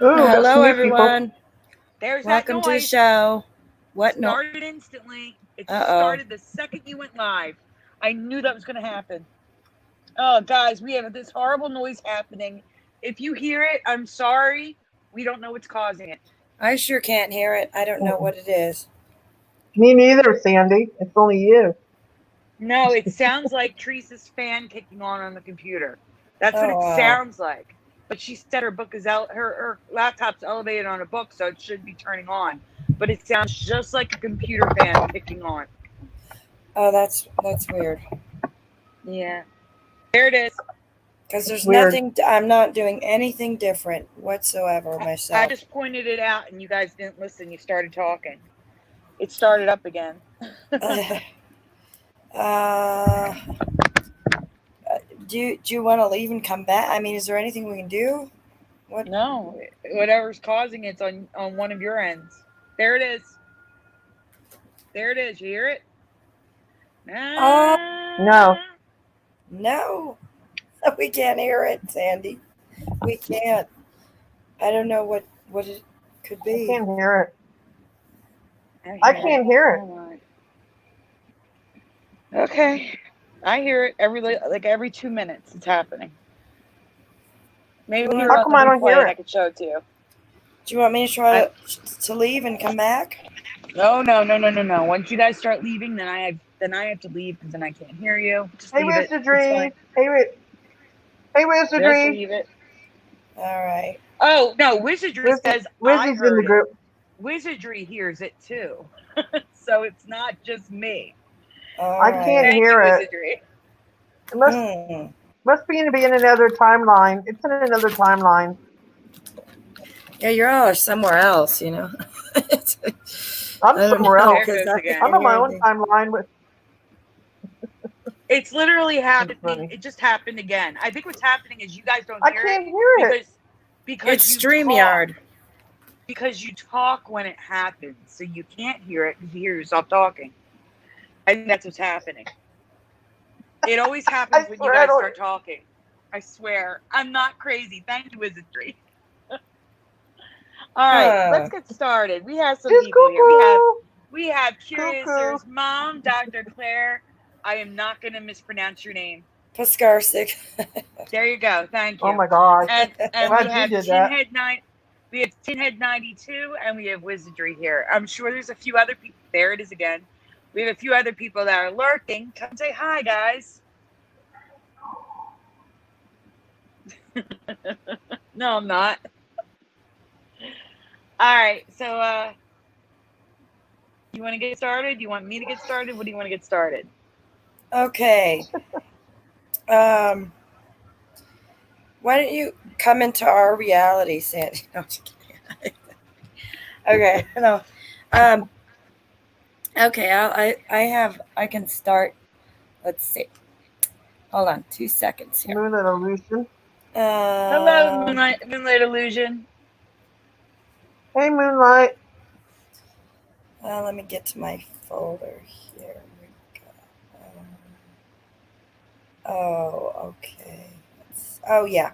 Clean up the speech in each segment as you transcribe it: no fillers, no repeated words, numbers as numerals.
Ooh, got some Hello, new people. everyone. There's that Welcome to the noise. show. What no? Started instantly. It Uh-oh. started the second you went live. I knew that was going to happen. Oh, guys, we have this horrible noise happening. If you hear it, I'm sorry. We don't know what's causing it. I sure can't hear it. I don't know what it is. Me neither, Sandy. It's only you. No, it sounds like Teresa's fan kicking on the computer. That's what it wow. sounds like. But she said her book is her laptop's elevated on a book, so it should be turning on. But it sounds just like a computer fan kicking on. Oh, that's weird. Yeah. There it is. Because there's Weird. nothing. I'm not doing anything different whatsoever myself. I just pointed it out, and you guys didn't listen. You started talking. It started up again. Do you want to leave and come back? I mean, is there anything we can do? What? No, whatever's causing it's on one of your ends. There it is. There it is. You hear it? No. No. We can't hear it, Sandy. We can't. I don't know what it could be. I can't hear it. I can't hear it. Okay. I hear it every 2 minutes. It's happening. Maybe when How come I don't hear it? I could show it to you. Do you want me to try to leave and come back? No. Once you guys start leaving, then I have to leave because then I can't hear you. Just hey, Wizardry. Hey, Wizardry. Leave it. All right. Oh no, Wizardry says Wizard's in the group. Wizardry hears it too, so it's not just me. I can't hear it. It must be in another timeline. It's in another timeline. Yeah, you're all somewhere else, you know. I'm somewhere else. I'm on my own timeline with. It's literally happening. It just happened again. I think what's happening is you guys don't hear it. I can't hear it. Because it's StreamYard. Because you talk when it happens, so you can't hear it because you hear yourself talking. I think that's what's happening. It always happens when you guys start talking. I swear. I'm not crazy. Thank you, Wizardry. All right, let's get started. We have some people here. We have Curious's mom, Dr. Claire. I am not going to mispronounce your name. Paskarsik. There you go. Thank you. Oh my gosh. And we have We have Tinhead 92, and we have Wizardry here. I'm sure there's a few other people. There it is again. We have a few other people that are lurking. Come say hi, guys. No, I'm not. All right. So, you want to get started? Do you want me to get started? What do you want to get started? Okay. Why don't you come into our reality, Sandy? No, okay. No. Okay. I can start. Let's see. Hold on. 2 seconds here. Moonlight Illusion. Hello, Moonlight Illusion. Hey, Moonlight. Let me get to my folder here. Oh, okay. Oh, yeah.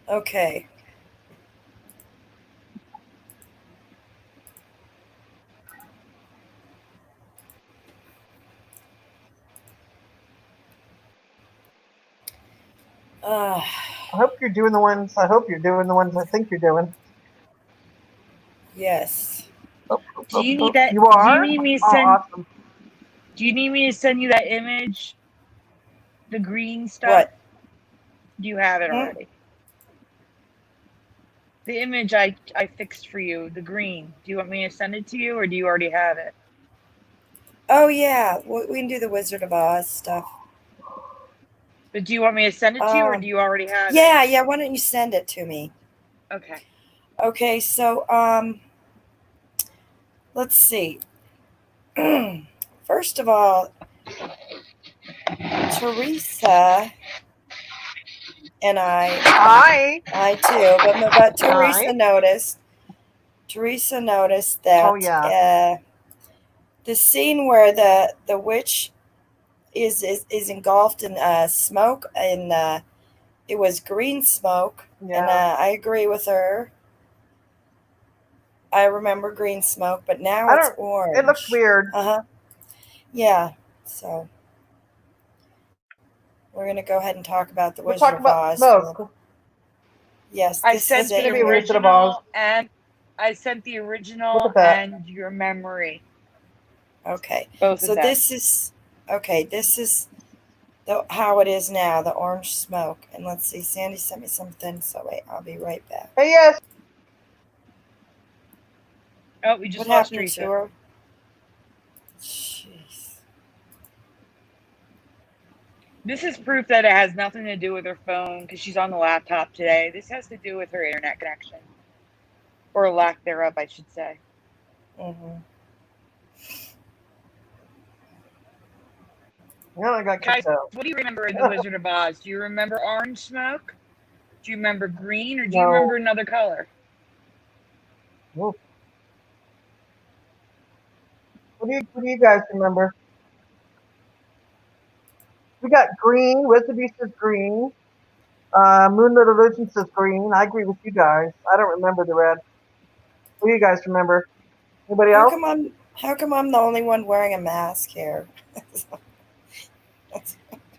Okay. I hope you're doing the ones. I think you're doing. Yes. Do you need that? You are? Do you need me to send? Awesome. Do you need me to send you that image? The green stuff. What? Do you have it already? The image I fixed for you, the green. Do you want me to send it to you, or do you already have it? Oh yeah, we can do the Wizard of Oz stuff. But do you want me to send it to you, or do you already have it? Yeah. Why don't you send it to me? Okay. Okay, so let's see. First of all, Teresa and I too, but Teresa noticed that the scene where the witch is engulfed in smoke, and it was green smoke, and I agree with her. I remember green smoke, but now it's orange. It looks weird. Yeah. So we're gonna go ahead and talk about the Wizard of Oz. Smoke. Yes, I sent the original, and I sent the original and your memory. Okay. Both so of them. This is how it is now, the orange smoke. And let's see, Sandy sent me something, so wait, I'll be right back. Hey, yes. Oh, we just what lost happened Teresa. to her? Jeez. This is proof that it has nothing to do with her phone because she's on the laptop today. This has to do with her internet connection. Or lack thereof, I should say. Mm-hmm. No, I got Guys, what do you remember in The Wizard of Oz? Do you remember orange smoke? Do you remember green? Or do you remember another color? What do you guys remember? We got green. Wizard Beast is green. Moonlit Illusion says green. I agree with you guys. I don't remember the red. What do you guys remember? Anybody else? How come I'm the only one wearing a mask here?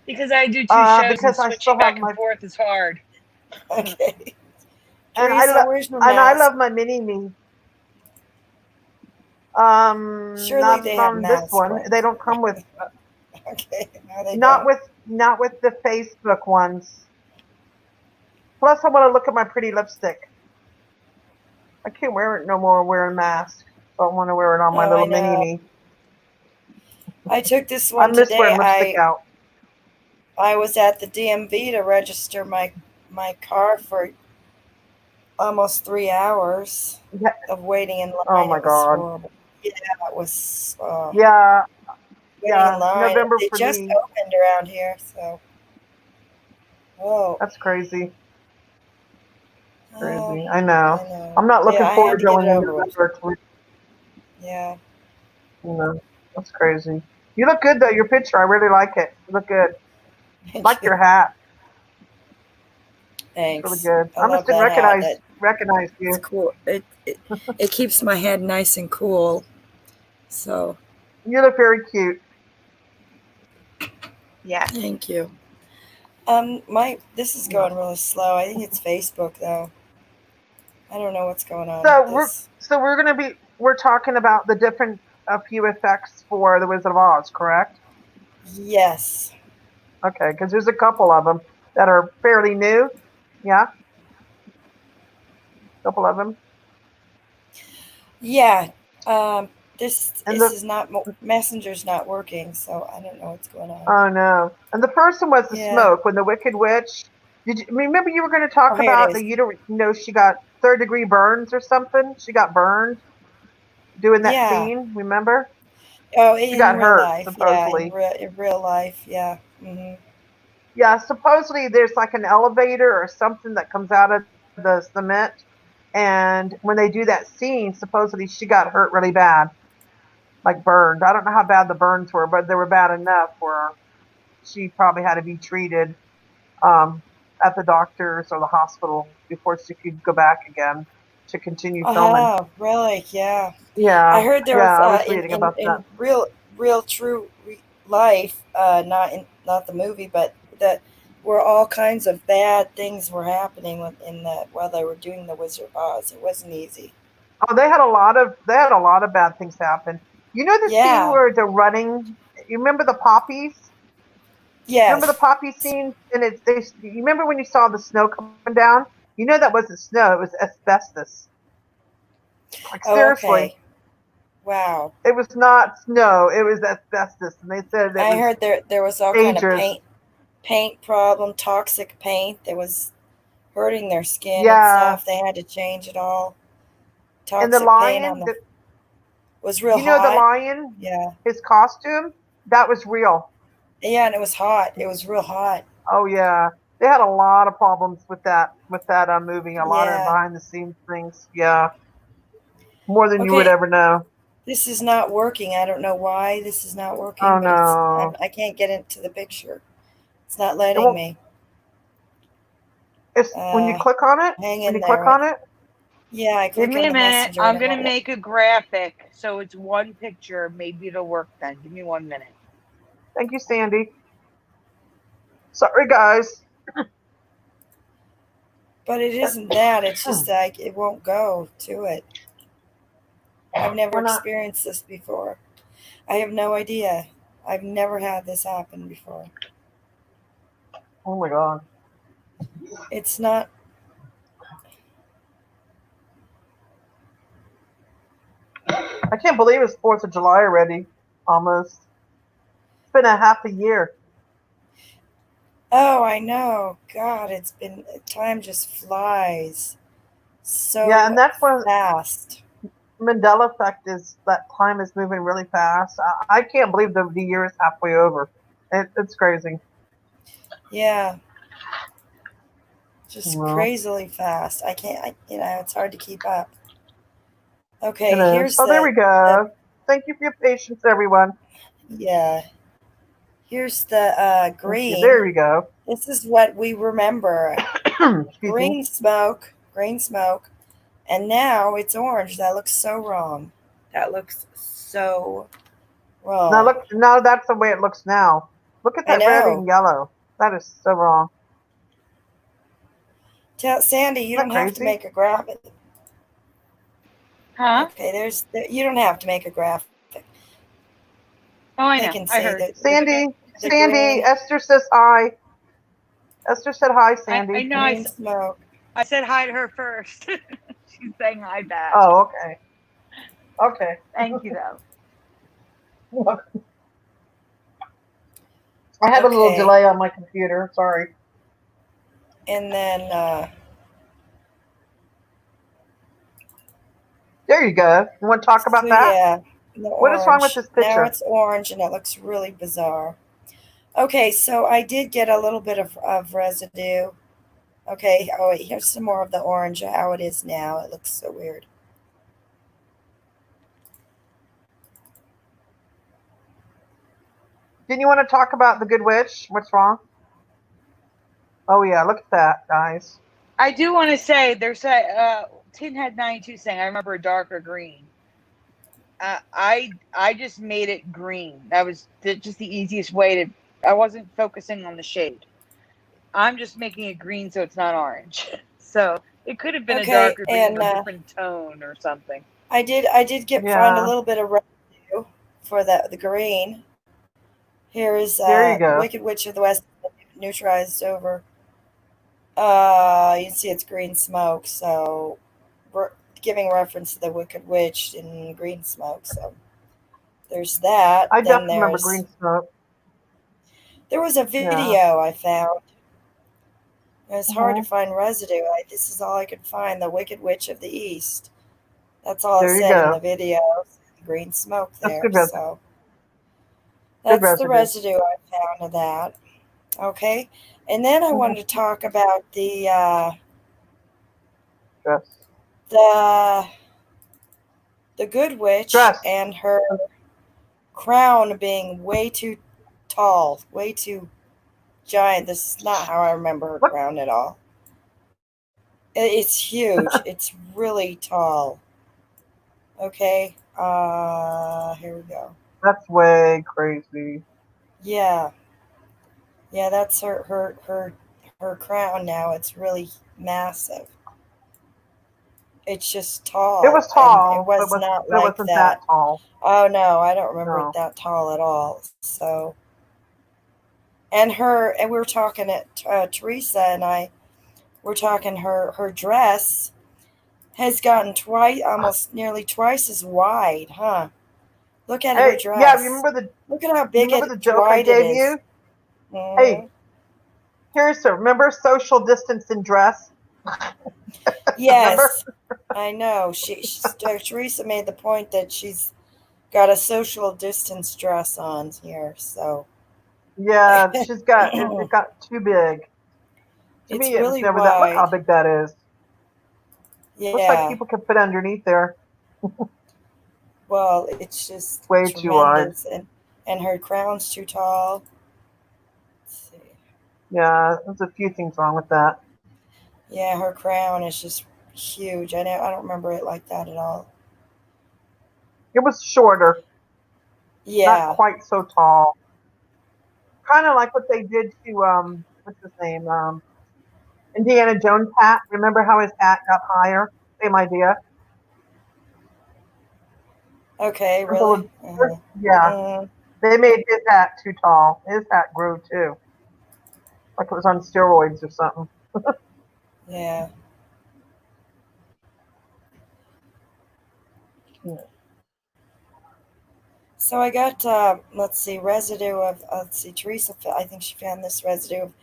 Because I do two shows because and switching back and forth is hard. Okay. And Teresa, where's your mask? I love my mini-me. Surely not they have on masks, this one. right? They don't come with. Okay. No, they not don't. with the Facebook ones. Plus, I want to look at my pretty lipstick. I can't wear it no more wearing masks. So I want to wear it on my little mini-me. I took this one today. I miss today. wearing lipstick out. I was at the DMV to register my car for almost 3 hours of waiting in line. Oh my God. Horrible. Yeah, it was. Yeah. Waiting in line. November they for just me. opened around here, so. Whoa. That's crazy. Crazy. Oh, I know. I'm not looking forward to going in November. Yeah. That's crazy. You look good though. Your picture, I really like it. You look good. Like your hat. Thanks. It's really good. I must have recognize you. It's cool. It keeps my head nice and cool. So. You look very cute. Yeah. Thank you. This is going really slow. I think it's Facebook though. I don't know what's going on. We're talking about the different few effects for the Wizard of Oz, correct? Yes. Okay, because there's a couple of them that are fairly new. Yeah. A couple of them. Yeah. This is not Messenger's not working, so I don't know what's going on. Oh no! And the first one was the smoke when the Wicked Witch. Did you remember you were going to talk about that? She got 3rd-degree burns or something. She got burned doing that scene. Remember? Oh, she got hurt life, supposedly. In real life, yeah. Mm-hmm. Yeah, supposedly there's like an elevator or something that comes out of the cement, and when they do that scene, supposedly she got hurt really bad. Like burned. I don't know how bad the burns were, but they were bad enough where she probably had to be treated at the doctor's or the hospital before she could go back again to continue filming. Oh, really? Yeah. Yeah. I heard there was I was reading about that. In real true life, not the movie, but that where all kinds of bad things were happening while they were doing the Wizard of Oz. It wasn't easy. Oh, they had a lot of bad things happen. You know the scene where they're running? You remember the poppies? Yes. Remember the poppy scene? And you remember when you saw the snow coming down? You know that wasn't snow, it was asbestos. Like seriously. Okay. Wow. It was not snow, it was asbestos. And they said I heard there was all kind of paint problem, toxic paint that was hurting their skin and stuff. They had to change it all. Toxic and the lion paint was real hot. You know the lion? Yeah. His costume? That was real. Yeah, and it was hot. It was real hot. Oh yeah. They had a lot of problems with that movie. A lot of behind the scenes things. Yeah. More than you would ever know. This is not working. I don't know why this is not working, Oh but no. I can't get into the picture. It's not It letting won't. me. It's when you click on it. Hang When in you click there. on it. Yeah, I Give click me on a the minute. messenger and I'm it going to won't work. make a graphic so it's one picture. Maybe it'll work then. Give me 1 minute. Thank you, Sandy. Sorry, guys. But it isn't that. It's just like it won't go to it. I've never Why not? experienced this before. I have no idea. I've never had this happen before. Oh my god. It's not. I can't believe it's 4th of July already. Almost. It's been a half a year. Oh, I know. God, it's been. Time just flies Yeah, and so that's when fast. Mandela Effect is that time is moving really fast. I can't believe the year is halfway over. It's crazy. Yeah, just Well, crazily fast. I can't. It's hard to keep up. it Okay, is. here's Oh, there we the go. Thank you for your patience, everyone. yeah. Here's the Thank you. There green. we go. This is what we remember. Excuse me. Green smoke, and now it's orange. That looks so wrong. That looks so Now wrong. look. Now that's the way it looks now. Look at I that red know. and yellow. That is so wrong. Tell Sandy you Isn't that don't have to crazy? make a graphic. Huh? Okay, you don't have to make a graphic. Oh, I They know. can I see heard. that It's okay. the Sandy. green Esther says hi. Esther said hi, I Sandy. know. green smoke. I said hi to her first. She's saying hi back. Oh, okay. Okay. Thank you, though. I have a little Okay, delay on my computer. Sorry. and then There you go. You want to talk so about that? yeah, the What is wrong with orange. this Now picture? it's orange, and it looks really bizarre. Okay, so I did get a little bit of residue. Okay, oh wait, here's some more of the orange, how it is now. It looks so weird. Didn't you want to talk about the Good Witch? What's wrong? Oh yeah, look at that, guys. I do want to say there's a Tinhead 92 saying I remember a darker green. I just made it green. That was just the easiest way to. I wasn't focusing on the shade. I'm just making it green so it's not orange. So it could have been a Okay, darker green and or a different tone or something. I did find a Yeah, little bit of residue for the green. Here is there you go. Wicked Witch of the West neutralized over. You can see it's green smoke, so we're giving reference to the Wicked Witch in green smoke. So there's that. I Then definitely remember green smoke. there was a Yeah. video I found. It's hard to Hmm. find residue. This is all I could find. The Wicked Witch of the East. That's all it There you said in go. the video. Green smoke That's there. good residue. So Good that's the residue. residue I found of that. Okay. And then I Hmm. wanted to talk about Dress. the the Good Witch Dress. and her crown being way too tall, way too giant. This is not how I remember her Look. crown at all. It's huge. It's really tall. Okay. Here we go. That's way crazy. Yeah. Yeah, that's her crown now. It's really massive. It's just It was tall, and it tall, was not but it like wasn't that that. tall. Oh no, I don't remember it No. that tall at all. So, and we were talking at Teresa and I were talking. Her dress has gotten almost nearly twice as wide, huh? Look at her Hey, yeah. dress. Look at how You big remember the joke I wide it gave is. you? Mm-hmm. Hey, remember social distance in dress? Remember? Yes, I know. Teresa made the point that she's got a social distance dress on here, so Yeah, she's got it got too big. To it's me, it was really never that. Look how wide. big that is. Looks like Yeah, people can fit underneath there. Well, it's just Way too wide. tremendous, and her crown's too tall. Let's see. Yeah, there's a few things wrong with that. Yeah, her crown is just huge. I don't remember it like that at all. It was shorter, not Yeah. quite so tall. Kind of like what they did to what's his name? Indiana Jones' hat. Remember how his hat got higher? Same idea. Okay. There's a Really? little, yeah, Mm, they made his hat too tall. His hat grew too, like it was on steroids or something. yeah. So I got let's see, residue of let's see, Teresa. I think she found this residue of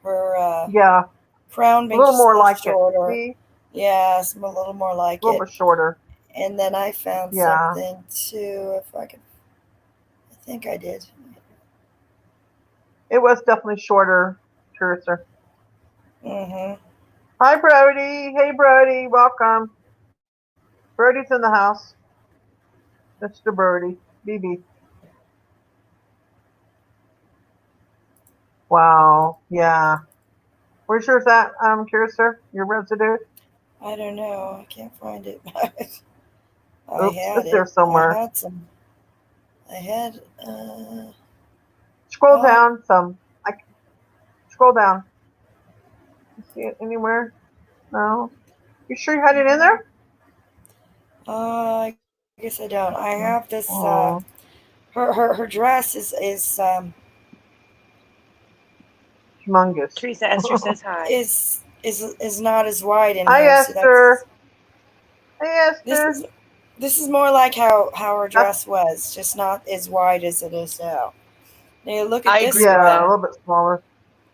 her Yeah, crown a being little just a more little like it. shorter. See, Yeah, a little more a like little it. bit shorter. And then I found Yeah, something too. If I could, I think I did. it was definitely shorter, Cursor. Mm-hmm. Hi, Brody. Hey, Brody. Welcome. Brody's in the house. Mr. Brody. BB. Wow. Yeah. Where's yours at, Cursor? Your residue? I don't know. I can't find it. I Oops, had it's there it. I somewhere. had some. I had. Scroll Oh. down some. I scroll down. You see it anywhere? No. You sure you had it in there? I guess I don't. I have this. Oh, Her dress humongous. Teresa Esther says hi. is not as wide in Hi, here. So Esther. Hey, this Esther. is this is more like how her That's, dress was, just not as wide as it is now. Now look at I this agree with yeah, a that. one. little bit smaller.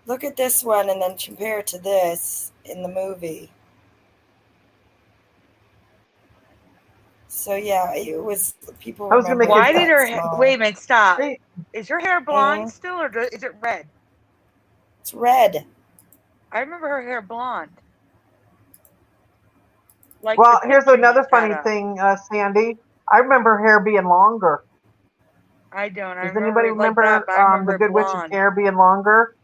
Look at this one, and then compare it to this in the movie. So yeah, it was people I was gonna remember make it Why it. did that her small. wait a minute? Stop. Hey, Is her hair blonde Mm, still, or is it red? it's red. I remember her hair blonde, like the well, here's picture you another had funny up. thing, Sandy. I remember hair being longer. I don't. I Does anybody remember it like that, remember but I remember the it Good Witch's blonde. hair being longer?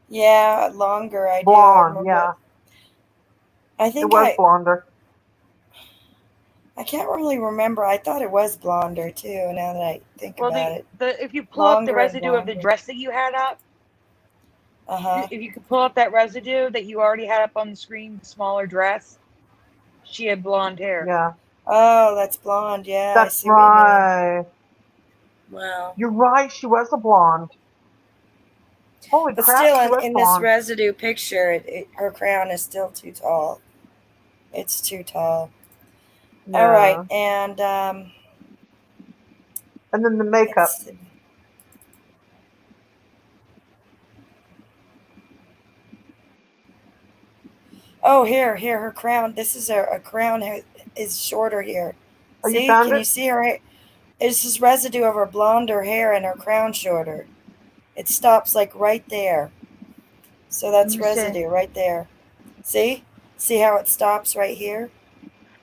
Yeah, longer. I do. I Blonde, remember yeah. it. I It think was blonder. I can't really remember. I thought it was blonder too. Now that I think Well, about it, the if you pull up the longer and residue of the blonder. dress that you had up, Uh huh. if you could pull up that residue that you already had up on the screen, the smaller dress, she had blonde hair. Yeah. Oh, that's blonde. Yeah, I That's see what you mean. right. Wow. You're right. She was a blonde. Holy But crap, still, she was in this blonde. residue picture, her crown is still too tall. It's too tall. All right, Yeah. and And then the makeup. let's see. Oh, here, her crown. This is a crown is shorter here. Oh, you See, found can it? you see her? It's just residue of her blonder hair and her crown shorter. It stops like right there. So Let that's me see. residue right there. See? See how it stops right here?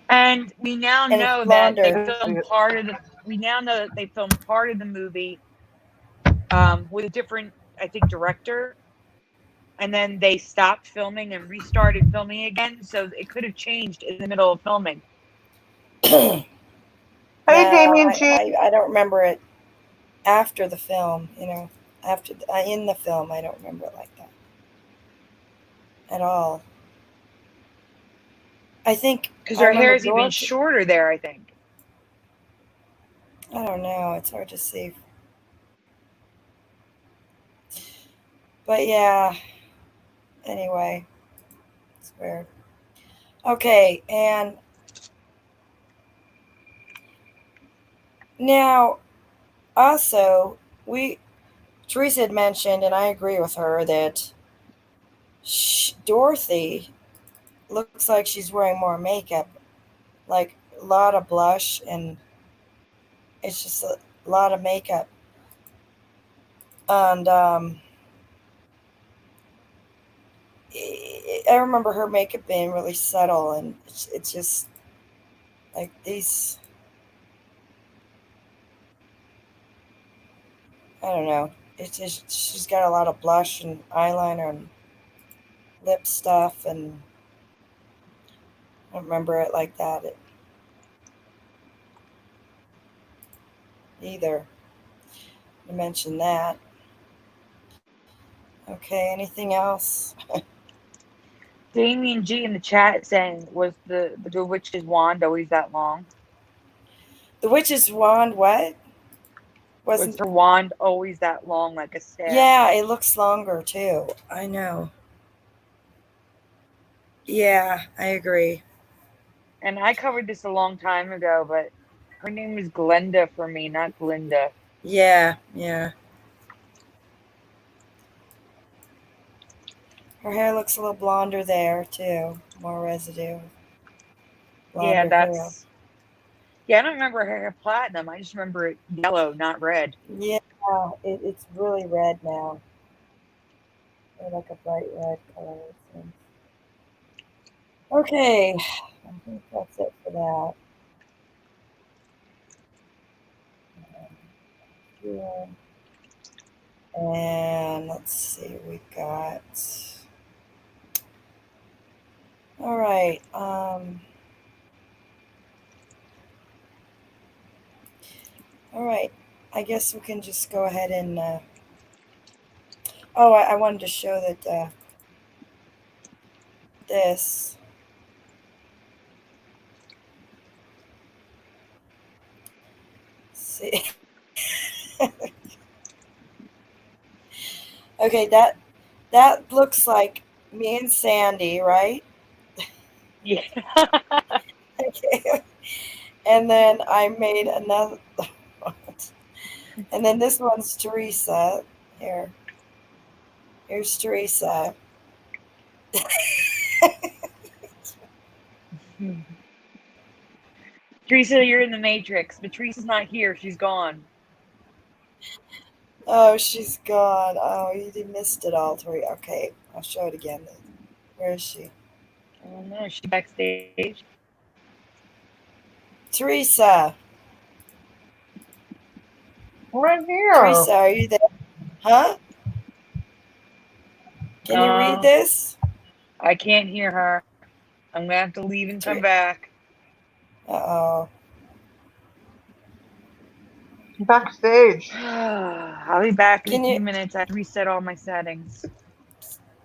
And we now And it's know that they blonder. filmed part of the. We now know that they filmed part of the movie with a different, I think, director, and then they stopped filming and restarted filming again. So it could have changed in the middle of filming. No, Hey, Damien G. I don't remember it after the film, after in the film, I don't remember it like that at all. I think Because I her hair remember is even Dorothy. shorter there, I think. I don't know. It's hard to see. But yeah, anyway, it's weird. Okay, and now also Teresa had mentioned, and I agree with her, that Dorothy looks like she's wearing more makeup, like a lot of blush, and it's just a lot of makeup. And I remember her makeup being really subtle, and it's just like these. I don't know. It's just she's got a lot of blush and eyeliner and lip stuff, and I don't remember it like that either. To mention that. Okay, anything else? Damien G in the chat saying, was the witch's wand always that long? The witch's wand, what? Was her wand always that long, like a staff? Yeah, it looks longer too. I know. Yeah, I agree. And I covered this a long time ago, but her name is Glenda for me, not Glinda. Yeah, yeah. Her hair looks a little blonder there too. More residue. Blonder hair. Yeah, I don't remember her hair platinum. I just remember it yellow, not red. Yeah, it's really red now. Or like a bright red color. Okay, I think that's it for that. Yeah. And let's see, we got. All right. All right. I guess we can just go ahead and. Oh, I wanted to show that this. See. Okay, that looks like me and Sandy, right? Yeah. Okay. And then I made another. And then this one's Teresa. Here's Teresa. Teresa, you're in the Matrix, but Teresa's not here. She's gone. Oh, she's gone. Oh, you missed it all, Tori. Okay, I'll show it again. Where is she? I don't know. She's backstage. Teresa. Right here. Teresa, are you there? Huh? Can you read this? I can't hear her. I'm gonna have to leave and come back. Uh-oh. Backstage. I'll be back in a few minutes. I have to reset all my settings.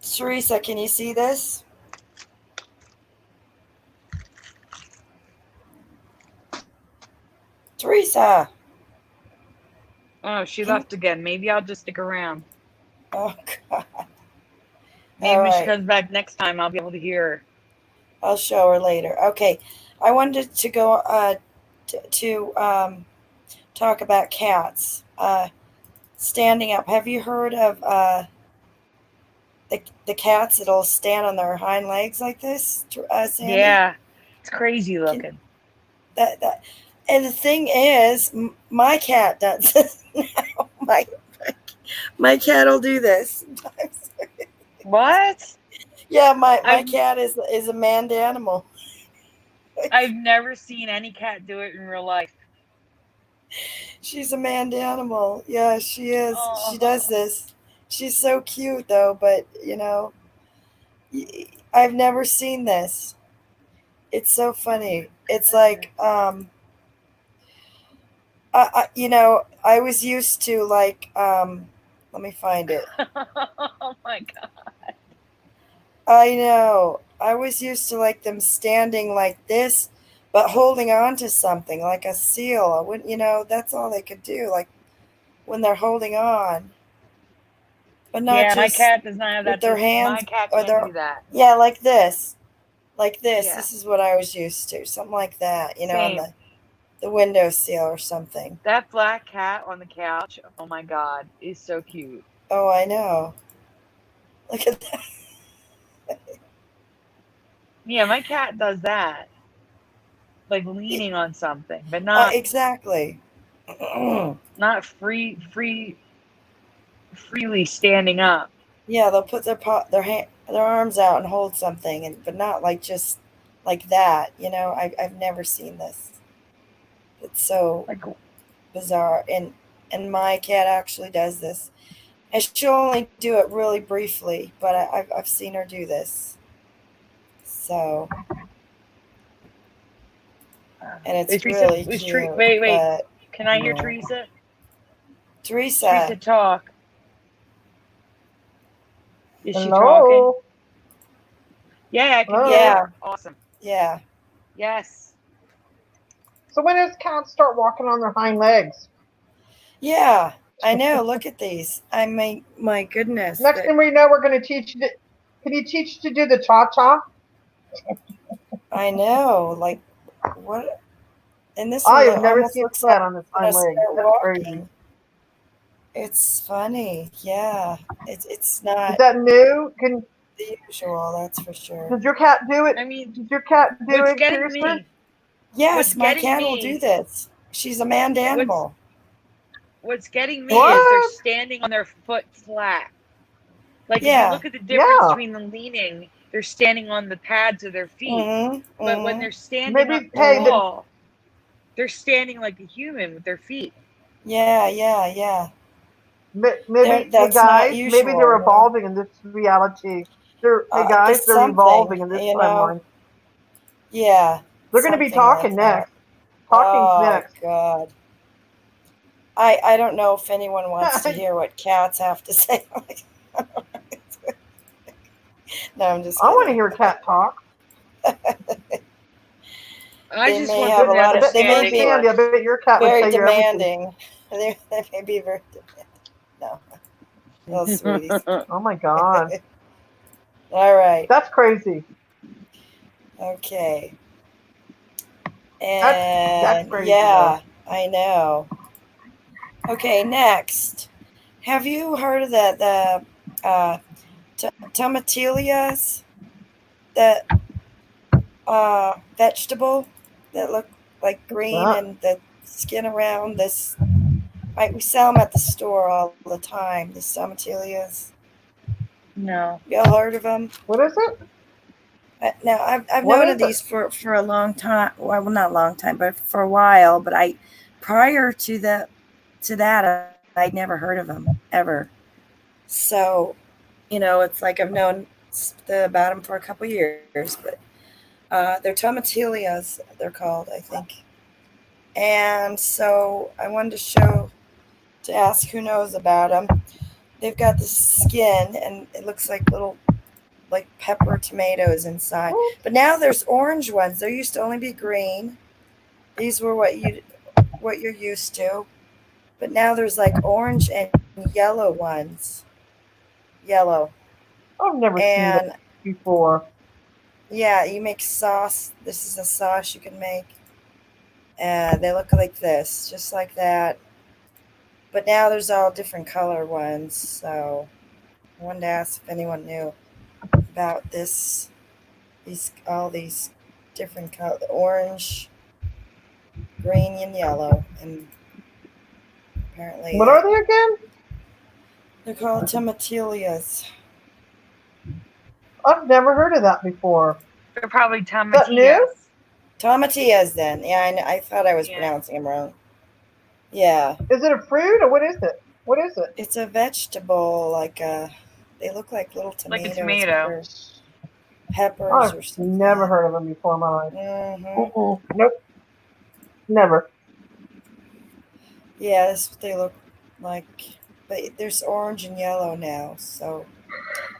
Teresa, can you see this? Teresa. Oh, she left again. Maybe I'll just stick around. Oh, God. Maybe she comes back next time. I'll be able to hear her. I'll show her later. Okay. I wanted to go to talk about cats. Standing up. Have you heard of the cats that'll stand on their hind legs like this, Sandy? Yeah. It's crazy looking. And the thing is, my cat does this now. My cat will do this sometimes. What? Yeah, my cat is a manned animal. I've never seen any cat do it in real life. She's a manned animal. Yeah, she is. She does this. She's so cute, though, but, I've never seen this. It's so funny. It's like, I was used to, like, let me find it. Oh, my God. I know. I was used to, like, them standing like this, but holding on to something, like a seal. I wouldn't, that's all they could do, like, when they're holding on. But not just my cat does not have that. With their hands. My cat can't do that. Yeah, like this. Like this. Yeah. This is what I was used to. Something like that, Same. on the windowsill or something. That black cat on the couch, oh my God, is so cute. Oh, I know. Look at that. Yeah, my cat does that. Like leaning on something, but not exactly. not freely standing up. Yeah, they'll put their arms out and hold something, but not like just like that. I've never seen this. It's so bizarre, and and my cat actually does this. And she'll only do it really briefly, but I've seen her do this. So, and it's really cute. Wait. But Can I hear Teresa? Teresa, talk. Is she talking? Hello. Yeah, I can Hello? hear Yeah. her. Awesome. yeah. Yes. So when does cats start walking on their hind legs? Yeah, I know. Look at these. I mean, my goodness. Next thing we know, we're going to teach you. Can you teach to do the cha-cha? I know. Like, what? And this I one have never almost seen looks a like cat on his it's gonna hind legs. start That's crazy. walking. It's funny. Yeah, it's Is not that new? the usual. That's for sure. Does your cat do it? I mean, Does your cat do what's it, getting Curiously? me? Yes, What's my getting cat will do me? this. She's a manned animal. What's getting me What? is they're standing on their foot flat. Like if you Yeah. look at the difference Yeah. between the leaning, they're standing on the pads of their feet. Mm-hmm. But when they're standing Maybe, up hey, tall, they're standing like a human with their feet. Yeah. maybe, hey That's not guys, maybe they're usual. evolving in this reality. Hey guys, Just they're something, evolving in this timeline. Yeah. They're going to be Something like talking that. next. Talking's Oh, next. God. I don't know if anyone wants to hear what cats have to say. No, I'm just I kidding. want to hear cat talk. I They just may want have a the lot of. They may understanding. be Sandy, I bet your cat would very tell you everything. demanding. They may be very demanding. No, little sweeties. Oh my God. All right. That's crazy. Okay. That's And crazy yeah, I know. Okay, next. Have you heard of the tomatilias? That vegetable that look like green though. and the skin around this. We sell them at the store all the time. The tomatilias. No. Y'all heard of them? What is it? Now I've What known is of these for a long time. Well, not a long time, but for a while. But prior to that, I'd never heard of them ever. So, it's like I've known about them for a couple years. But they're tomatilias. They're called, I think. And so I wanted to ask who knows about them. They've got the skin, and it looks like little like pepper tomatoes inside. But now there's orange ones. There used to only be green. These were what you're used to. But now there's like orange and yellow ones. Yellow. I've never seen And that before. yeah, you make sauce. This is a sauce you can make. And they look like this, just like that. But now there's all different color ones. So I wanted to ask if anyone knew about all these different colors, orange, green, and yellow. And apparently What are they again? they're called tomatilias. I've never heard of that before. They're probably Is that new? Tomatillas then. Yeah, I thought I was pronouncing them wrong. Yeah. Is it a fruit or what is it? What is it? It's a vegetable, they look like little tomatoes. Like a tomato. Or peppers I've or something. never heard of them before in my life. Mm-hmm. Nope. Never. Yeah, that's what they look like. But there's orange and yellow now. So,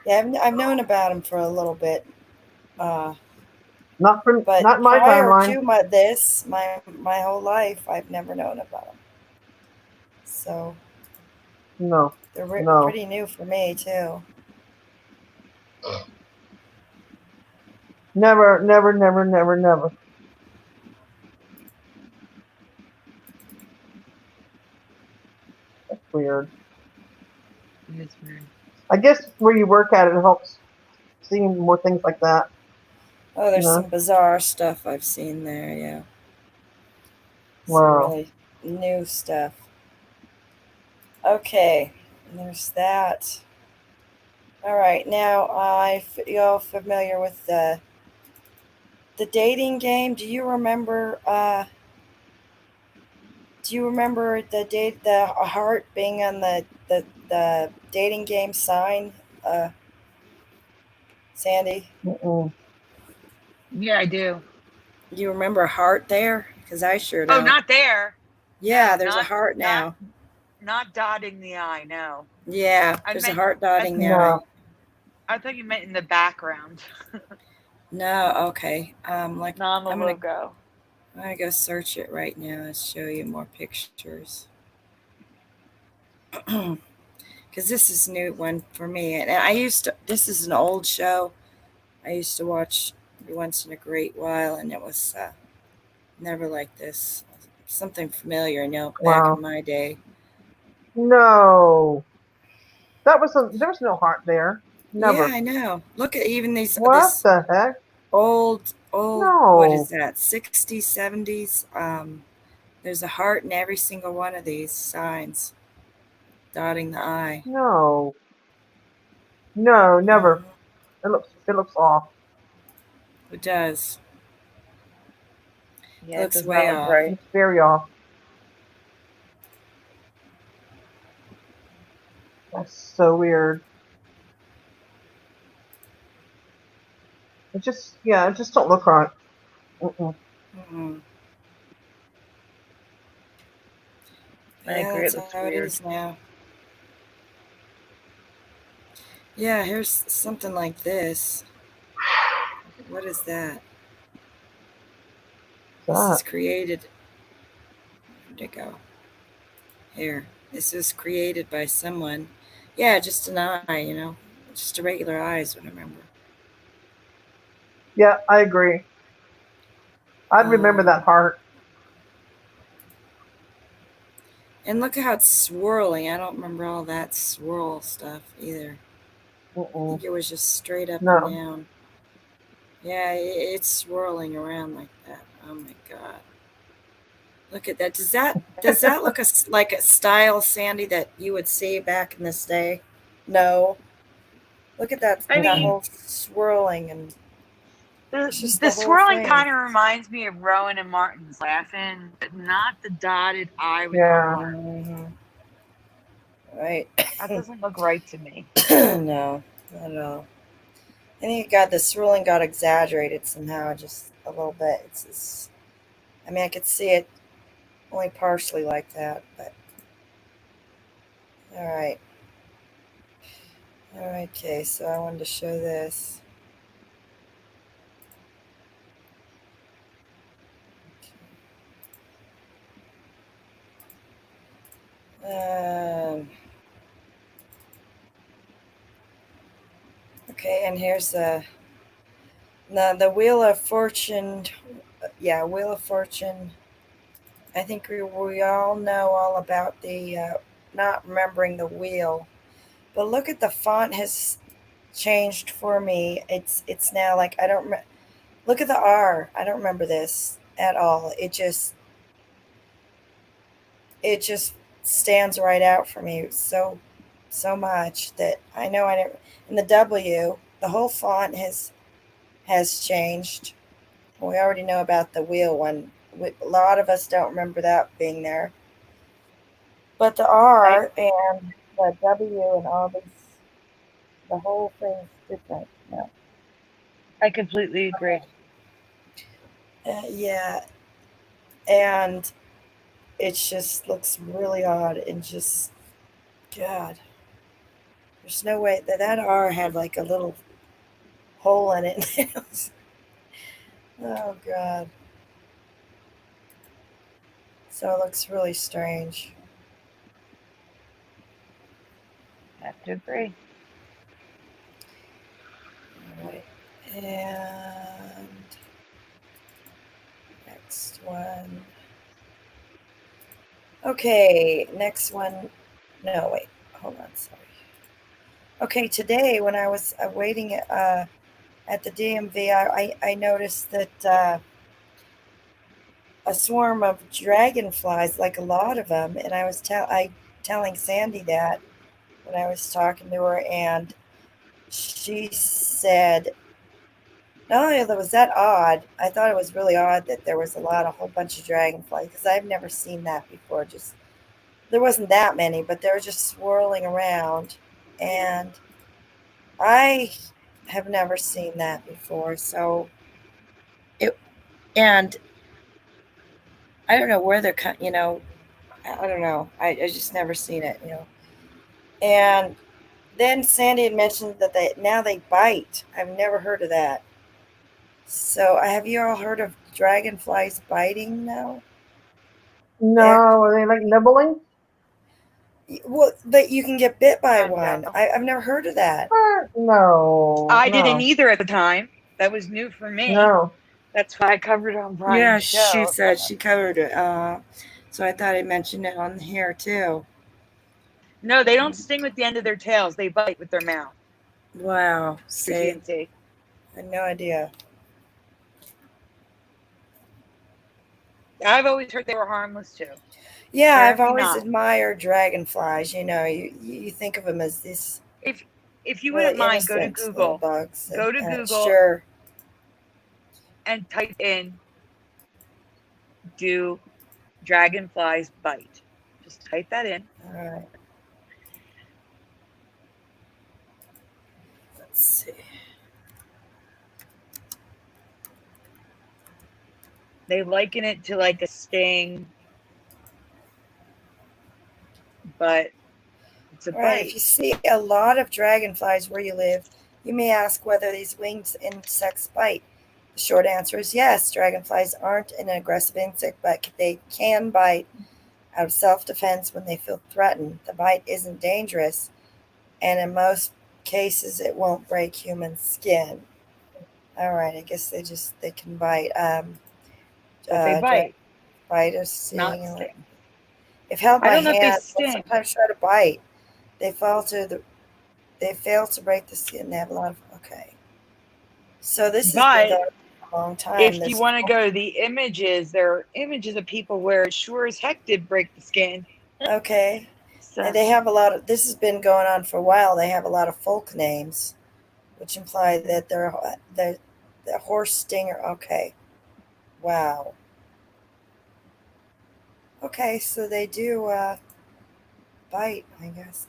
yeah, I've known about them for a little bit. Not But my prior timeline. to my whole life, I've never known about them. So No. they're No. pretty new for me too. Never. That's weird. It's weird. I guess where you work at it helps seeing more things like that. Oh, there's some bizarre stuff I've seen there, yeah. Some really new stuff. Okay, and there's that. All right, now y'all familiar with the dating game? Do you remember Do you remember the heart being on the dating game sign, uh, Sandy? Mm-mm. Yeah, I do. You remember a heart there? Because I sure Oh, don't. not there. Yeah, No, there's a heart not now. not dotting the I. No, Yeah, I there's a meant. heart I, dotting the I. No. I thought you meant in the background, No, okay. Like not on the I'm gonna logo. I'm gonna go search it right now and show you more pictures. Because this is a new one for me. And I used to. This is an old show. I used to watch every once in a great while, and it was never like this. Something familiar, back in Wow. my day. No. There was no heart there. Yeah, Never. I know. Look at even these What this the heck? old what is No. that? 60s, 70s. There's a heart in every single one of these signs, dotting the I. No. No, never. Hmm. It looks off. It does. It Yeah, it looks does not way look off. right. It's very off. That's so weird. It just don't look right. Mm-mm. Hmm. I Yeah, agree. that's It looks how it weird. is now. Yeah, here's something like this. What is that? This That. is created. Where'd it go? Here. This was created by someone. Yeah, just an eye. Just a regular eye is what I remember. Yeah, I agree. I'd remember Um, that heart. and look at how it's swirling. I don't remember all that swirl stuff either. I Mm-mm. think it was just straight up and No. down. Yeah, it's swirling around like that. Oh my god! Look at that. Does that look like a style, Sandy, that you would see back in this day? No. Look at I that mean, Mm-mm. whole swirling, and the it's just the the whole swirling thing. kind of reminds me of Rowan and Martin's laughing, but not the dotted I with the Yeah. heart. Hmm. Right. That doesn't look right to me. No, not at all. I think the swirling got exaggerated somehow, just a little bit. I mean, I could see it only partially like that, but all right. All right, okay, so I wanted to show this. Um, okay, and here's the Wheel of Fortune. Yeah, Wheel of Fortune. I think we all know all about the not remembering the wheel. But look at the font has changed for me. It's now like I don't look at the R. I don't remember this at all. It just stands right out for me so much that I know I never. And the W, the whole font has changed. We already know about the wheel one. A lot of us don't remember that being there. But the I R and the W and all these, the whole thing's different now. I completely agree. Yeah, and it just looks really odd and just God. There's no way that R had like a little hole in it. Oh God. So it looks really strange. I have to agree. All right. And next one. Okay, next one. No, wait. Hold on. Sorry. Okay, today when I was waiting at the DMV, I noticed that a swarm of dragonflies, like a lot of them, and I telling Sandy that when I was talking to her, and she said not only was that odd, I thought it was really odd that there was a whole bunch of dragonflies because I've never seen that before. Just there wasn't that many, but they were just swirling around, and I have never seen that before. So it and I don't know where they're I don't know. I just never seen it. And then Sandy had mentioned that they bite. I've never heard of that. So have you all heard of dragonflies biting now? No, They are they like nibbling? Well, that you can get bit by No. one. I've never heard of that. No, I didn't no, either at the time. That was new for me. no. That's why I covered it on Yeah, Brian's she show. said she covered it. So I thought I mentioned it on here too. No, they don't sting with the end of their tails. They bite with their mouth. Wow. For See, TNT. I had no idea. I've always heard they were harmless too. Yeah, I've Apparently always not. admired dragonflies. You think of them as these If if you really wouldn't mind, go to innocent little Google. bugs. Go to Google Sure. and type in "do dragonflies bite." Just type that in. All right. Let's see. They liken it to like a sting, but it's a All right. If bite. you see a lot of dragonflies where you live, you may ask whether these winged insects bite. The short answer is yes. Dragonflies aren't an aggressive insect, but they can bite out of self defense when they feel threatened. The bite isn't dangerous, and in most cases, it won't break human skin. All right, I guess they can bite. But they bite, Bite or not sting. sting. If held I by don't know if they hand, they'll sting, sometimes try to bite. They fall to the. They fail to break the skin. They have a lot of. Okay. So this has been but going on for a long time. if you want to go to the images, there are images of people where it sure as heck did break the skin. Okay. And So they have a lot of. This has been going on for a while. They have a lot of folk names, which imply that they're the horse stinger. Okay. Wow. Okay, so they do bite, I guess.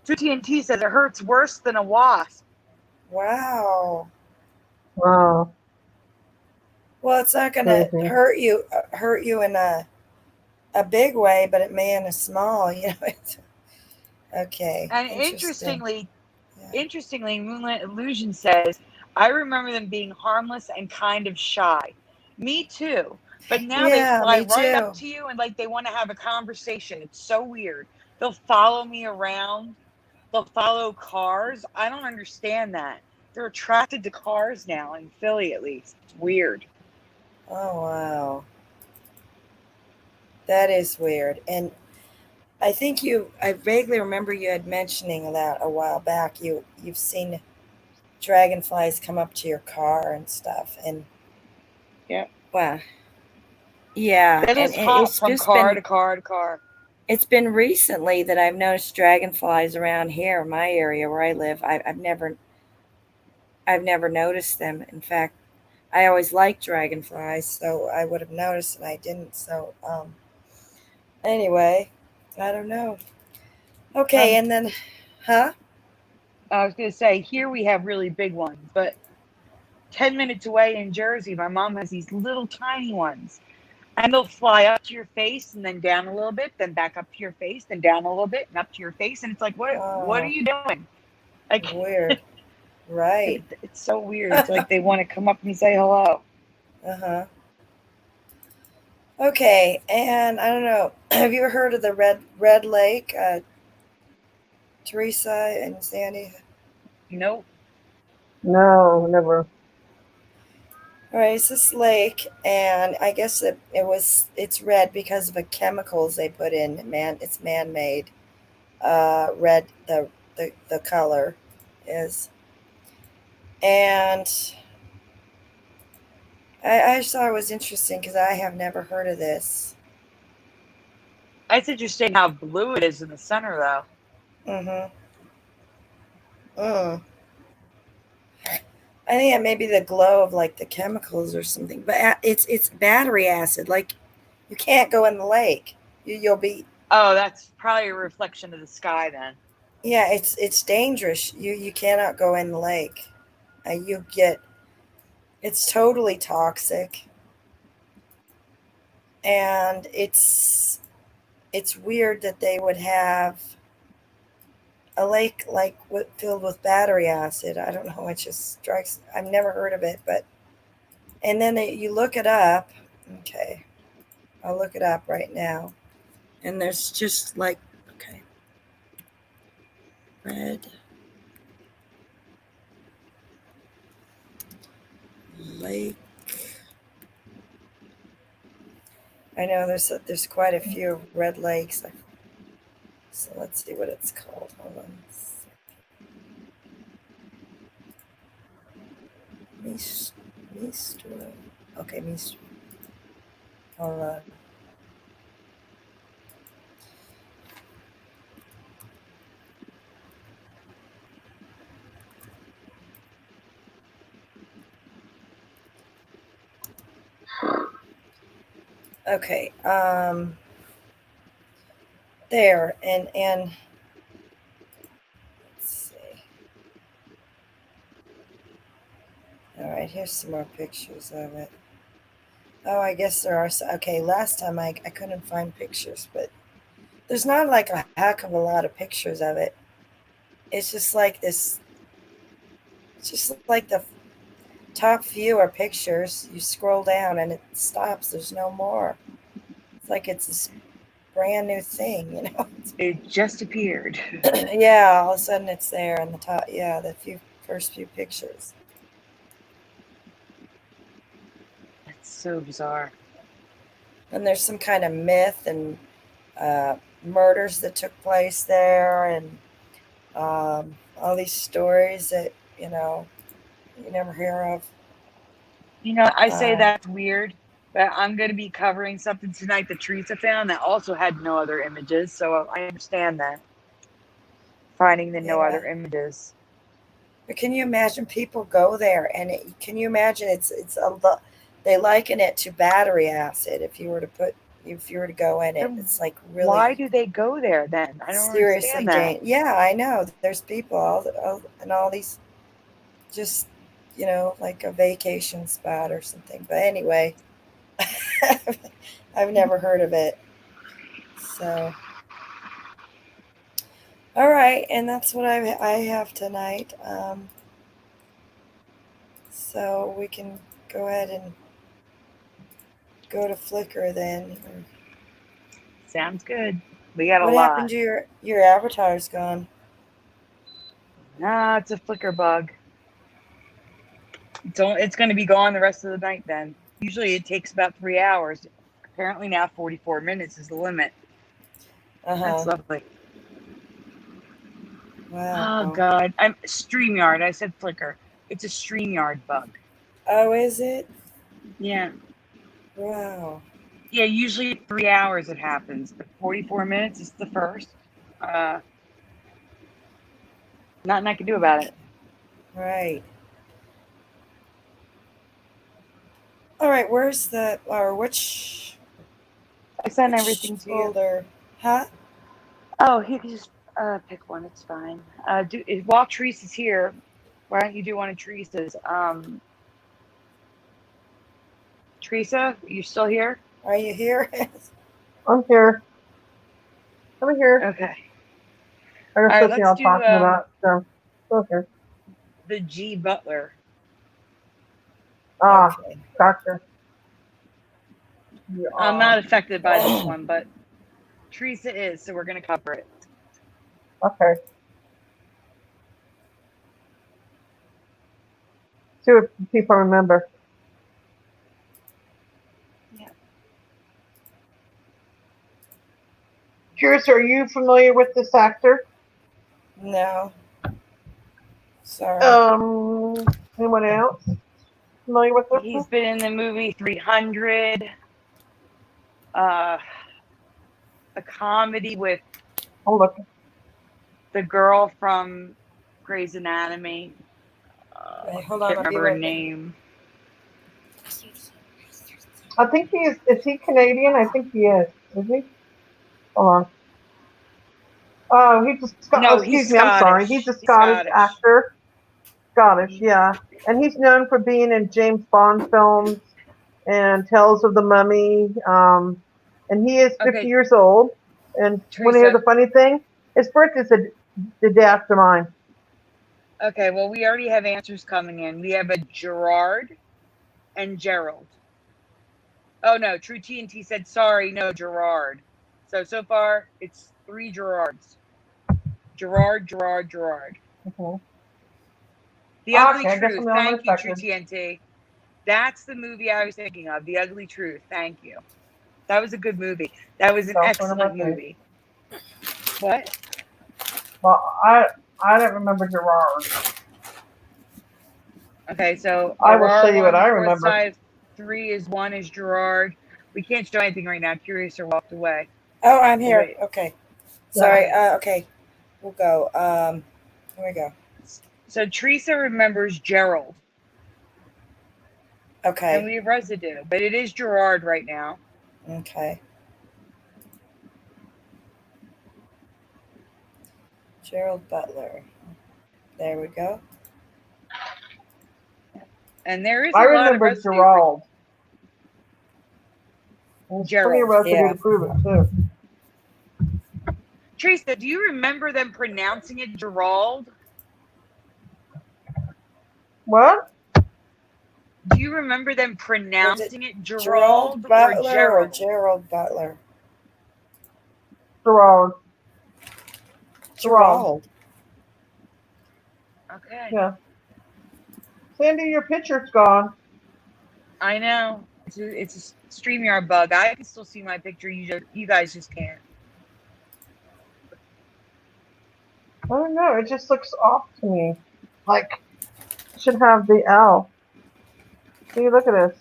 TNT says it hurts worse than a wasp. Wow. Wow, Well, it's not going to crazy. hurt you in a big way, but it may in a small. Okay, And interesting. Yeah. interestingly, Moonlit Illusion says, I remember them being harmless and kind of shy. Me too. But now they Yeah, fly me right up too. to you and like they want to have a conversation. It's so weird. They'll follow me around. They'll follow cars. I don't understand that. They're attracted to cars now in Philly, at least. It's weird. Oh wow, that is weird. And I vaguely remember you had mentioning that a while back. You've seen dragonflies come up to your car and stuff, and Yeah. wow, yeah, They and just hop it's from just car been to car to car. it's been recently that I've noticed dragonflies around here, in my area where I live. I've never noticed them. In fact, I always liked dragonflies, so I would have noticed, and I didn't. So anyway, I don't know. Okay, Um, and then, huh? I was going to say, here we have really big ones, but 10 minutes away in Jersey, my mom has these little tiny ones. And they'll fly up to your face and then down a little bit, then back up to your face, then down a little bit and up to your face. And it's like, what are Oh, you doing? Like, weird. Right. it's so weird. It's like they want to come up and say hello. Uh-huh. Okay, and I don't know. Have you ever heard of the Red Lake, Teresa and Sandy? Nope. No. No, never. All right, it's this lake, and I guess it's red because of the chemicals they put in. It's man made. Red the color is, and I just thought it was interesting because I have never heard of this. It's interesting how blue it is in the center, though. Mm-hmm. Mm. I think it may be the glow of like the chemicals or something, but it's battery acid. Like you can't go in the lake. You'll be. Oh, that's probably a reflection of the sky then. Yeah, it's dangerous. You cannot go in the lake. You get. It's totally toxic, and it's weird that they would have a lake like filled with battery acid. I don't know. It just strikes. I've never heard of it, but and then you look it up. Okay, I'll look it up right now. And there's just like okay, red lake. I know there's quite a few red lakes. So let's see what it's called. Hold on. Mistro. Okay, Mistro. Hold on. Okay. There and let's see. All right, here's some more pictures of it. Oh, I guess there are. Okay, last time I couldn't find pictures, but there's not like a heck of a lot of pictures of it. It's just like this. It's just like the top few are pictures. You scroll down and it stops. There's no more. It's like it's this brand new thing, you know. It just appeared. Yeah, all of a sudden it's there on the top. Yeah, the first few pictures. It's so bizarre. And there's some kind of myth and murders that took place there, and all these stories that you never hear of. I say that's weird, but I'm going to be covering something tonight that Teresa found that also had no other images, so I understand that. Finding the no other images. But can you imagine people go there, and can you imagine they liken it to battery acid. If you were to go in it, it's like really. Why do they go there then? I don't seriously understand that. Yeah, I know. There's people and all these, just like a vacation spot or something. But anyway, I've never heard of it. So, all right, and that's what I have tonight. So we can go ahead and go to Flickr then. Sounds good. We got a lot. What happened to your avatar's gone? Nah, it's a Flickr bug. It's going to be gone the rest of the night then. Usually it takes about 3 hours. Apparently now 44 minutes is the limit. That's lovely. Wow. Oh, God. I'm StreamYard. I said Flickr. It's a StreamYard bug. Oh, is it? Yeah. Wow. Yeah, usually 3 hours it happens, but 44 minutes is the first. Nothing I can do about it. Right. All right, where's which? I sent everything to folder? Huh? Oh, you can just pick one. It's fine. While Teresa's here, why don't you do one of Teresa's? Teresa, you still here? Are you here? I'm here. I'm here. Okay. I guess that's what I'm talking about. So, okay. The G Butler. Okay. Gotcha. I'm not affected by this one, but Teresa is, so we're going to cover it. Okay. See what people remember. Yeah. Curious, are you familiar with this actor? No. Sorry. Anyone else familiar with him? He's been in the movie 300. A comedy with. Oh, look. The girl from Grey's Anatomy. Wait, hold I on. can't I'll be remember her right back. name. I think is he Canadian? I think he is. Is he? Hold on. Oh, he's a No, he's excuse me, I'm sorry. He's Scottish. a He's Scottish Scottish. actor. Scottish, yeah. And he's known for being in James Bond films and Tales of the Mummy. And he is 50 Okay, years old. And want to hear Teresa. the funny thing? His birthday's the day after mine. Okay, well, we already have answers coming in. We have a Gerard and Gerald. Oh, no, True TNT said, sorry, no, Gerard. So far, it's 3 Gerards. Gerard. Mhm. The Ugly Okay, I guess I'm Truth. the only one Thank you, True affected. TNT. That's the movie I was thinking of. The Ugly Truth. Thank you. That was a good movie. That was an Cell phone excellent about me. movie. What? Well, I don't remember Gerard. Okay, so I will show Aurora you what on the I fourth remember. side, 3 is 1 is Gerard. We can't show anything right now. Curious or walked away. Oh, I'm here. Wait. Okay. Sorry. Okay. We'll go. Here we go. So Teresa remembers Gerald. Okay. And we have residue, but it is Gerard right now. Okay. Gerald Butler. There we go. And there is I a lot of remember residue. Gerald. There's plenty of Gerald. residue to prove it, too. Teresa, do you remember them pronouncing it Gerald? What? Do you remember them pronouncing it Gerald Gerald or Butler Gerald? or Gerald Butler? Gerald. Gerald. Okay. Yeah. Sandy, your picture's gone. I know. It's a StreamYard bug. I can still see my picture. You guys just can't. I don't know. It just looks off to me. Like, it should have the L. See, look at this.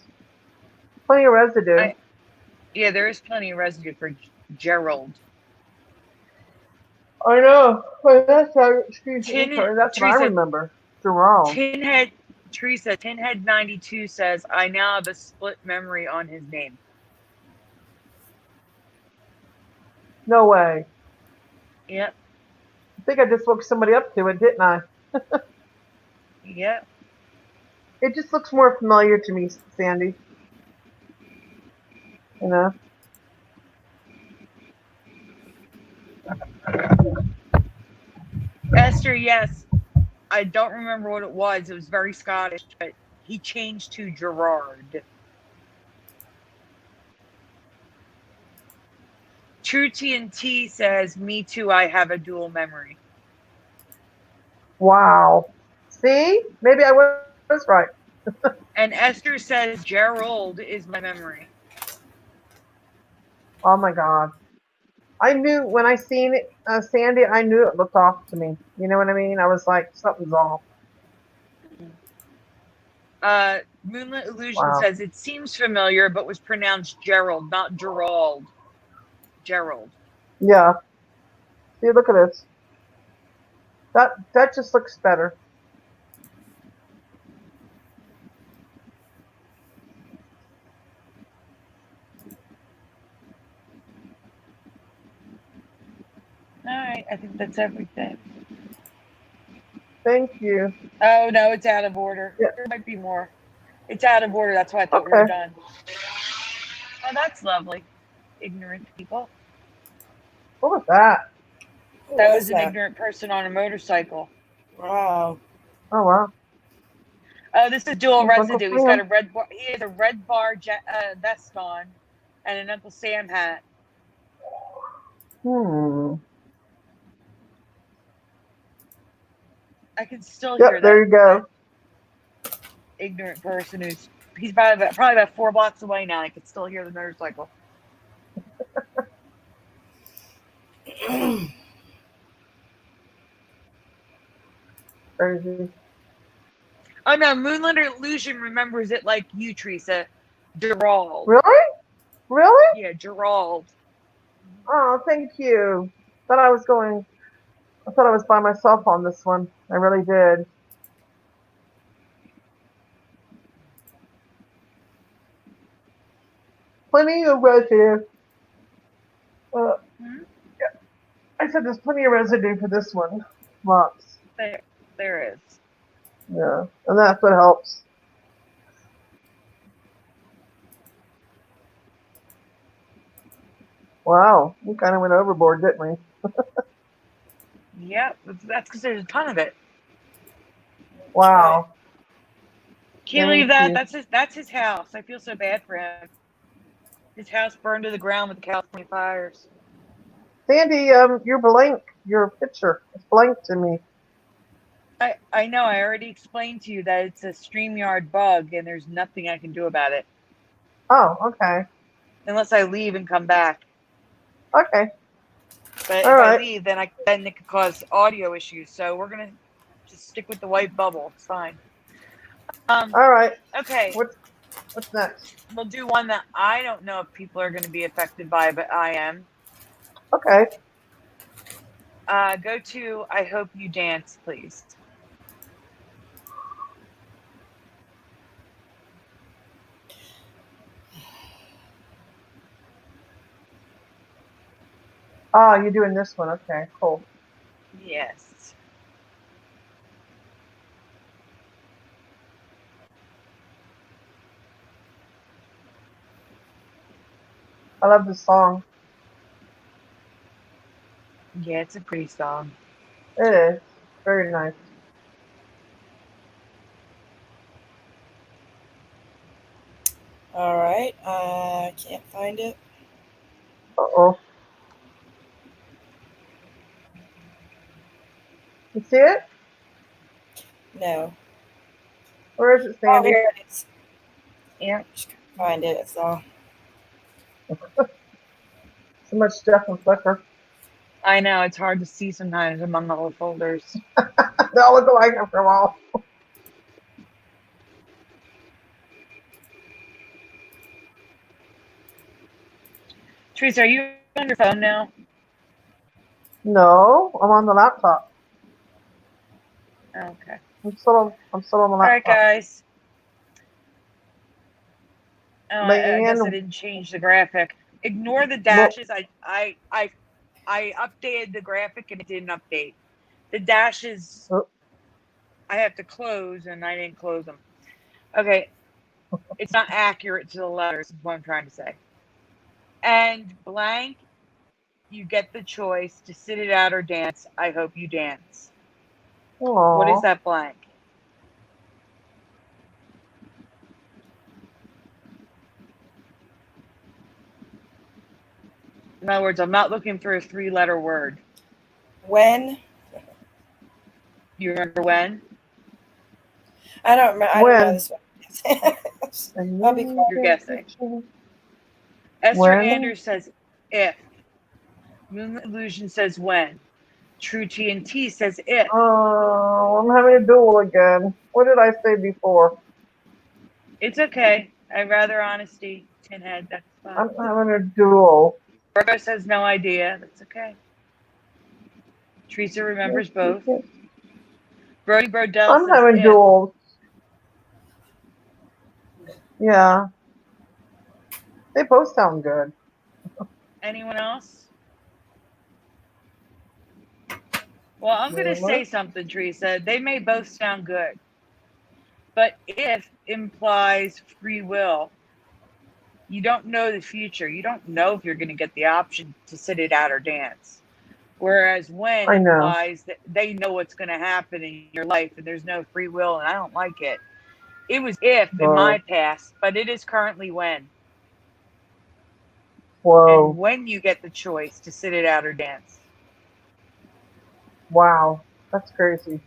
Plenty of residue. Yeah, there is plenty of residue for Gerald. I know. But that's excuse me. That's what I Teresa, remember. Gerald. Teresa, Tinhead 92 says, I now have a split memory on his name. No way. Yep. I think I just woke somebody up to it, didn't I? Yep. It just looks more familiar to me, Sandy. You know? Esther, yes. I don't remember what it was. It was very Scottish, but he changed to Gerard. True TNT says, me too, I have a dual memory. Wow. See? Maybe I was right. And Esther says, Gerald is my memory. Oh my God. I knew when I seen it, Sandy, I knew it looked off to me. You know what I mean? I was like, something's off. Moonlit Illusion says, it seems familiar, but was pronounced Gerald, not Gerald. Gerald. Yeah. See, look at this. That just looks better. All right, I think that's everything. Thank you. Oh, no, it's out of order. Yeah. There might be more. It's out of order. That's why I thought we were done. Oh, that's lovely. Ignorant people. What was that? That was an ignorant person on a motorcycle. Wow. Oh, wow. Oh, this is dual residue. He's got a red bar. He has a red bar vest on and an Uncle Sam hat. I can still hear that. There you go. Ignorant person he's probably about 4 blocks away now. I can still hear the motorcycle. Crazy. Oh no, Moonlit Illusion remembers it like you, Teresa. Gerald. Really? Really? Yeah, Gerald. Oh, thank you. Thought I was going I thought I was by myself on this one. I really did. Plenty of residue. Uh, Hmm? I said there's plenty of residue for this one. Lots. There is. Yeah, and that's what helps. Wow, we kind of went overboard, didn't we? Yep, that's because there's a ton of it. Wow. Can't Thank believe that. you. That's his house. I feel so bad for him. His house burned to the ground with the California fires. Sandy, you're blank. Your picture is blank to me. I know. I already explained to you that it's a StreamYard bug, and there's nothing I can do about it Oh, okay. unless I leave and come back. Okay. But All if I right. leave, then it could cause audio issues. So we're gonna just stick with the white bubble. It's fine. All right. Okay. What's next? We'll do one that I don't know if people are going to be affected by, but I am. Okay. Go to I Hope You Dance, please. Oh, you're doing this one. Okay, cool. Yes. I love this song. Yeah, it's a pretty song. It is. Very nice. All right. I can't find it. Uh-oh. You see it? No. Where is it, Oh, Sandy? here it is. Yeah. Just couldn't find it. It's all. So much stuff on Flickr. I know, it's hard to see sometimes among all the folders. They all look alike after a while. Teresa, are you on your phone now? No, I'm on the laptop. Okay. I'm still on the All right, laptop. guys. Oh, I guess I Leanne, didn't change the graphic. Ignore the well, dashes. I updated the graphic and it didn't update. The dashes oh, I have to close and I didn't close them. Okay. It's not accurate to the letters, is what I'm trying to say. And blank, you get the choice to sit it out or dance. I hope you dance. What is aw. that blank? In other words, I'm not looking for a 3-letter word. When? You remember when? I don't remember. I don't know When? this one. I'll be quiet. You're guessing. Esther When? Anders says if. Moonlit Illusion says when. True TNT says if. Oh, I'm having a duel again. What did I say before? It's okay. I'd rather honesty. Tinhead, that's I'm fine. having a duel. Virgo says no idea. That's okay. Teresa remembers both. Brody Brodell I'm says having if. duels. Yeah. They both sound good. Anyone else? Well, I'm going to say something, Teresa. They may both sound good. But if implies free will. You don't know the future. You don't know if you're going to get the option to sit it out or dance. Whereas when I know. implies that they know what's going to happen in your life and there's no free will, and I don't like it. It was if in my past, but it is currently when. Whoa. And when you get the choice to sit it out or dance. Wow. That's crazy.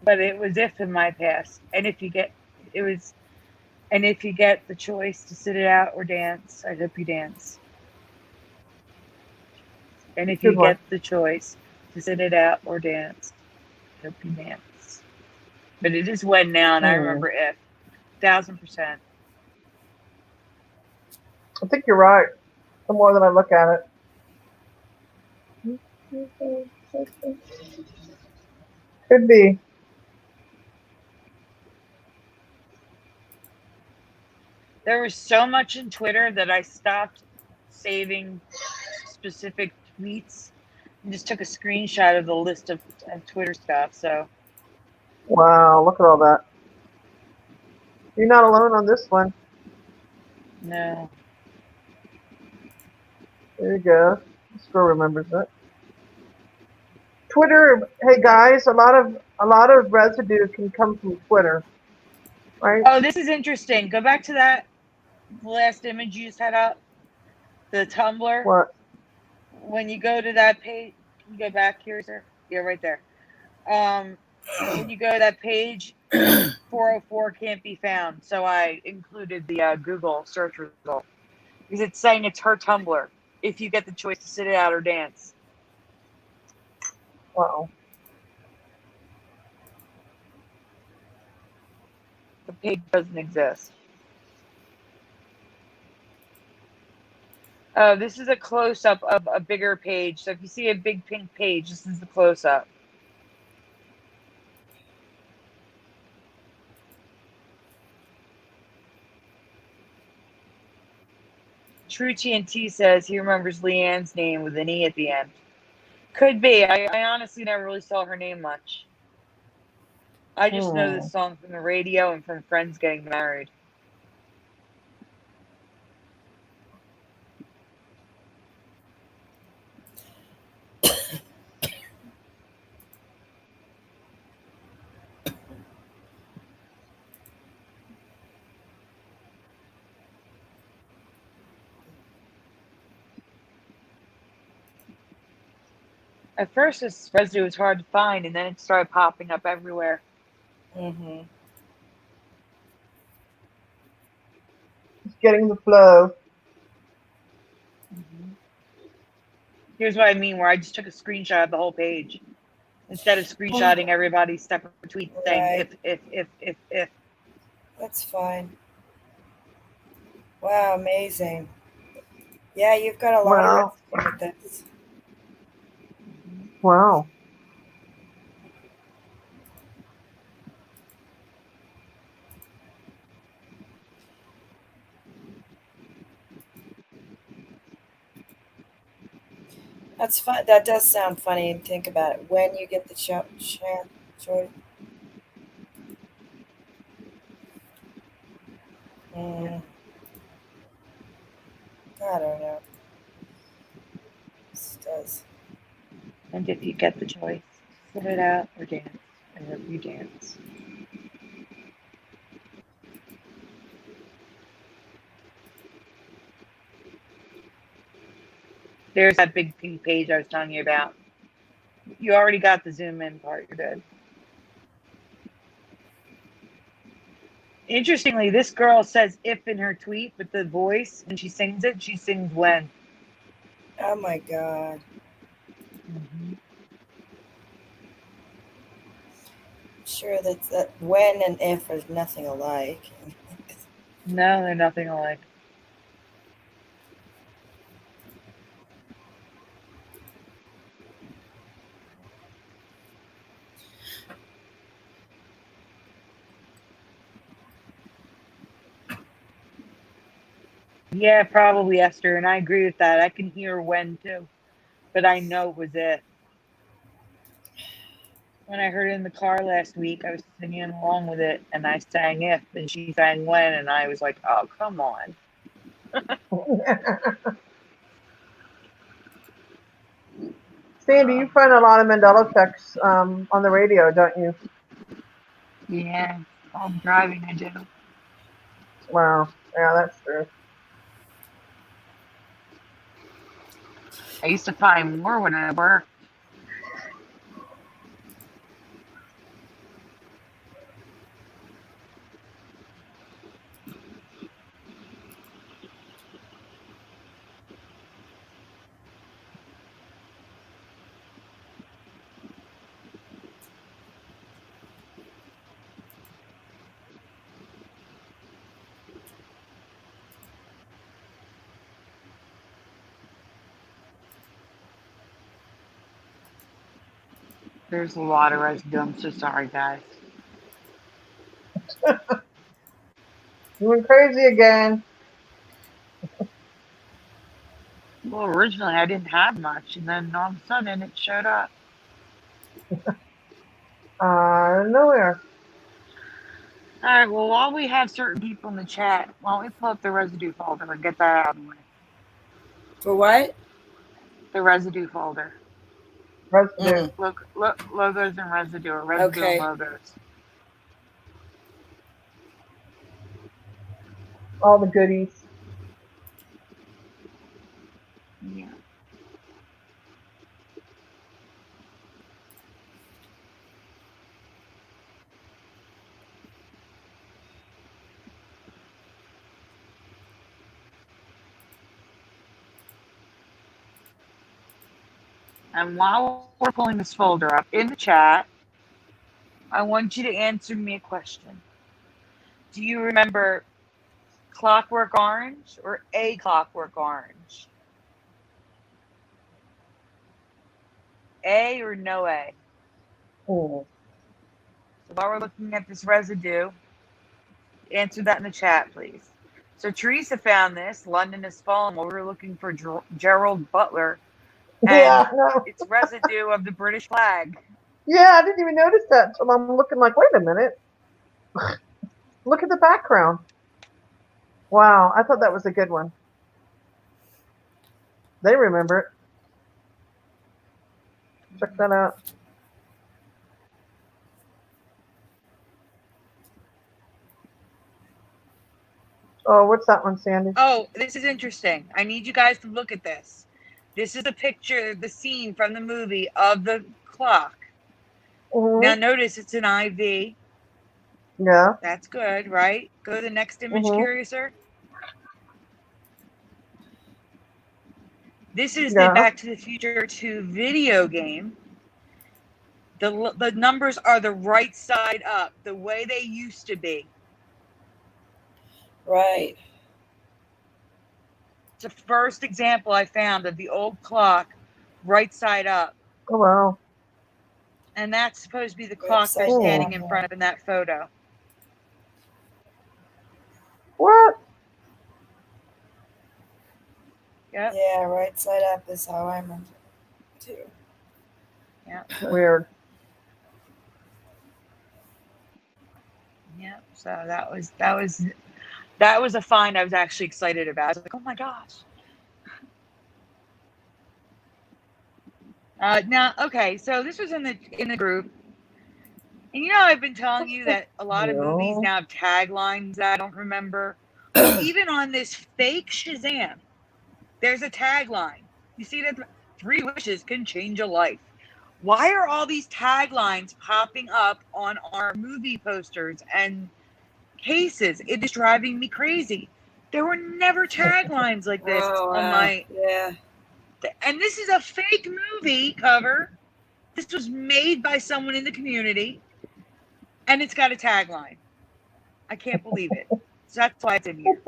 But it was if in my past. And if you get the choice to sit it out or dance, I hope you dance. And if Good you one. get the choice to sit it out or dance, I hope you dance. But it is when now, and I remember if. 1,000%. I think you're right. The more that I look at it. Could be. There was so much in Twitter that I stopped saving specific tweets and just took a screenshot of the list of Twitter stuff. So, Wow, look at all that. You're not alone on this one. no. There you go. This girl remembers it. Twitter, hey guys, a lot of residue can come from Twitter, right? Oh, this is interesting. Go back to that last image you just had up, the Tumblr. What? When you go to that page, can you go back here, sir? Yeah, right there. When you go to that page, 404 can't be found. So I included the Google search result because it's saying it's her Tumblr. If you get the choice to sit it out or dance, Wow. the page doesn't exist. This is a close-up of a bigger page. So if you see a big pink page, this is the close-up. True TNT says he remembers Leanne's name with an E at the end. Could be. I honestly never really saw her name much. I just know this song from the radio and from friends getting married. At first, this residue was hard to find, and then it started popping up everywhere. Mm-hmm. It's getting the flow. Mm-hmm. Here's what I mean, where I just took a screenshot of the whole page instead of screenshotting everybody's separate tweets saying Right. if. That's fine. Wow, amazing. Yeah, you've got a lot of Wow. residue with this. Wow. That's fun. That does sound funny. And think about it. When you get the chance, Jordan. I don't know. This does. And if you get the choice, sit it out or dance. I hope you dance. There's that big pink page I was telling you about. You already got the zoom in part. You're good. Interestingly, this girl says if in her tweet, but the voice, when she sings it, she sings when. Oh my God. Mm-hmm. Sure, that when and if are nothing alike. No, they're nothing alike. Yeah, probably Esther, and I agree with that. I can hear when too, but I know it was it. When I heard it in the car last week, I was singing along with it, and I sang if, and she sang when, and I was like, "Oh, come on!" Sandy, you find a lot of Mandela effects on the radio, don't you? Yeah, I'm driving. I do. Wow. Yeah, that's true. I used to find more when I worked. There's a lot of residue. I'm so sorry, guys. You went crazy again. Well, originally I didn't have much, and then all of a sudden it showed up. Nowhere. All right, well, while we have certain people in the chat, why don't we pull up the residue folder and get that out of the way? For what? The residue folder. Residue. Look, logos and residue, or residue and Okay. logos. All the goodies. Yeah. And while we're pulling this folder up in the chat, I want you to answer me a question. Do you remember Clockwork Orange or A Clockwork Orange? A or no A? Oh. So while we're looking at this residue, answer that in the chat, please. So Teresa found this, London Has Fallen, while we were looking for Gerald Butler, and Yeah, no. it's residue of the British flag. Yeah, I didn't even notice that until I'm looking like, wait a minute. Look at the background. Wow, I thought that was a good one. They remember it. Check that out. Oh, what's that one, Sandy? Oh, this is interesting. I need you guys to look at this. This is a picture, the scene from the movie of the clock. Mm-hmm. Now notice it's an IV. Yeah. That's good, right? Go to the next image, Curiouser. This is the Back to the Future 2 video game. The numbers are the right side up, the way they used to be. Right. It's the first example I found of the old clock right side up. Oh, wow. And that's supposed to be the clock they're standing in front of in that photo. What? Yep. Yeah, right side up is how I remember it too. Yeah. Weird. Yeah. So that was a find I was actually excited about. I was like, oh my gosh. Now, okay, so this was in the group. And you know, I've been telling you that a lot of movies now have taglines that I don't remember. Well, even on this fake Shazam, there's a tagline. You see that? 3 wishes can change a life. Why are all these taglines popping up on our movie posters and cases? It is driving me crazy. There were never taglines like this on my... Yeah. And this is a fake movie cover. This was made by someone in the community. And it's got a tagline. I can't believe it. So that's why it's in here.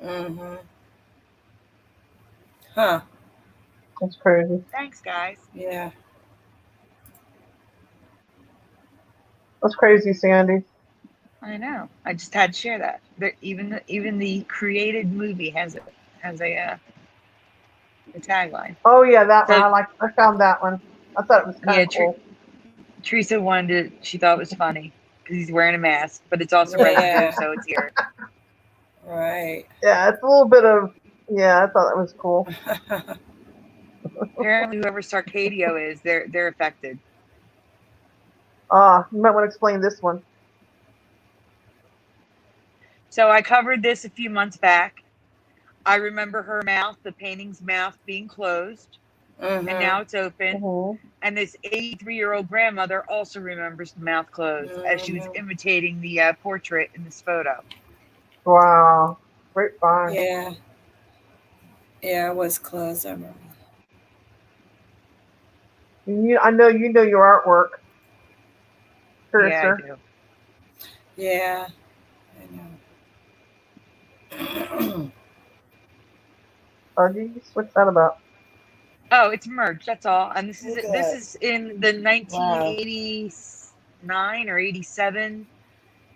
Mm-hmm. Huh. That's crazy. Thanks, guys. Yeah. That's crazy, Sandy. I know. I just had to share that. Even the created movie has a tagline. Oh yeah, that one. I found that one. I thought it was kind of cool. Teresa she thought it was funny because he's wearing a mask, but it's also residue, so it's here. Right. Yeah, it's a little bit of, I thought that was cool. Apparently, whoever Sarcadio is, they're affected. You might want to explain this one. So I covered this a few months back. I remember her mouth, the painting's mouth, being closed, and now it's open. And this 83-year-old grandmother also remembers the mouth closed as she was imitating the portrait in this photo. Wow. Great find. Yeah. Yeah, it was closed. I remember. I know you know your artwork. Yeah, I do. Yeah. I know. What's that about? Oh, it's merged. That's all. And this Look at this that. is in the Wow. 1989 or 87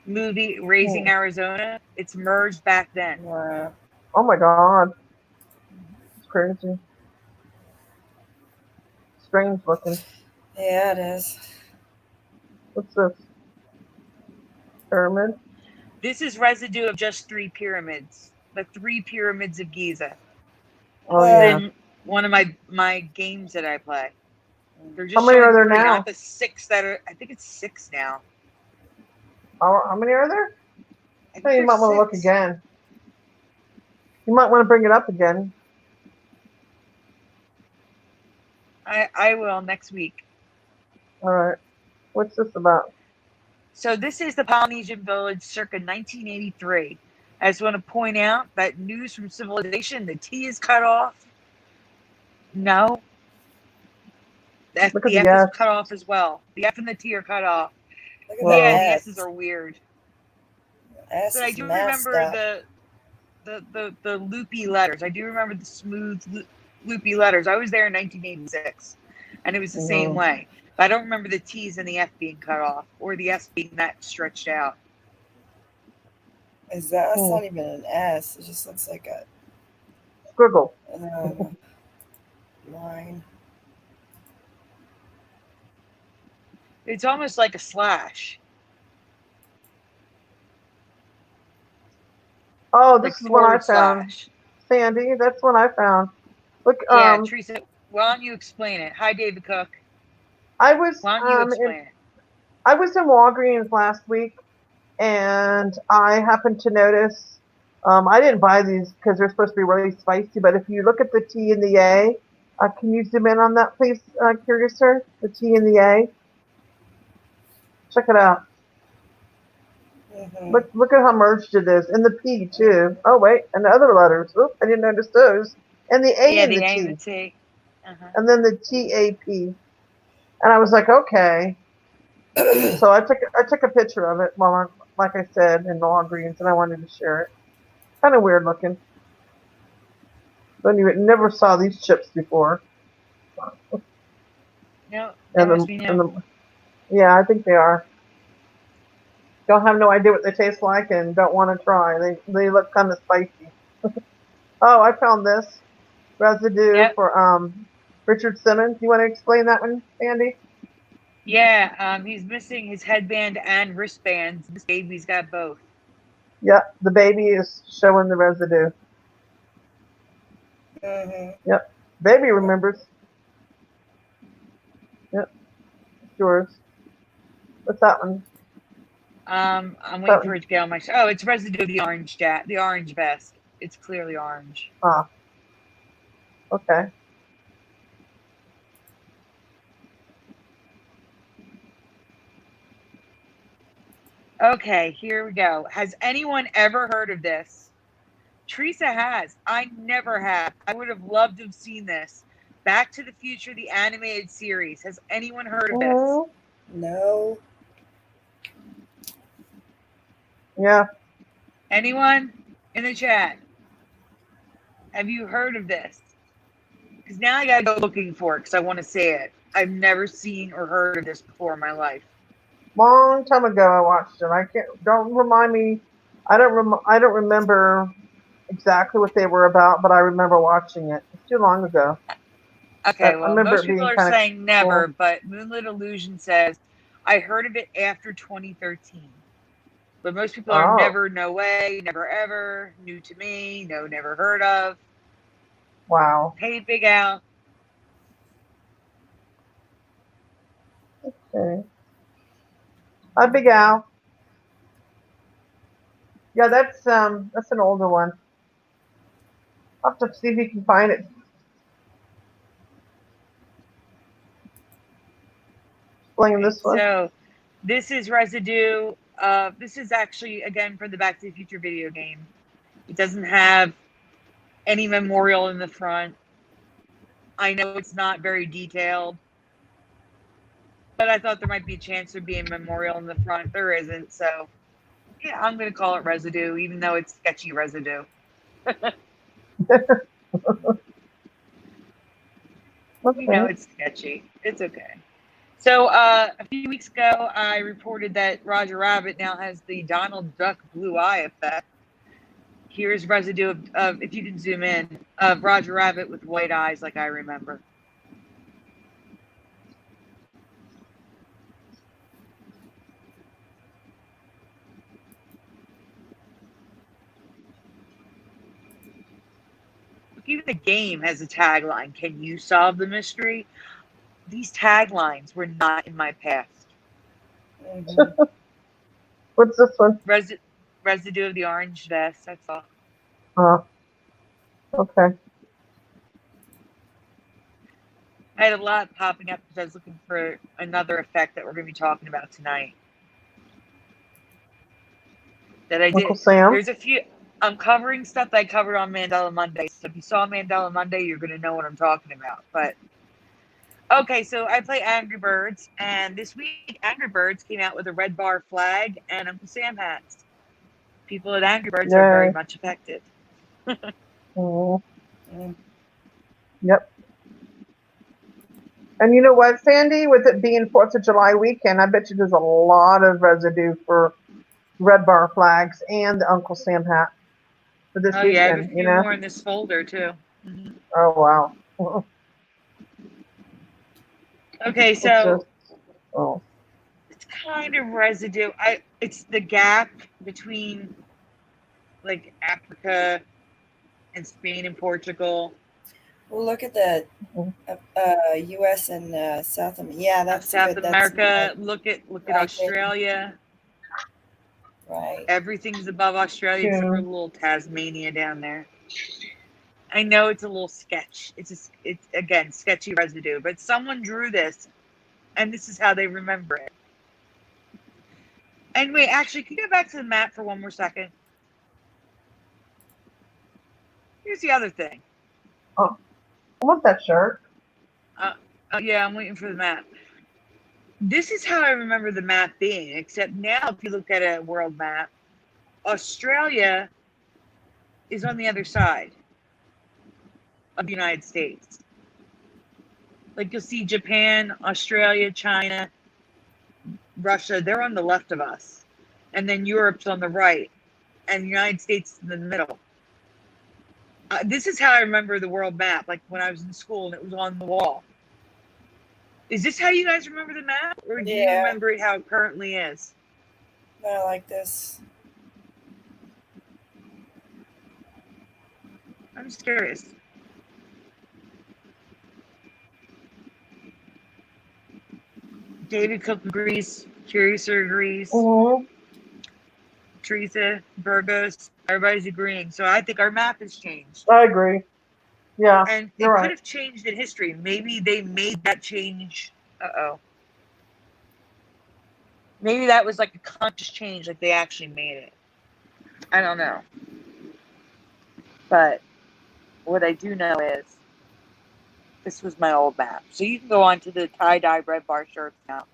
movie Raising Arizona. It's merged back then. Wow. Oh my God. It's crazy. Strange looking. Yeah, it is. What's this? Pyramid? This is residue of just 3 pyramids. The 3 pyramids of Giza. Oh Wow. yeah. In one of my games that I play. They're How just many are showing there 3, now? not the 6 that are. I think it's 6 now. How many are there? I think Hey, you there's might want to look 6. again. You might want to bring it up again. I will next week. All right. What's this about? So this is the Polynesian village circa 1983. I just want to point out that news from civilization, the T is cut off. No. Look at The the F is S. cut off as well. The F and the T are cut off. Look at Yeah, the the S. S's are weird. S But I is do messed remember up. the loopy letters. I do remember the smooth loopy letters. I was there in 1986, and it was the same way. But I don't remember the T's and the F being cut off, or the S being that stretched out. Is that? It's not even an S. It just looks like a Squiggle. line. It's almost like a slash. Oh, Like this is what I found. / Sandy, that's what I found. Look, Yeah, Teresa, why don't you explain it? Hi, David Cook. I was Why don't you explain it? I was in Walgreens last week, and I happened to notice. I didn't buy these because they're supposed to be really spicy, but if you look at the T and the A, can you zoom in on that, please, Curious Sir? The T and the A. Check it out. Look at how merged it is, and the P too. Oh wait, and the other letters. Oop, I didn't notice those. And the A and the the A T. and the T. And then the TAP. And I was like, okay. So I took a picture of it while I'm, like I said, in Walgreens, and I wanted to share it. Kind of weird looking. Never saw these chips before. No, they must be new. Yeah, I think they are. Don't have no idea what they taste like and don't want to try. They look kind of spicy. Oh, I found this residue for Richard Simmons. You want to explain that one, Andy? Yeah, he's missing his headband and wristbands. This baby's got both. Yep, the baby is showing the residue. Yep, baby remembers. Yep, it's yours. What's that one? I'm waiting for it to get on my. Oh, it's residue of the orange vest. It's clearly orange. Ah, okay. Okay, here we go. Has anyone ever heard of this? Teresa has. I never have. I would have loved to have seen this. Back to the Future, the animated series. Has anyone heard of this? No. Yeah. Anyone in the chat? Have you heard of this? Because now I gotta go looking for it because I want to say it. I've never seen or heard of this before in my life. Long time ago, I watched it. I can't. Don't remind me. I don't remember exactly what they were about, but I remember watching it. It's too long ago. Okay, well, most people are saying never, cool. but Moonlit Illusion says, I heard of it after 2013. But most people are never, no way, never ever, new to me, no, never heard of. Wow. Hey, Big Al. Okay. Hi, Big Al. Yeah, that's an older one. I'll have to see if you can find it. Explain this one. So, this is residue. This is actually, again, from the Back to the Future video game. It doesn't have any memorial in the front. I know it's not very detailed, but I thought there might be a chance there'd be a memorial in the front. There isn't, so yeah, I'm going to call it residue, even though it's sketchy residue. You know it's sketchy. It's okay. So a few weeks ago, I reported that Roger Rabbit now has the Donald Duck blue eye effect. Here's residue of, if you can zoom in, of Roger Rabbit with white eyes like I remember. Even the game has a tagline, "Can you solve the mystery?" These taglines were not in my past. Mm-hmm. What's this one? Residue of the orange vest, that's all. Okay. I had a lot popping up because I was looking for another effect that we're going to be talking about tonight. That I did. Uncle Sam. There's a few. I'm covering stuff that I covered on Mandela Monday. So if you saw Mandela Monday, you're going to know what I'm talking about. But okay, so I play Angry Birds, and this week Angry Birds came out with a red bar flag and Uncle Sam hats. People at Angry Birds are very much affected. Yep. And you know what, Sandy? With it being 4th of July weekend, I bet you there's a lot of residue for red bar flags and the Uncle Sam hat for this weekend. Yeah, I have a few more in this folder too. Mm-hmm. Oh wow. Okay, so it's kind of residue. It's the gap between like Africa and Spain and Portugal. Well, look at the U.S. and South America. Yeah, that's South good. America. Look at Australia. Right. Everything's above Australia except for a little Tasmania down there. I know it's a little sketch. It's again sketchy residue, but someone drew this, and this is how they remember it. And wait, actually, can you go back to the map for one more second? Here's the other thing. Oh, I want that shirt. Yeah, I'm waiting for the map. This is how I remember the map being, except now if you look at a world map, Australia is on the other side of the United States. Like you'll see Japan, Australia, China, Russia, they're on the left of us. And then Europe's on the right. And the United States is in the middle. This is how I remember the world map, like when I was in school and it was on the wall. Is this how you guys remember the map? Or do you remember it how it currently is? I like this. I'm just curious. David Cook agrees. Curiouser agrees. Mm-hmm. Teresa, Burgos, everybody's agreeing. So I think our map has changed. I agree. Yeah. And it could have changed in history. Maybe they made that change. Maybe that was like a conscious change, like they actually made it. I don't know. But what I do know is this was my old map. So you can go on to the tie-dye red bar shirts now.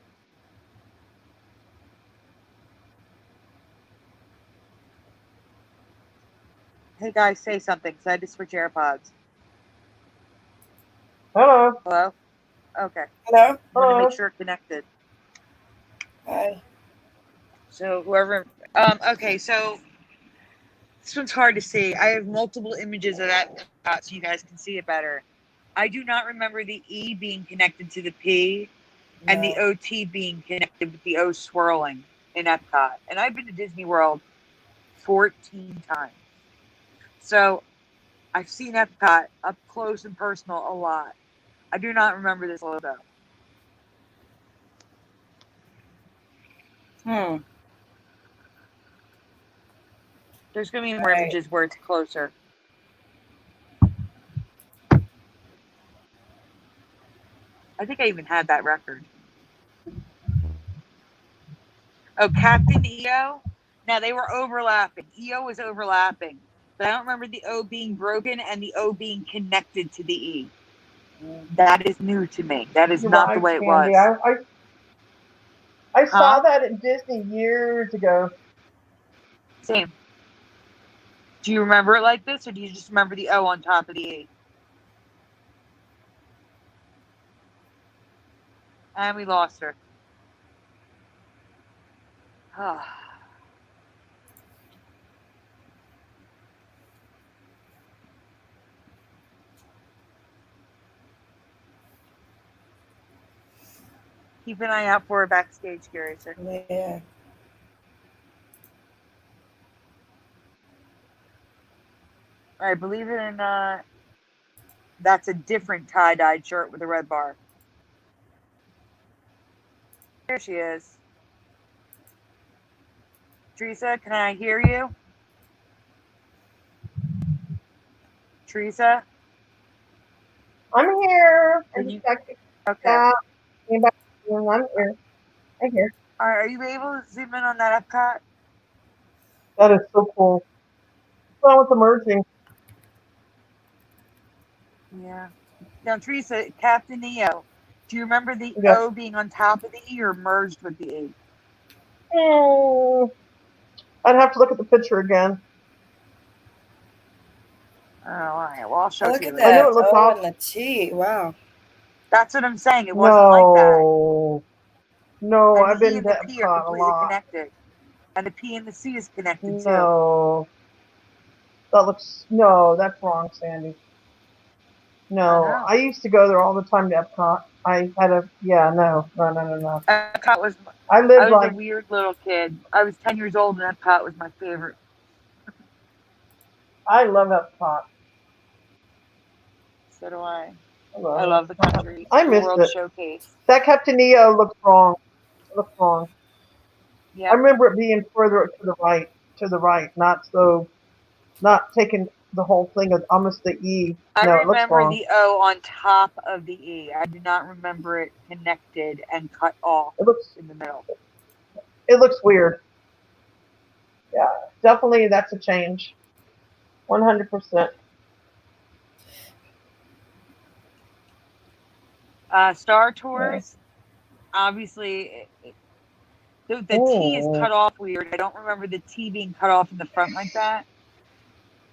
Hey guys, say something. So I had to switch AirPods. Hello. Hello? Okay. Hello? I want to make sure connected. Hi. So whoever... okay, so this one's hard to see. I have multiple images of that so you guys can see it better. I do not remember the E being connected to the P and the OT being connected with the O swirling in Epcot. And I've been to Disney World 14 times. So I've seen Epcot up close and personal a lot. I do not remember this logo. There's going to be more images where it's closer. I think I even had that record. Oh, Captain EO? Now, they were overlapping. EO was overlapping. But I don't remember the O being broken and the O being connected to the E. That is new to me. That is not the way it was. I saw that at Disney years ago. Same. Do you remember it like this, or do you just remember the O on top of the E? And we lost her. Keep an eye out for her backstage, Curiouser. Yeah. I believe it or not, that's a different tie-dyed shirt with a red bar. There she is. Teresa, can I hear you? Teresa? I'm here. Can you? Okay. Yeah, I'm here. I'm here. Are you able to zoom in on that Epcot? That is so cool. What's wrong with the merging? Yeah. Now, Teresa, Captain EO, do you remember the Yes. O being on top of the E or merged with the E? I'd have to look at the picture again. Oh, all right. Well, I'll show it Look to you at later. I know that it looked O off. and the T. Wow. That's what I'm saying. It wasn't like that. No, And I've the E been and to the P are Epcot a completely lot. connected. And the P and the C is connected too. No. That's wrong, Sandy. No, I used to go there all the time to Epcot. No. Epcot was, I I lived was a like, weird little kid. I was 10 years old and Epcot was my favorite. I love Epcot. So do I. I I love the country. I The missed World it. Showcase. That Captain EO looks wrong. It looks wrong. I Yeah. remember it being further to the right, not taking the whole thing as almost the E. I No, it looks remember wrong. the O on top of the E. I do not remember it connected and cut off in the middle. It looks weird. Yeah, definitely that's a change. 100%. Star Tours, obviously, the T is cut off weird. I don't remember the T being cut off in the front like that.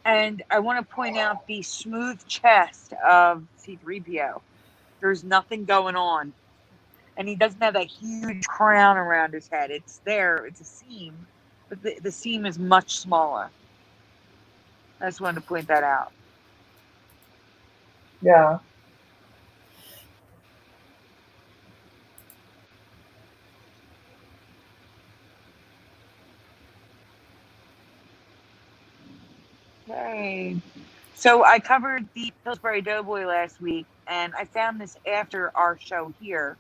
And I want to point out the smooth chest of C3PO. There's nothing going on. And he doesn't have that huge crown around his head. It's there, it's a seam, but the seam is much smaller. I just wanted to point that out. Yeah. Okay. So I covered the Pillsbury Doughboy last week, and I found this after our show here.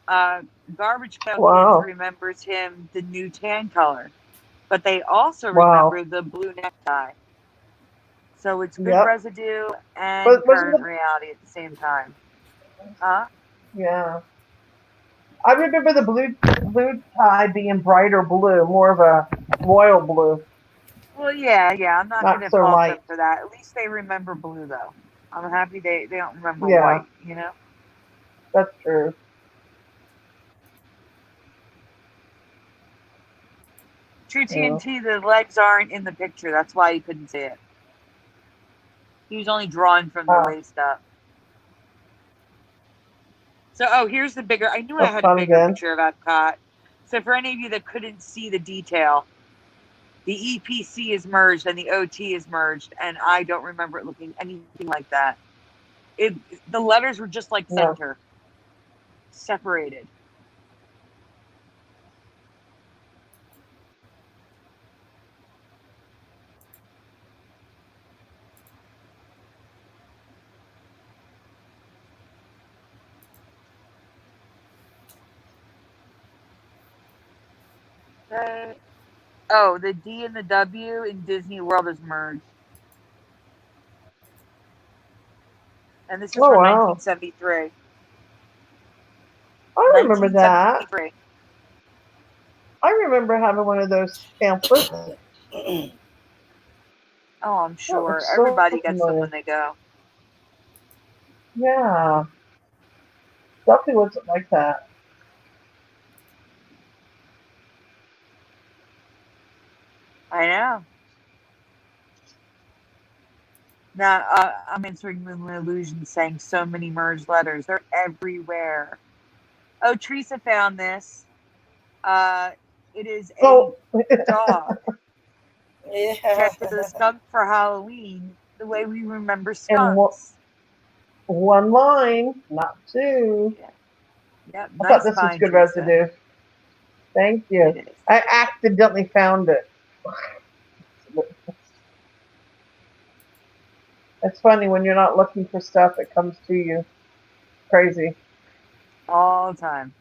Garbage Pail Kids remembers him the new tan color, but they also remember the blue necktie. So it's good residue and current reality at the same time. Huh? Yeah. I remember the blue tie being brighter blue, more of a royal blue. Well, yeah. I'm not going to so fault light. them for that. At least they remember blue, though. I'm happy they don't remember white, you know? That's true. True TNT, the legs aren't in the picture. That's why you couldn't see it. He was only drawing from the waist up. So, here's the bigger. I knew I had a bigger picture of Epcot. So, for any of you that couldn't see the detail, the EPC is merged and the OT is merged, and I don't remember it looking anything like that. The letters were just like center, separated. The D and the W in Disney World is merged. And this is from 1973. I remember that. I remember having one of those pamphlets. I'm sure. Everybody gets them when they go. Yeah. Definitely wasn't like that. I know. Now, I'm answering Moon Illusion saying so many merged letters. They're everywhere. Oh, Teresa found this. It is a Oh, dog Yeah. dressed as a skunk for Halloween, the way we remember and skunks. one line, not two. Yeah. Yep. I thought Nice this was find, good Teresa. residue. Thank you. It is. I accidentally found it. It's funny when you're not looking for stuff, it comes to you. Crazy. All the time.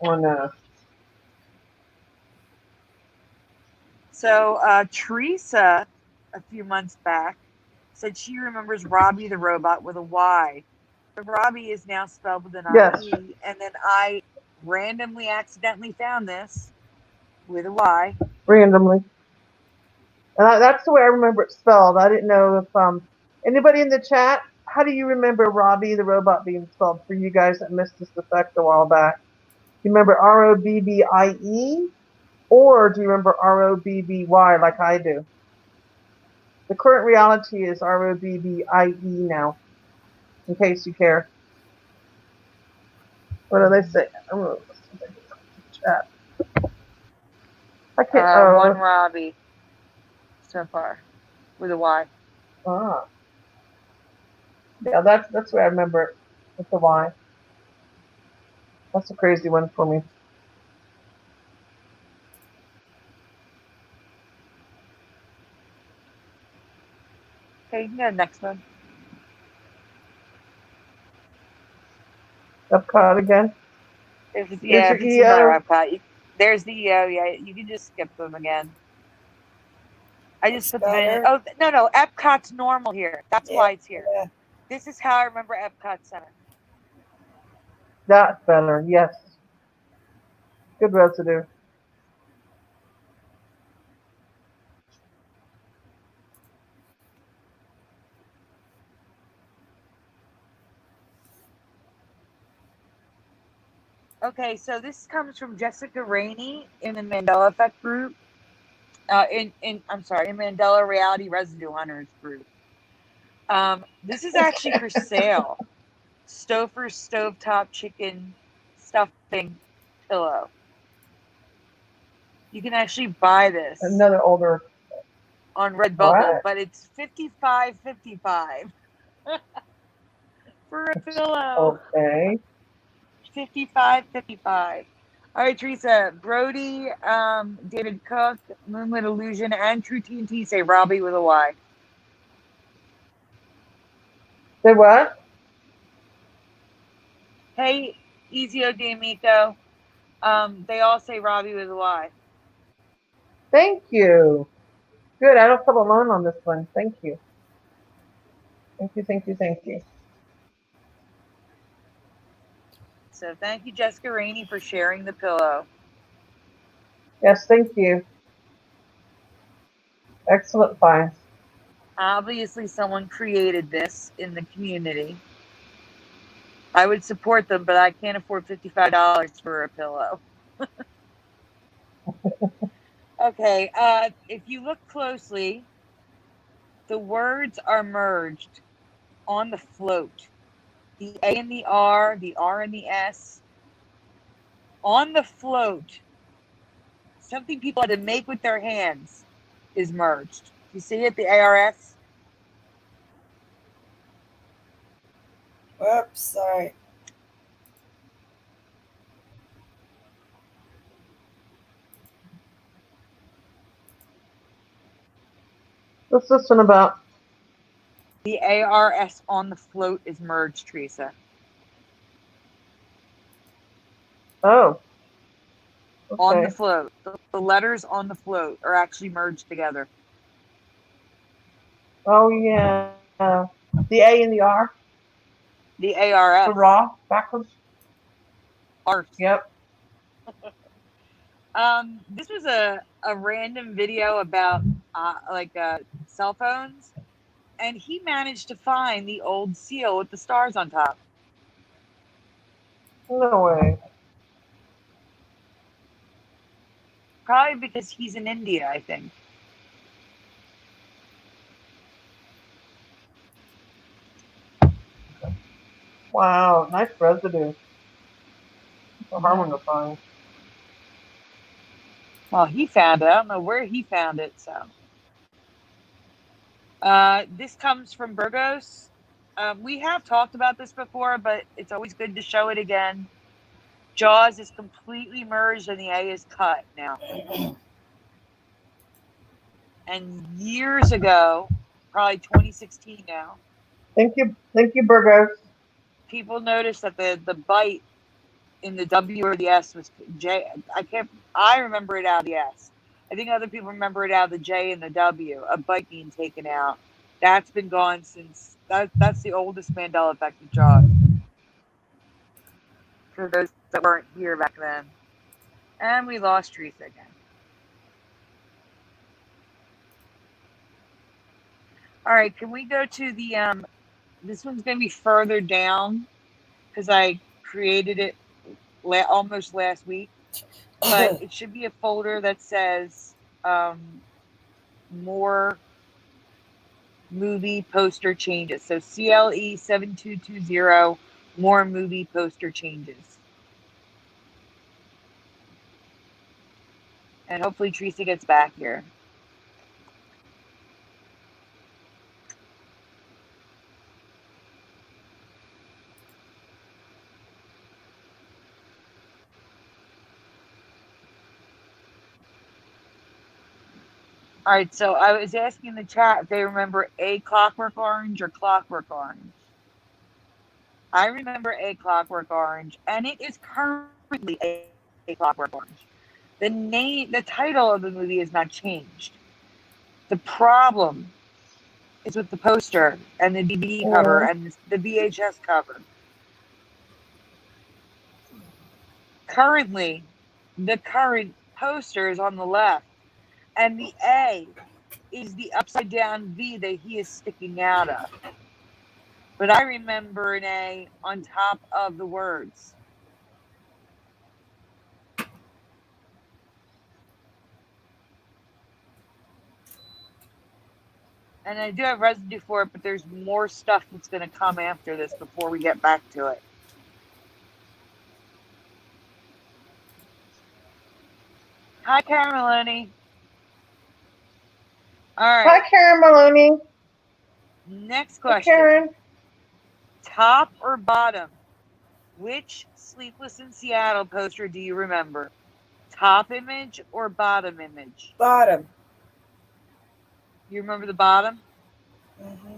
Oh no. So Teresa, a few months back, said she remembers Robbie the robot with a Y. The Robbie is now spelled with an Yes, IE, and then I randomly, accidentally found this with a Y. randomly. And that's the way I remember it spelled. I didn't know if anybody in the chat, how do you remember Robbie the robot being spelled for you guys that missed this effect a while back? Do you remember Robbie, or do you remember Robby like I do? The current reality is Robbie now, in case you care. What do they say? I'm gonna listen to the chat. I can't. One Robbie so far with a Y. Ah, yeah, that's where I remember it with the Y. That's a crazy one for me. Okay, you can go next one. Epcot again. If Is if your it's another EO? Epcot, there's the EO. Yeah, you can just skip them again. I just It's put them in. better. Oh no, Epcot's normal here. That's Yeah. why it's here. Yeah. This is how I remember Epcot Center. That's better. Yes. Good residue. Okay, so this comes from Jessica Rainey in the Mandela Effect group. In Mandela Reality Residue Hunters group. This is actually for sale. Stouffer's Stovetop Chicken Stuffing Pillow. You can actually buy this Another older. on Redbubble, What? but it's $55.55 for a pillow. Okay. $55.55. All right, Teresa. Brody, David Cook, Moonlit Illusion, and True TNT say Robbie with a Y. Say what? Hey, Ezio D'Amico. They all say Robbie with a Y. Thank you. Good. I don't feel alone on this one. Thank you. Thank you. Thank you. Thank you. So thank you, Jessica Rainey, for sharing the pillow. Yes. Thank you. Excellent finds. Obviously, someone created this in the community. I would support them, but I can't afford $55 for a pillow. Okay, if you look closely, the words are merged on the float. The A and the R and the S. On the float, something people had to make with their hands is merged. You see it, the ARS? Whoops. Sorry. What's this one about? The ARS on the float is merged, Teresa. Oh. Okay. On the float. The letters on the float are actually merged together. Oh yeah. The A and the R. The ARS. The raw backwards. Art. Yep. This was a random video about cell phones, and he managed to find the old seal with the stars on top. No way. Probably because he's in India, I think. Wow. Nice residue. Harmon will find. Well, he found it. I don't know where he found it. So, this comes from Burgos. We have talked about this before, but it's always good to show it again. Jaws is completely merged and the A is cut now. And years ago, probably 2016 now. Thank you, Burgos. People noticed that the bite in the W or the S was J. I remember it out of the S. I think other people remember it out of the J and the W. A bite being taken out. That's been gone since. That's the oldest Mandela Effect of Jaws. For those that weren't here back then. And we lost Teresa again. All right, can we go to the this one's going to be further down because I created it almost last week, but it should be a folder that says more movie poster changes. So CLE 7220, more movie poster changes. And hopefully Teresa gets back here. All right, so I was asking in the chat if they remember A Clockwork Orange or Clockwork Orange. I remember A Clockwork Orange, and it is currently A Clockwork Orange. The title of the movie has not changed. The problem is with the poster and the DVD cover and the VHS cover. Currently, the current poster is on the left, and the A is the upside down V that he is sticking out of. But I remember an A on top of the words. And I do have residue for it, but there's more stuff that's going to come after this before we get back to it. Hi, Karen Maloney. All right. Hi, Karen Maloney. Next question. Hi, Karen. Top or bottom? Which Sleepless in Seattle poster do you remember? Top image or bottom image? Bottom. You remember the bottom? Mm-hmm.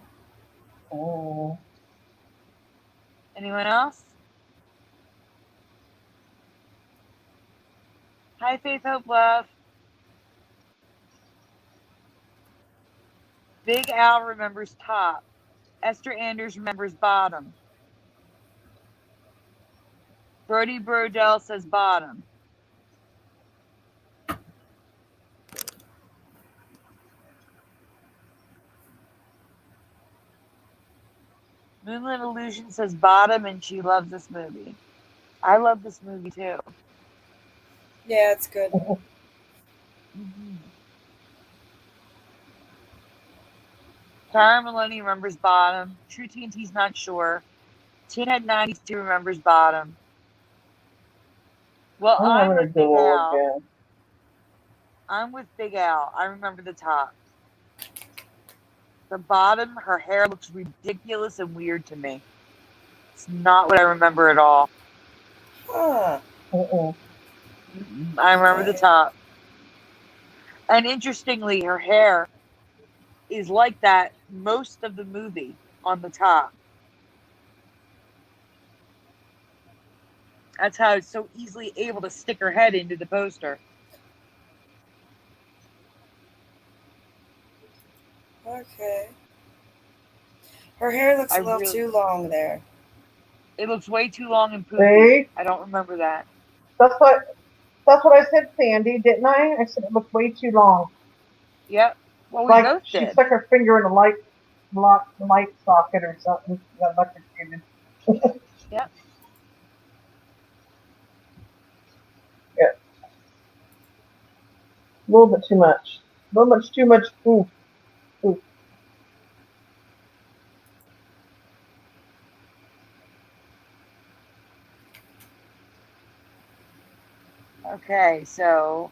Oh. Anyone else? Hi, Faith, Hope, Love. Big Al remembers top. Esther Anders remembers bottom. Brody Brodell says bottom. Moonlit Illusion says bottom, and she loves this movie. I love this movie too. Yeah, it's good. Mm-hmm. Tara Maloney remembers bottom. True TNT's not sure. Tinhead 92 remembers bottom. Well, I'm with Big Al. I'm with Big Al. I remember the top. The bottom, her hair looks ridiculous and weird to me. It's not what I remember at all. Huh. I remember the top. And interestingly, her hair is like that most of the movie on the top. That's how it's so easily able to stick her head into the poster. Okay. Her hair looks a little too long there. It looks way too long and poofy. Hey? I don't remember that. That's what I said, Sandy, didn't I? I said it looked way too long. Yep. Well, we like both she did. stuck her finger in a light socket or something. Got electrocuted. Yep. Yeah. A little bit too much. A little much too much. Ooh. Ooh. Okay, so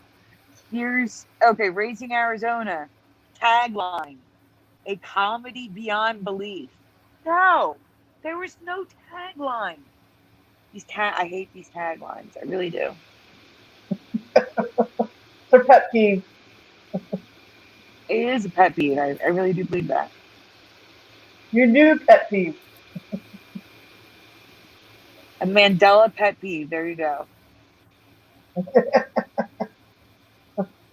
here's Raising Arizona tagline: a comedy beyond belief. No, there was no tagline. I hate these taglines. I really do. They're pet peeve. It is a pet peeve. I really do believe that. Your new pet peeve. A Mandela pet peeve. There you go.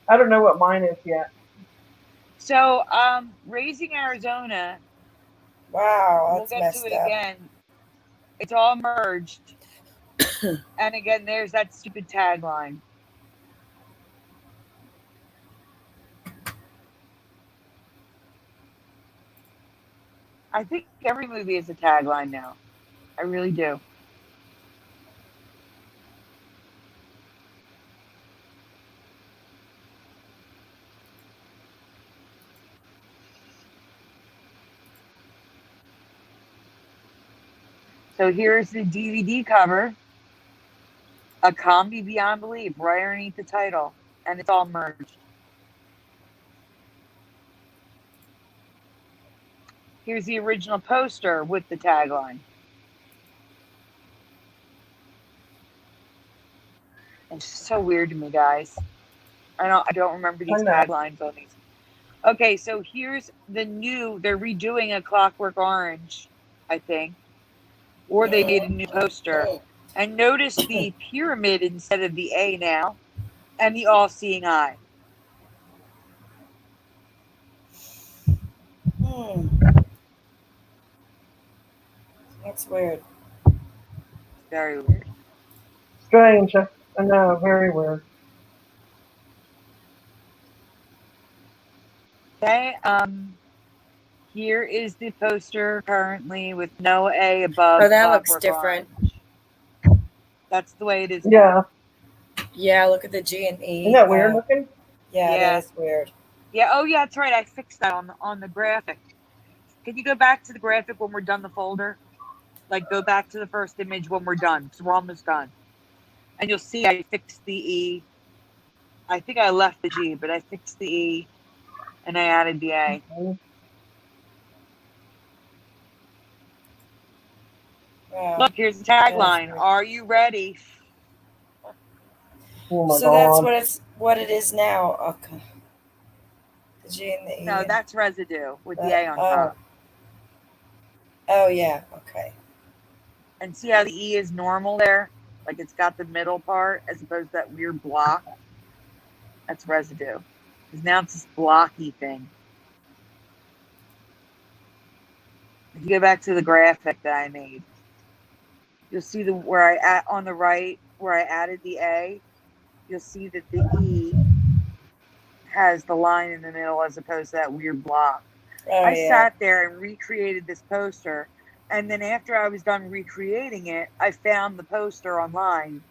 I don't know what mine is yet. So, Raising Arizona, Wow, we'll that's get to messed it up. again. It's all merged. And again, there's that stupid tagline. I think every movie is a tagline now. I really do. So here's the DVD cover, A Comedy Beyond Belief, right underneath the title. And it's all merged. Here's the original poster with the tagline. It's so weird to me, guys. I don't remember I these know. taglines on these. Okay, so here's the new. They're redoing A Clockwork Orange, I think, or they made a new poster. And notice the pyramid instead of the A now, and the all-seeing eye. That's weird. Very weird. Strange. I know. Very weird. Okay. Here is the poster currently with no A above Oh, that looks Clockwork different. Orange. That's the way it is Yeah. now. Yeah, look at the G and E. Isn't that weird looking? Yeah, Yeah. that is weird. Yeah. Oh, yeah. That's right. I fixed that on the graphic. Can you go back to the graphic when we're done the folder? Like, go back to the first image when we're done, because we're almost done. And you'll see I fixed the E. I think I left the G, but I fixed the E and I added the A. Wow. Look, here's the tagline. Are you ready? Oh my So God. that's what it is now. Okay. The G and the E. No, that's residue with the A on top. Oh, yeah. Okay. And see how the E is normal there? Like it's got the middle part as opposed to that weird block? That's residue. Because now it's this blocky thing. If you go back to the graphic that I made, you'll see on the right where I added the A, you'll see that the E has the line in the middle as opposed to that weird block. I sat there and recreated this poster, and then after I was done recreating it, I found the poster online.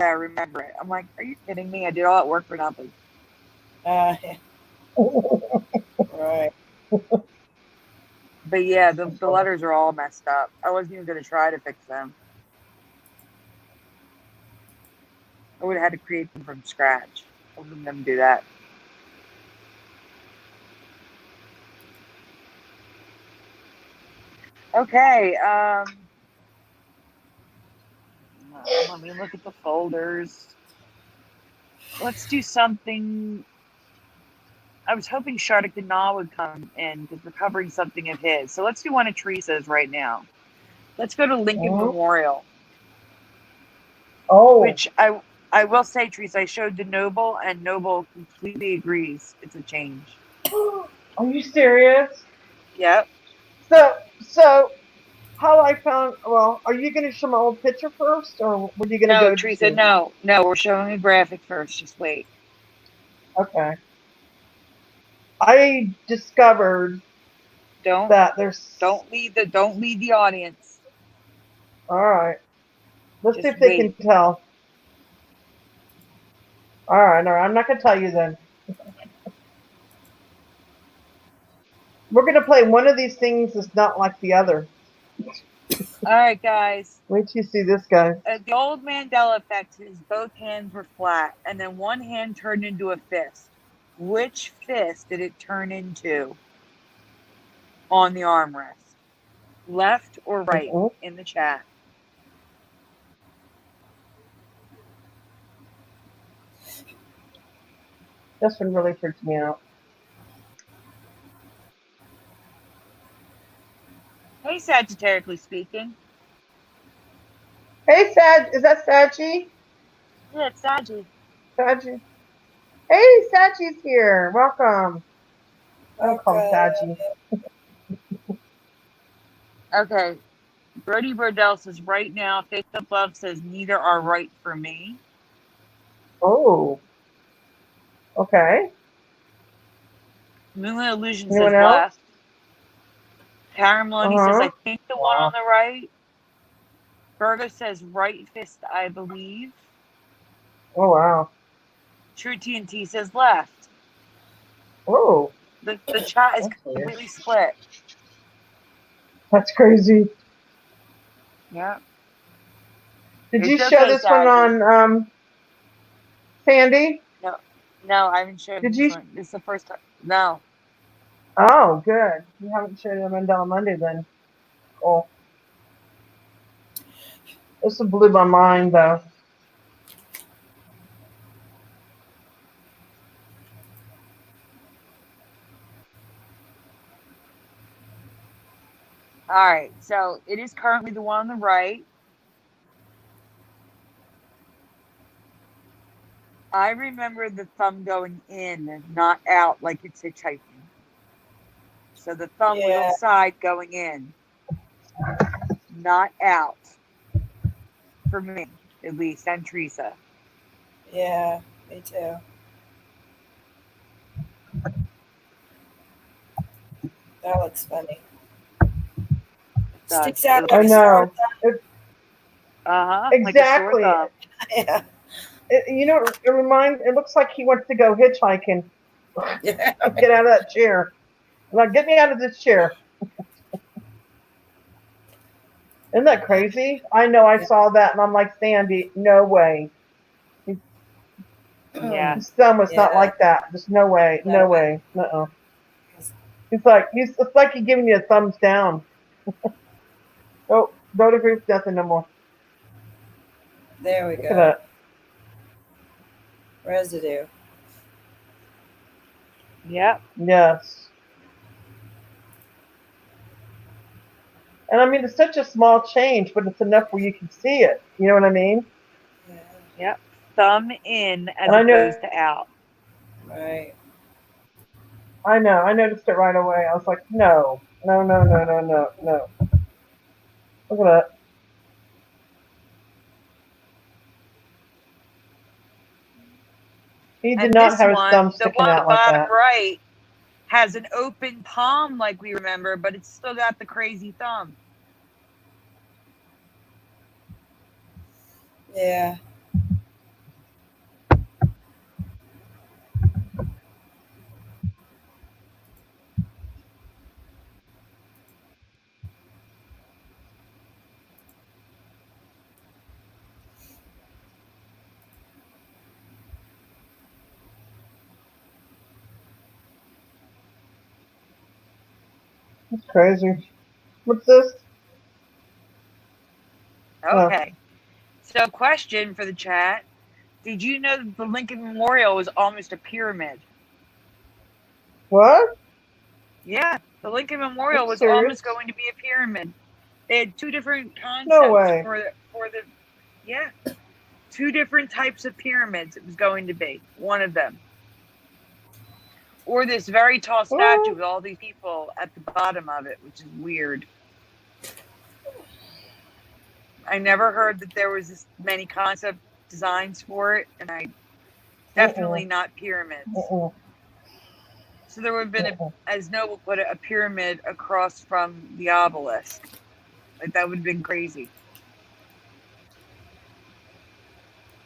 I remember it. I'm like, are you kidding me? I did all that work for nothing. Right. But yeah, the letters are all messed up. I wasn't even going to try to fix them. I would have had to create them from scratch. I wasn't going to do that. Okay. Let me look at the folders. Let's do something. I was hoping Shardik Dana would come in because we're covering something of his. So let's do one of Teresa's right now. Let's go to Lincoln Memorial. Oh. Which I will say, Teresa, I showed to Noble, and Noble completely agrees it's a change. Are you serious? Yep. So how I found, well, are you going to show my old picture first, or were you going to go Teresa, no, we're showing a graphic first. Just wait. Okay. I discovered that there's... Don't lead the audience. All right. Let's Just see if they can tell. All right. I'm not going to tell you then. We're going to play one of these things that's not like the other. All right, guys. Wait till you see this guy. The old Mandela Effect, his both hands were flat, and then one hand turned into a fist. Which fist did it turn into on the armrest? Left or right? In the chat. This one really freaks me out. Hey, Sagittarically speaking. Hey, is that Saggy? Yeah, it's Saggy. Saggy. Hey, Saggy's here. Welcome. I don't call him Saggy. Okay. Brody Burdell says, right now, Faith of Love says, neither are right for me. Oh. Okay. Moonlit Illusion Anyone says, else? left. Karen Maloney says, I think the one on the right. Virgo says, right fist, I believe. Oh, wow. True TNT says, left. Oh. The chat is completely split. That's crazy. Yeah. Did you show this one on Sandy? No, I haven't showed this one. This is the first time. No. Oh, good. You haven't showed it on Mandela Monday then. Cool. This one blew my mind, though. All right. So it is currently the one on the right. I remember the thumb going in, not out, like it's hitchhiking. So the thumb was inside going in, not out. For me, at least, and Teresa. Yeah, me too. That looks funny. Sticks out like I know. Exactly. Like yeah. It looks like he wants to go hitchhiking. Yeah. Get out of that chair. Like, get me out of this chair. Isn't that crazy? I know, I saw that, and I'm like, Sandy, no way. Yeah. His thumb was not like that. Just no way. No way. Uh-uh. It's like he's giving you a thumbs down. Oh, go to group, nothing no more. There we Look go. at that. Residue. Yep. Yes. And I mean, it's such a small change, but it's enough where you can see it. You know what I mean? Yeah. Yep. Thumb in as opposed to out. Right. I know. I noticed it right away. I was like, no. No. Look at that. He did not have his thumb sticking out like that. The one bottom right has an open palm like we remember, but it's still got the crazy thumb. Yeah. That's crazy. What's this? Okay. So, question for the chat. Did you know that the Lincoln Memorial was almost a pyramid? What? Yeah, the Lincoln Memorial was almost going to be a pyramid. They had two different concepts for the two different types of pyramids it was going to be. One of them. Or this very tall statue with all these people at the bottom of it, which is weird. I never heard that there was this many concept designs for it, and I definitely not pyramids. So there would have been, as Noble put it, a pyramid across from the obelisk. Like, that would have been crazy.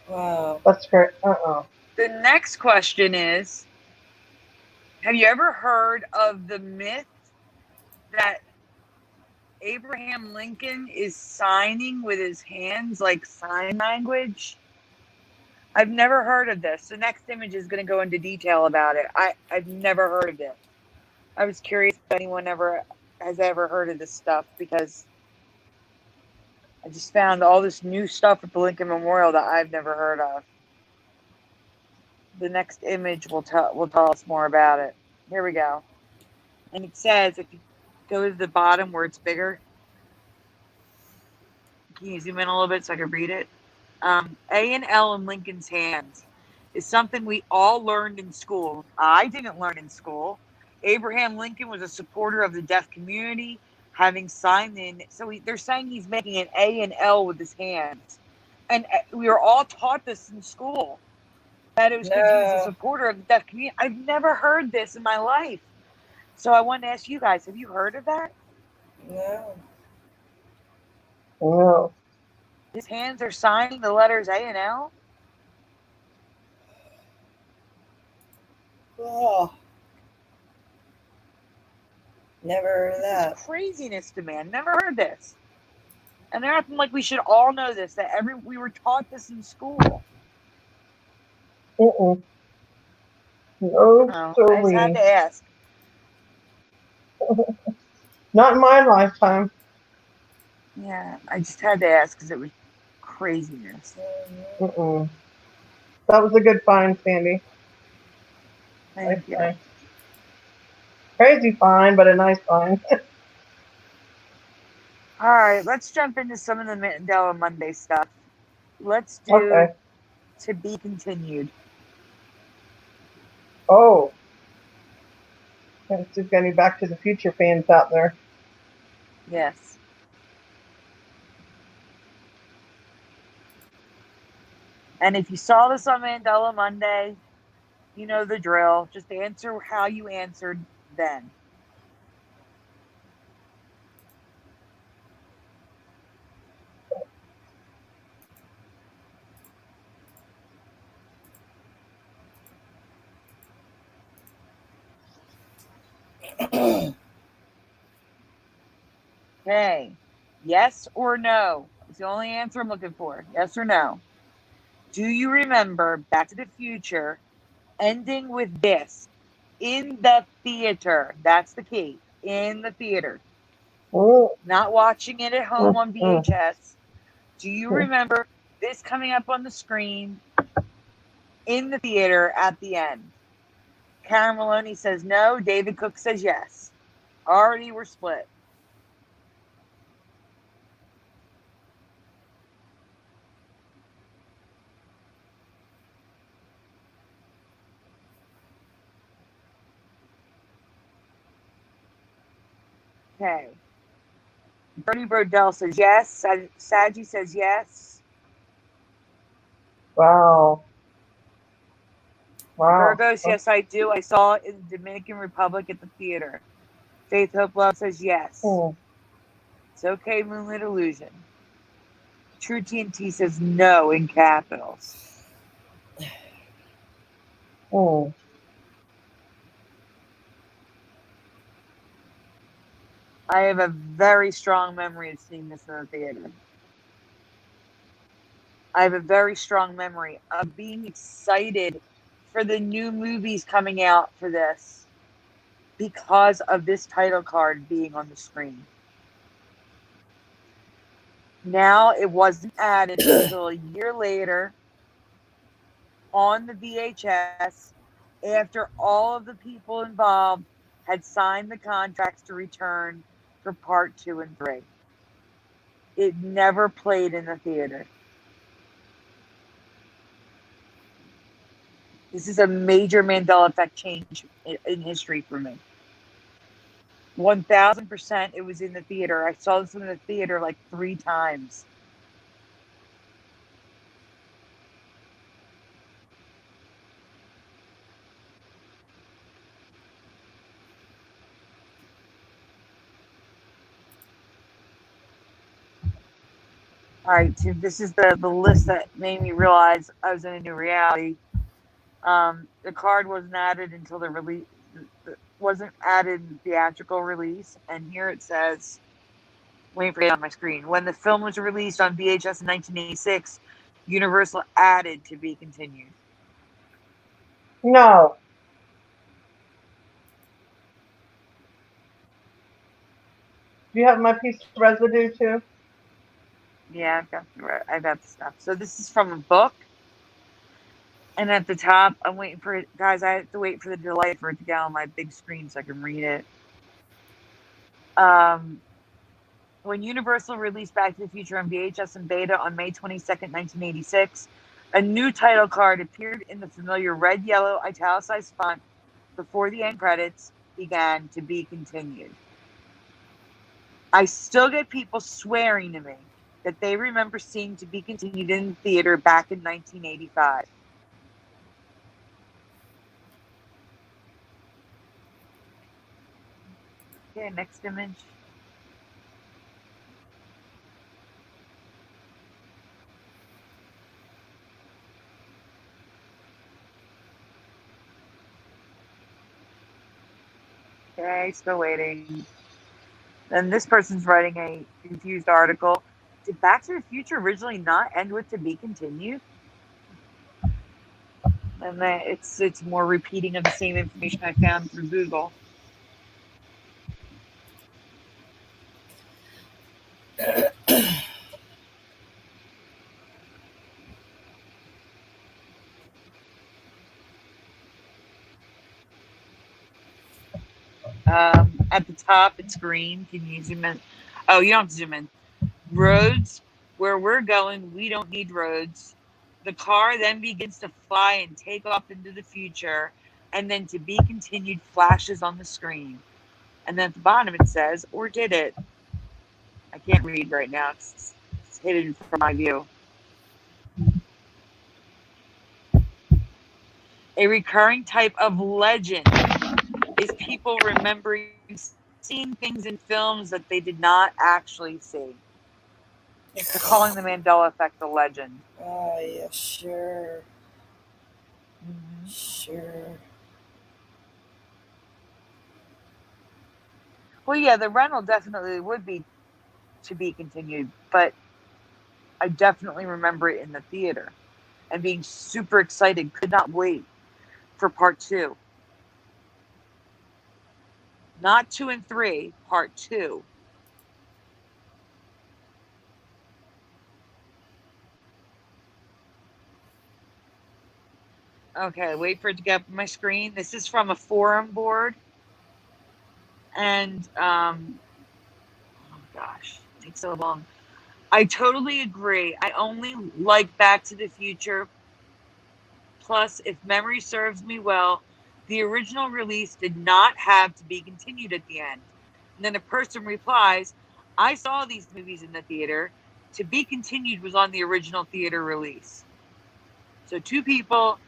Wow. That's great. The next question is, have you ever heard of the myth that Abraham Lincoln is signing with his hands like sign language. I've never heard of this. The next image is going to go into detail about it. I've never heard of it. I was curious if anyone has ever heard of this stuff, because I just found all this new stuff at the Lincoln Memorial that I've never heard of. The next image will tell us more about it. Here we go. And it says, if you go to the bottom where it's bigger, can you zoom in a little bit so I can read it? A and L in Lincoln's hands is something we all learned in school. I didn't learn in school. Abraham Lincoln was a supporter of the deaf community, having signed in. So they're saying he's making an A and L with his hands. And we were all taught this in school, that it was because he was a supporter of the deaf community. I've never heard this in my life. So I wanted to ask you guys, have you heard of that? No. No. His hands are signing the letters A and L? Oh. Never heard of that. This is craziness to me. I never heard this. And they're acting like we should all know this, that we were taught this in school. No, I just had to ask. Not in my lifetime. Yeah, I just had to ask because it was craziness. Mm-mm. That was a good find, Sandy. Thank you. Nice. Crazy find, but a nice find. All right, let's jump into some of the Mandela Monday stuff. Let's do To Be Continued. Oh. It's just getting Back to the Future fans out there. Yes. And if you saw this on Mandela Monday, you know the drill. Just answer how you answered then. Okay. Yes or no? It's the only answer I'm looking for. Yes or no? Do you remember Back to the Future ending with this? In the theater. That's the key. In the theater. Not watching it at home on VHS. Do you remember this coming up on the screen in the theater at the end? Karen Maloney says no. David Cook says yes. Already we're split. Okay. Bernie Brodell says yes. Saji says yes. Wow. Virgos, yes, I do. I saw it in the Dominican Republic at the theater. Faith Hope Love says yes. It's okay, Moonlit Illusion. True TNT says no in capitals. I have a very strong memory of seeing this in the theater. I have a very strong memory of being excited for the new movies coming out for this because of this title card being on the screen. Now, it wasn't added until a year later on the VHS, after all of the people involved had signed the contracts to return for part 2 and 3. It never played in the theater. This is a major Mandela Effect change in history for me. 1000% it was in the theater. I saw this in the theater like 3 times. All right, so this is the list that made me realize I was in a new reality. The card wasn't added until the release, wasn't added in the theatrical release, and here it says Waiting for it on my screen. When the film was released on VHS in 1986, Universal added to be continued. No. Do you have my piece of residue too? Yeah, I've got the stuff. So this is from a book. And at the top, I'm waiting for it. Guys, I have to wait for the delay for it to get on my big screen so I can read it. When Universal released Back to the Future on VHS and Beta on May 22nd, 1986, a new title card appeared in the familiar red-yellow italicized font before the end credits began, to be continued. I still get people swearing to me that they remember seeing To Be Continued in the theater back in 1985. Okay, next image. Okay, still waiting. Then this person's writing a confused article. Did Back to the Future originally not end with To Be Continued? And then it's more repeating of the same information I found through Google. At the top, it's green. Can you zoom in? Oh, you don't have to zoom in. Roads, where we're going, we don't need roads. The car then begins to fly and take off into the future, and then To Be Continued flashes on the screen. And then at the bottom it says, or did it? I can't read right now. It's hidden from my view. A recurring type of legend is people remembering seeing things in films that they did not actually see. They're calling the Mandela Effect a legend. Oh, yeah, sure. Mm-hmm. Sure. Well, yeah, the rental definitely would be To Be Continued, but I definitely remember it in the theater and being super excited, could not wait for part 2. Not 2 and 3, part 2. Okay, wait for it to get up on my screen. This is from a forum board. And, oh gosh, it takes so long. I totally agree. I only like Back to the Future. Plus, if memory serves me well, the original release did not have To Be Continued at the end. And then a person replies, I saw these movies in the theater. To Be Continued was on the original theater release. So 2 people,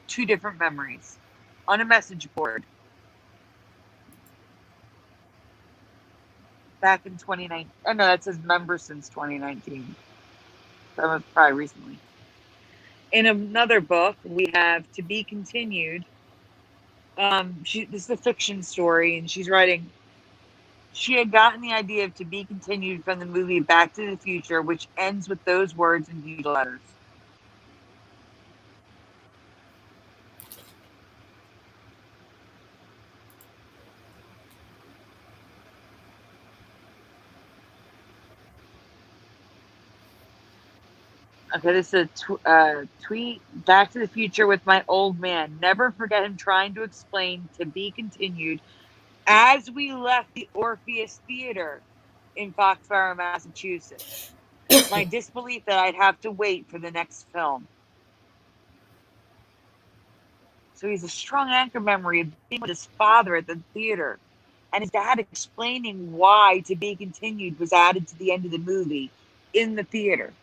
2 different memories on a message board back in 2019. Oh, no, that says member since 2019. That was probably recently. In another book, we have To Be Continued. This is a fiction story, and she's writing. She had gotten the idea of To Be Continued from the movie Back to the Future, which ends with those words in huge letters. Okay, this is a tweet. Back to the Future with my old man. Never forget him trying to explain To Be Continued as we left the Orpheus Theater in Foxborough, Massachusetts. My disbelief that I'd have to wait for the next film. So he's a strong anchor memory of being with his father at the theater and his dad explaining why To Be Continued was added to the end of the movie in the theater.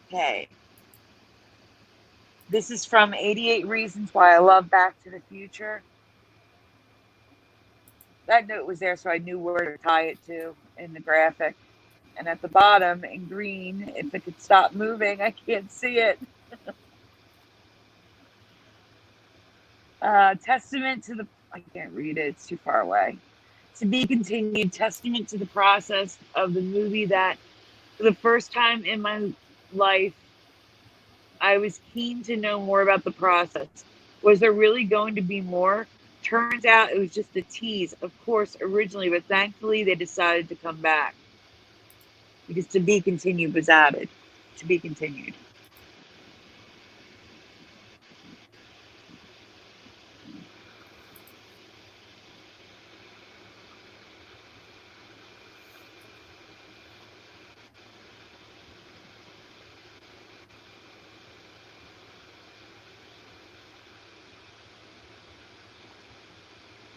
Okay. This is from 88 Reasons Why I Love Back to the Future. That note was there so I knew where to tie it to in the graphic. And at the bottom in green, if it could stop moving, I can't see it. Testament to the. I can't read it. It's too far away. To be continued. Testament to the process of the movie that, for the first time in my life, I was keen to know more about the process. Was there really going to be more? Turns out it was just a tease, of course, originally, but thankfully they decided to come back because to be continued was added. To be continued.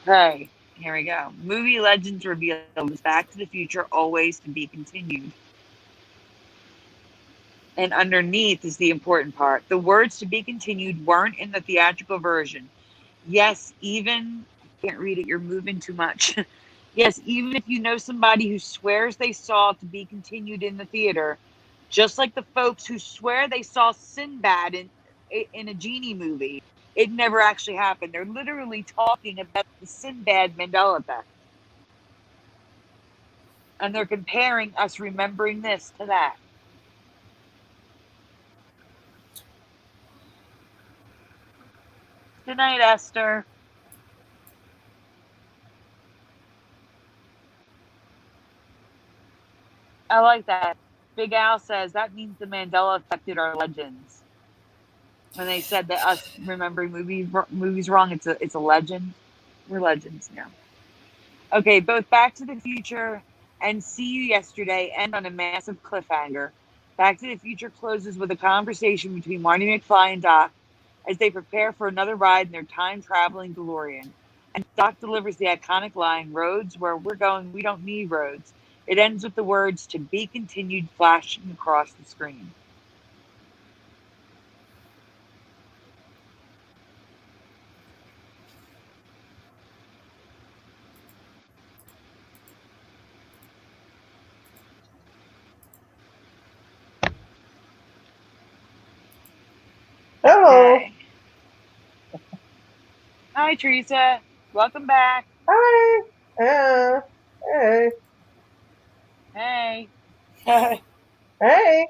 Okay, here we go. Movie legends revealed Back to the Future always to be continued. And underneath is the important part. The words to be continued weren't in the theatrical version. Yes, even, I can't read it, you're moving too much. Yes, even if you know somebody who swears they saw to be continued in the theater, just like the folks who swear they saw Sinbad in a genie movie, it never actually happened. They're literally talking about the Sinbad Mandela Effect. And they're comparing us remembering this to that. Good night, Esther. I like that. Big Al says that means the Mandela affected our legends. When they said that us remembering movies wrong, it's a legend. We're legends now. Okay, both Back to the Future and See You Yesterday end on a massive cliffhanger. Back to the Future closes with a conversation between Marty McFly and Doc as they prepare for another ride in their time-traveling DeLorean. And Doc delivers the iconic line, "Roads where we're going, we don't need roads." It ends with the words, "To be continued," flashing across the screen. Hello. Okay. Hi, Teresa. Welcome back. Hi. Hey. Hey. Hi. Hey.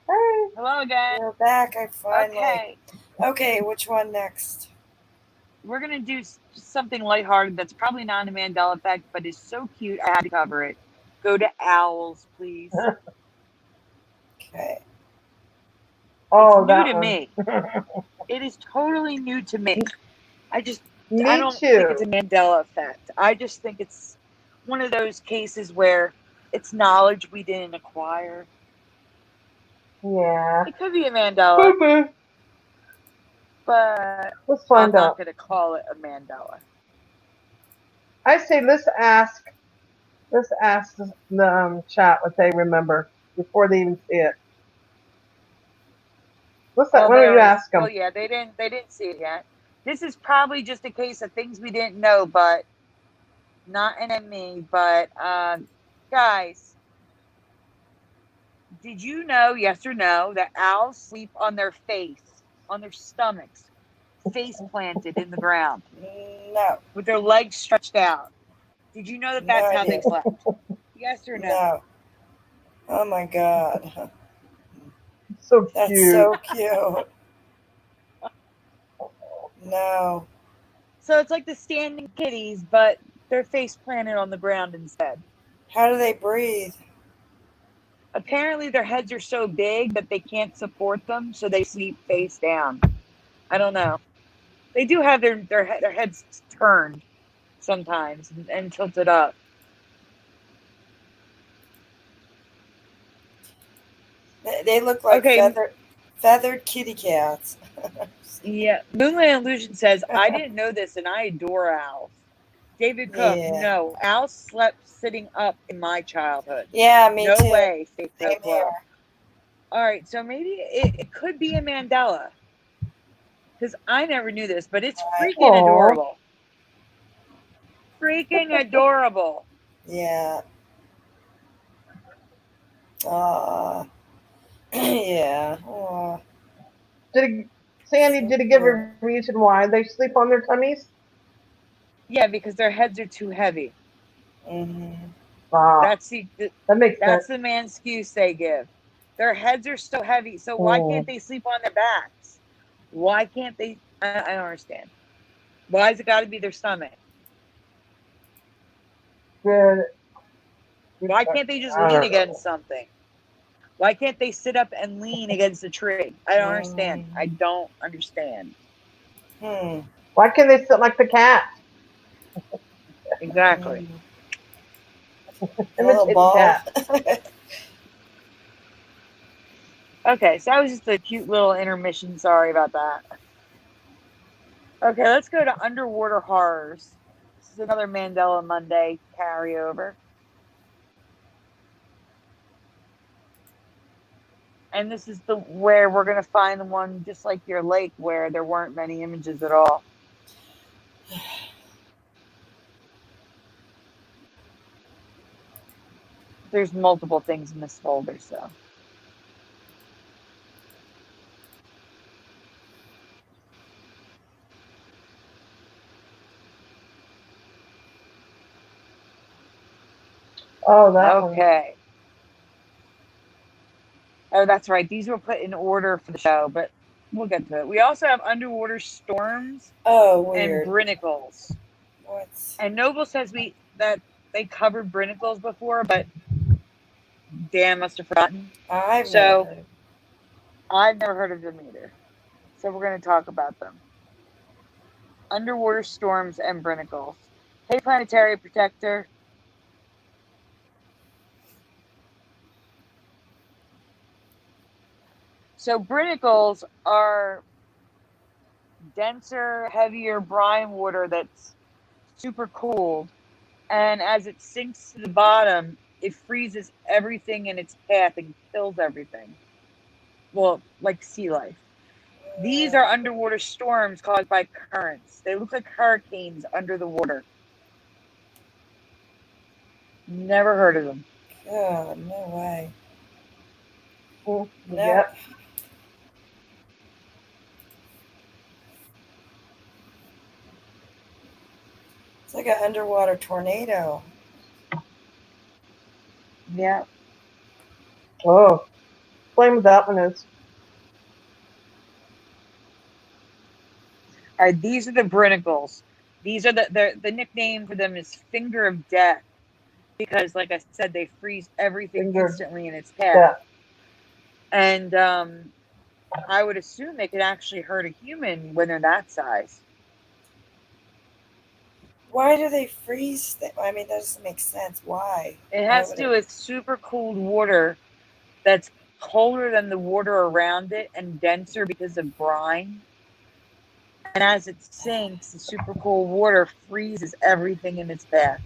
Hey. Hello again. We're back. I finally. Okay. Okay, which one next? We're going to do something lighthearted that's probably not a Mandela Effect, but is so cute I had to cover it. Go to owls, please. Okay. Oh, It's new that to one. me. It is totally new to me. I Me don't think it's a too. Mandela Effect. I just think it's one of those cases where it's knowledge we didn't acquire. Yeah. It could be a Mandela, Boo-boo. but Let's I'm find not out. going to call it a Mandela. I say let's ask the chat what they remember before they even see it. Why Oh, they don't you already. ask Well, them? yeah, they didn't see it yet. This is probably just a case of things we didn't know, but not an enemy. But guys, did you know, yes or no, that owls sleep on their face, on their stomachs, face planted in the ground, No. with their legs stretched out? Did you know that No that's how they idea. slept? Yes or no? No. Oh my god. So That's cute. so cute. No. So it's like the standing kitties, but their face planted on the ground instead. How do they breathe? Apparently, their heads are so big that they can't support them, so they sleep face down. I don't know. They do have their heads turned sometimes and tilted up. They look like Okay, feathered kitty cats. yeah. Moonlight Illusion says, I didn't know this and I adore owls. David Cook, Yeah. no. Owls slept sitting up in my childhood. Yeah, me No too. way, Faith Go Same Club. here. All right, so maybe it could be a Mandela. Because I never knew this, but it's Right. freaking Aw. adorable. Freaking adorable. Yeah. Uh, yeah. Aw. Did Sandy, did it give a reason why they sleep on their tummies? Yeah, because their heads are too heavy. Mm-hmm. That makes that's sense. the main excuse they give. Their heads are so heavy, so why can't they sleep on their backs? Why can't they? I don't understand. Why has it got to be their stomach? Good. Why can't they just lean against something? Why can't they sit up and lean against a tree? I don't understand. I don't understand. Why can't they sit like the cat? Exactly. Little ball. Okay, so that was just a cute little intermission. Sorry about that. Okay, let's go to underwater horrors. This is another Mandela Monday carryover. And this is where we're going to find the one just like your lake where there weren't many images at all. There's multiple things in this folder, so. Oh, that okay. Oh, that's right. These were put in order for the show, but we'll get to it. We also have underwater storms and brinicles. What? And Noble says that they covered brinicles before, but Dan must have forgotten. I've never heard of them either. So we're going to talk about them. Underwater storms and brinicles. Hey, Planetary Protector. So brinicles are denser, heavier brine water that's super cooled. And as it sinks to the bottom, it freezes everything in its path and kills everything. Well, like sea life. These are underwater storms caused by currents. They look like hurricanes under the water. Never heard of them. Oh, no way. No. Yep. It's like an underwater tornado. Yeah. Oh. Explain what that one is. All right, these are the brinicles. These are the nickname for them is Finger of Death because, like I said, they freeze everything instantly in its path. And I would assume they could actually hurt a human when they're that size. Why do they freeze them? I mean, that doesn't make sense. Why? It has to do with super cooled water that's colder than the water around it and denser because of brine. And as it sinks, the super cool water freezes everything in its path.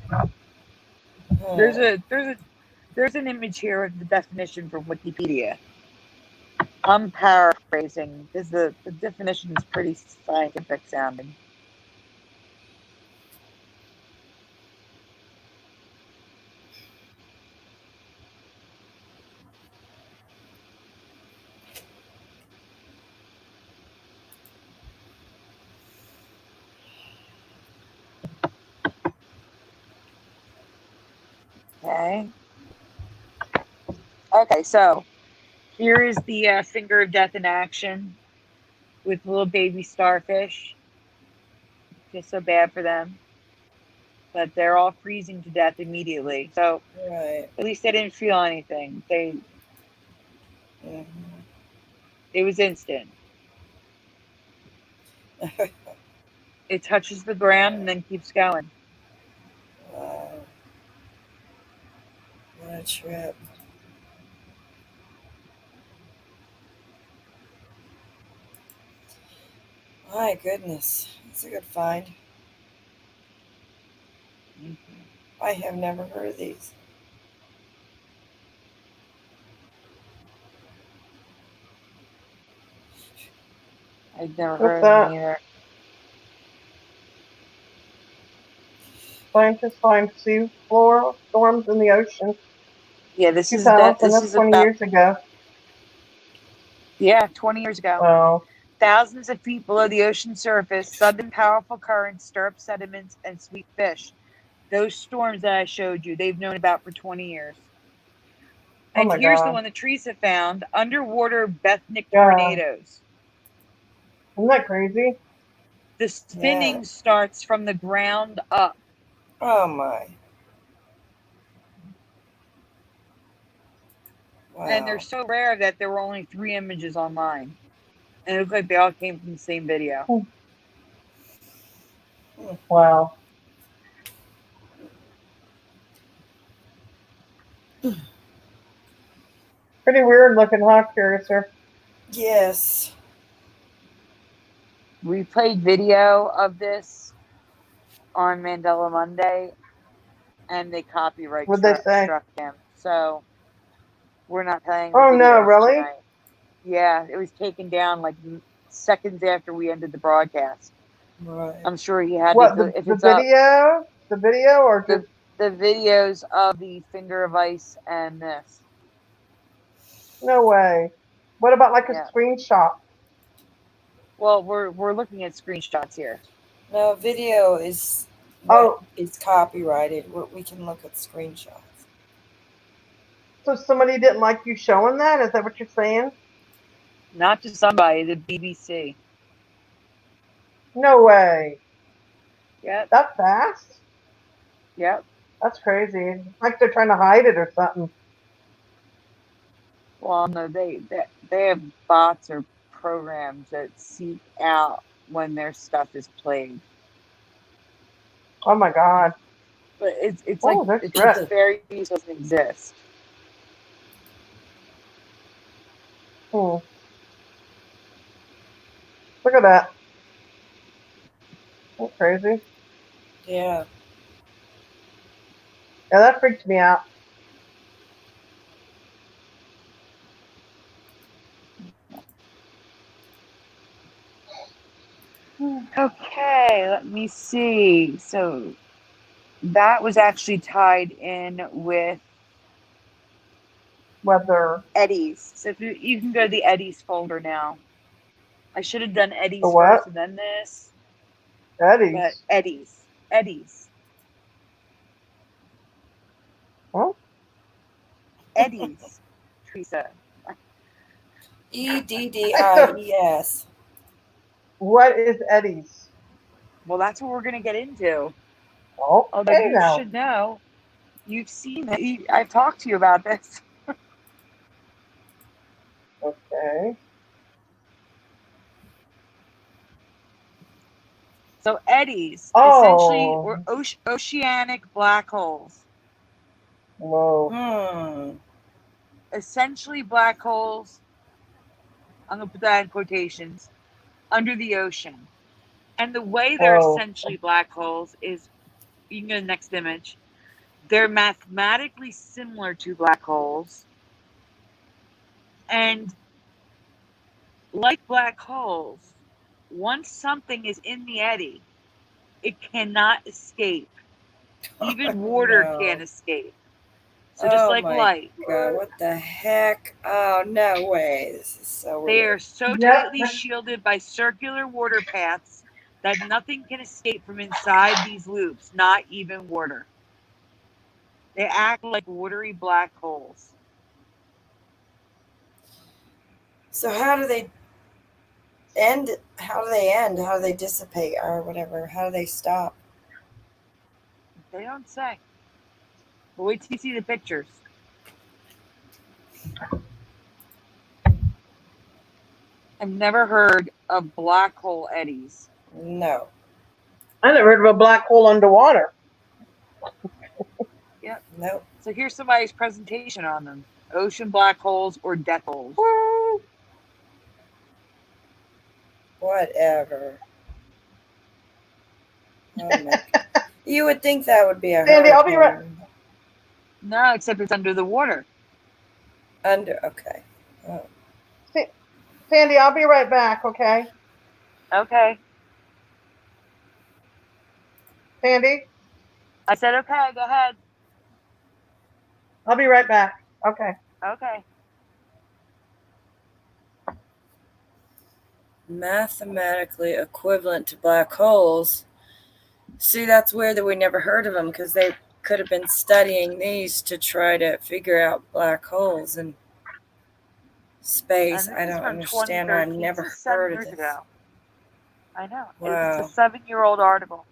There's an image here of the definition from Wikipedia. I'm paraphrasing because the definition is pretty scientific sounding. Okay, so here is the finger of death in action with little baby starfish. Feels so bad for them. But they're all freezing to death immediately. So at least they didn't feel anything. It was instant. It touches the ground and then keeps going. Wow. What a trip. My goodness. That's a good find. I have never heard of these. I've never heard of them either. Scientists find sea floor storms in the ocean. Yeah, this is 20 years ago. Yeah, 20 years ago. Wow. Thousands of feet below the ocean surface, sudden powerful currents stir up sediments and sweep fish. Those storms that I showed you, they've known about for 20 years. Oh And my here's the God. one that Teresa found, underwater Bethnic Yeah. tornadoes. Isn't that crazy? The spinning starts from the ground up. Oh my. Wow. And they're so rare that there were only 3 images online. And it looked like they all came from the same video. Wow. Pretty weird looking, huh, Curiouser? Yes. We played video of this on Mandela Monday, and they copyright struck him. So we're not playing the videos really? tonight. Yeah, it was taken down like seconds after we ended the broadcast. Right. I'm sure he had what, to. If the it's video? up, The video or just the videos of the finger of ice and this. no way. What about like a screenshot? Well, we're looking at screenshots here. No, video is it's copyrighted. We can look at screenshots. So somebody didn't like you showing that? Is that what you're saying? Not just somebody, the BBC. No way. Yep. That fast? Yep. That's crazy. It's like they're trying to hide it or something. Well, no, they have bots or programs that seek out when their stuff is played. Oh my God. But it's like it's fair use doesn't exist. Look at that. That's crazy. Yeah. Yeah, that freaked me out. Okay, let me see. So that was actually tied in with weather eddies. So if you can go to the eddies folder now. I should have done eddies the what? first and then this. Eddies. But eddies. Huh? Eddies, Teresa. EDDIES. What is eddies? Well, that's what we're going to get into. Okay, although you should know, you've seen it. I've talked to you about this. Okay. So eddies essentially were oceanic black holes. Whoa. Essentially black holes, I'm going to put that in quotations, under the ocean. And the way they're essentially black holes is, you can go to the next image, they're mathematically similar to black holes. And like black holes, once something is in the eddy, it cannot escape. Even water can't escape. So just like light. God, what the heck? Oh, no way. This is so weird. They are so tightly shielded by circular water paths that nothing can escape from inside these loops, not even water. They act like watery black holes. So how do they end? How do they end? How do they dissipate or whatever? How do they stop? They don't say. But wait till you see the pictures. I've never heard of black hole eddies. No. I never heard of a black hole underwater. Yep. Nope. So here's somebody's presentation on them. Ocean black holes or death holes. Whatever. Oh you would think that would be a Sandy, I'll be right. No, except it's under the water. Okay. Oh. Sandy, I'll be right back, okay? Okay. Sandy? I said okay, go ahead. I'll be right back. Okay. Okay. Mathematically equivalent to black holes. See, that's weird that we never heard of them, because they could have been studying these to try to figure out black holes and space. And I this is don't from understand why I've 2013. This never is 7 heard of years this. ago. I know. It's a Wow. 7-year-old article.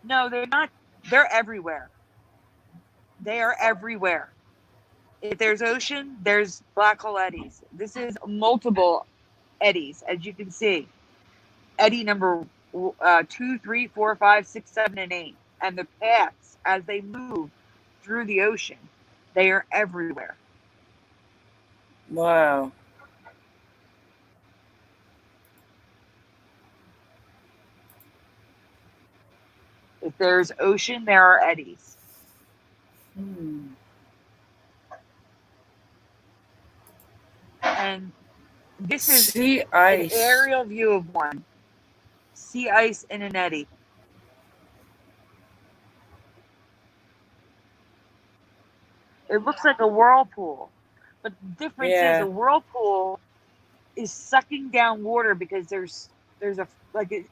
No, they're not. They're everywhere. They are everywhere. If there's ocean, there's black hole eddies. This is multiple eddies, as you can see. Eddy number 2, 3, 4, 5, 6, 7, and 8. And the paths as they move through the ocean, they are everywhere. Wow. If there's ocean, there are eddies. And this is sea an ice. aerial view of one. Sea ice in an eddy. It looks like a whirlpool. But the difference is a whirlpool is sucking down water because there's a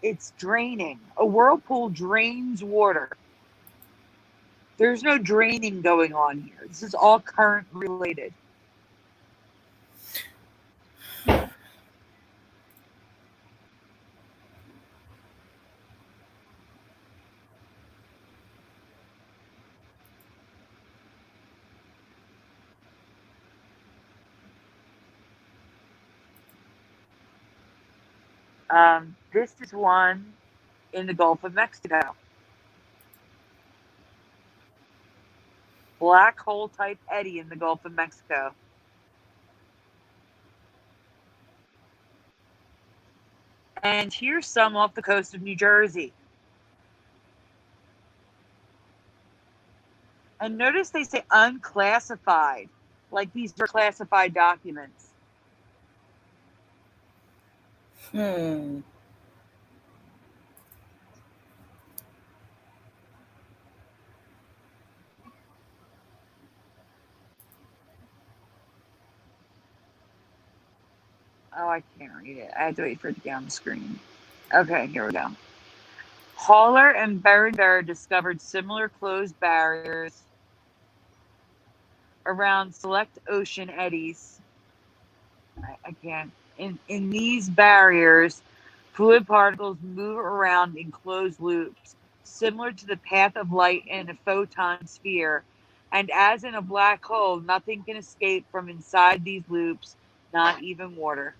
it's draining. A whirlpool drains water. There's no draining going on here. This is all current related. This is one in the Gulf of Mexico. Black hole type eddy in the Gulf of Mexico. And here's some off the coast of New Jersey. And notice they say unclassified, like these are classified documents. Oh, I can't read it. I have to wait for it to get on the screen. Okay, here we go. Haller and Berenberg discovered similar closed barriers around select ocean eddies. I can't. In these barriers, fluid particles move around in closed loops, similar to the path of light in a photon sphere. And as in a black hole, nothing can escape from inside these loops, not even water.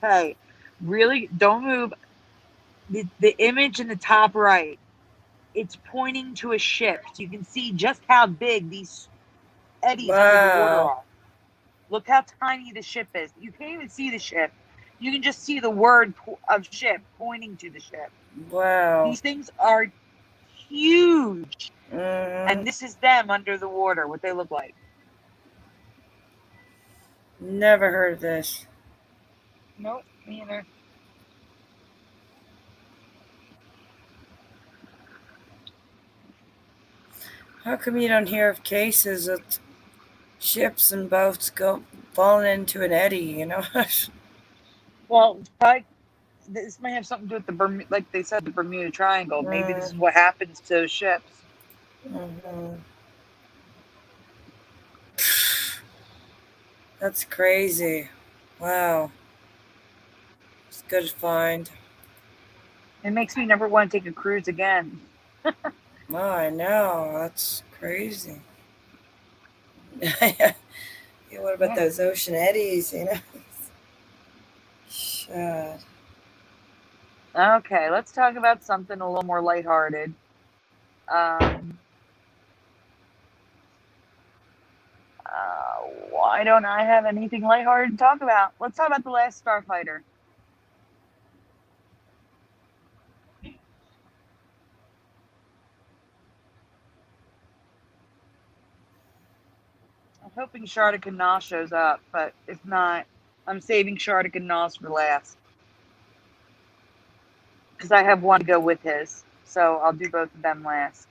Okay, really don't move. The image in the top right, it's pointing to a ship. So you can see just how big these eddies under the water are. Look how tiny the ship is. You can't even see the ship. You can just see the word of ship pointing to the ship. Wow. These things are huge. And this is them under the water, what they look like. Never heard of this. Nope, me either. How come you don't hear of cases of ships and boats falling into an eddy, you know? Well, this may have something to do with the like they said, the Bermuda Triangle. Maybe this is what happens to ships. That's crazy. Wow. It's a good find. It makes me never want to take a cruise again. Oh, I know. That's crazy. What about those ocean eddies, you know? Shut. Okay, let's talk about something a little more lighthearted. Why don't I have anything lighthearted to talk about? Let's talk about The Last Starfighter. Hoping Shardik and Nas shows up, but if not, I'm saving Shardik and Nas for last. Because I have one to go with his. So I'll do both of them last.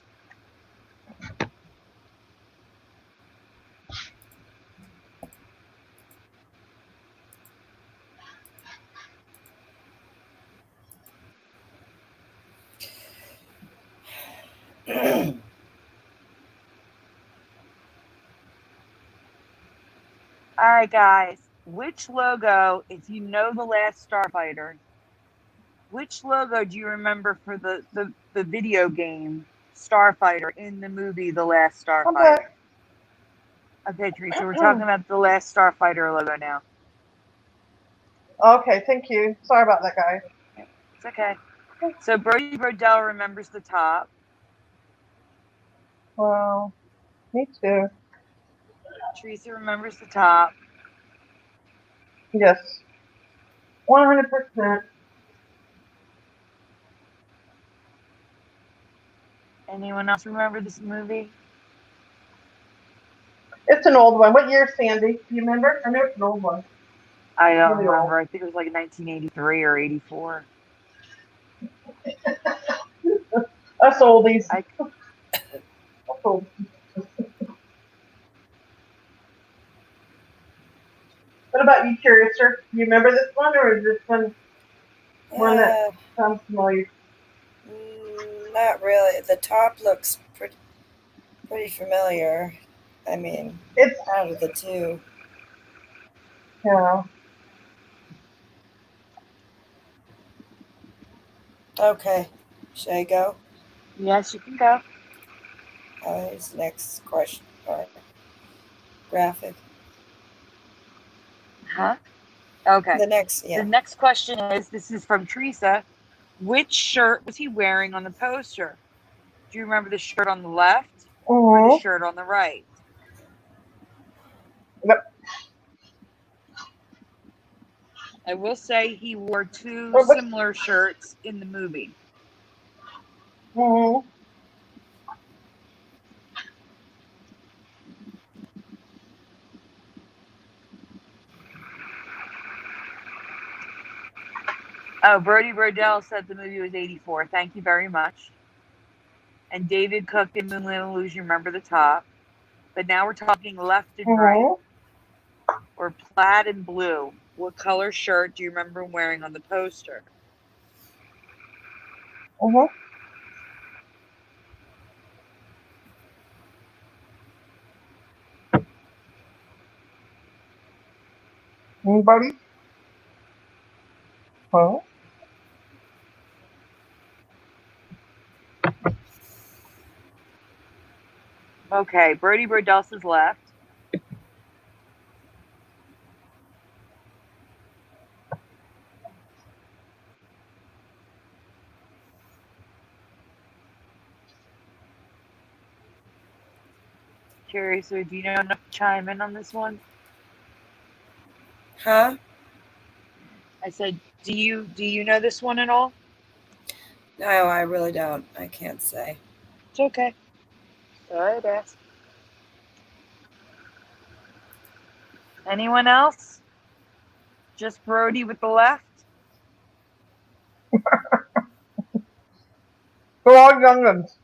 All right, guys. Which logo, if you know The Last Starfighter, which logo do you remember for the video game Starfighter in the movie The Last Starfighter? Okay, Teresa, we're talking about The Last Starfighter logo now. Okay, thank you. Sorry about that, guys. It's okay. So Brody Brodell remembers the top. Well, me too. Teresa remembers the top. Yes. 100%. Anyone else remember this movie? It's an old one. What year, Sandy? Do you remember? I know it's an old one. I don't remember. I think it was like 1983 or 84. Us oldies. Us oldies. What about you, Curiouser? Do you remember this one, or is this one that sounds familiar? Not really. The top looks pretty familiar. I mean, it's out of the two. Yeah. Okay. Should I go? Yes, you can go. Here's the next question or graphic. Huh? Okay. The next question is, this is from Teresa. Which shirt was he wearing on the poster? Do you remember the shirt on the left or the shirt on the right? Yep. I will say he wore two similar shirts in the movie. Mm-hmm. Oh, Brody Brodell said the movie was 84. Thank you very much. And David Cook in Moonlit Illusion, remember the top. But now we're talking left and right. Or plaid and blue. What color shirt do you remember wearing on the poster? Anybody? Oh. Okay, Brody Brodell is left. Curious, do you know enough to chime in on this one? Huh? I said, do you know this one at all? No, I really don't. I can't say. It's okay. All right, ask. Anyone else? Just Brody with the left? We're all young'uns.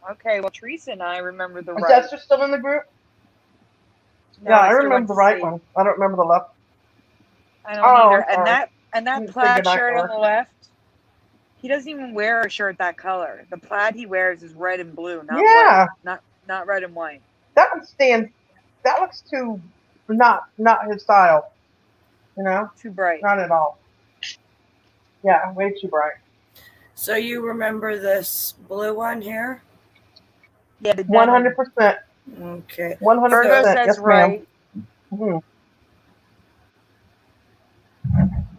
Okay, well, Teresa and I remember the right. Is Esther still in the group? No, yeah, I remember the right one. I don't remember the left. I don't either. And that plaid shirt on the left, he doesn't even wear a shirt that color. The plaid he wears is red and blue, not white. Not red and white. That one stands. That looks too not his style. You know? Too bright. Not at all. Yeah, way too bright. So you remember this blue one here? Yeah, 100%. Okay. 100%. Virgo says yes, right. Mm-hmm.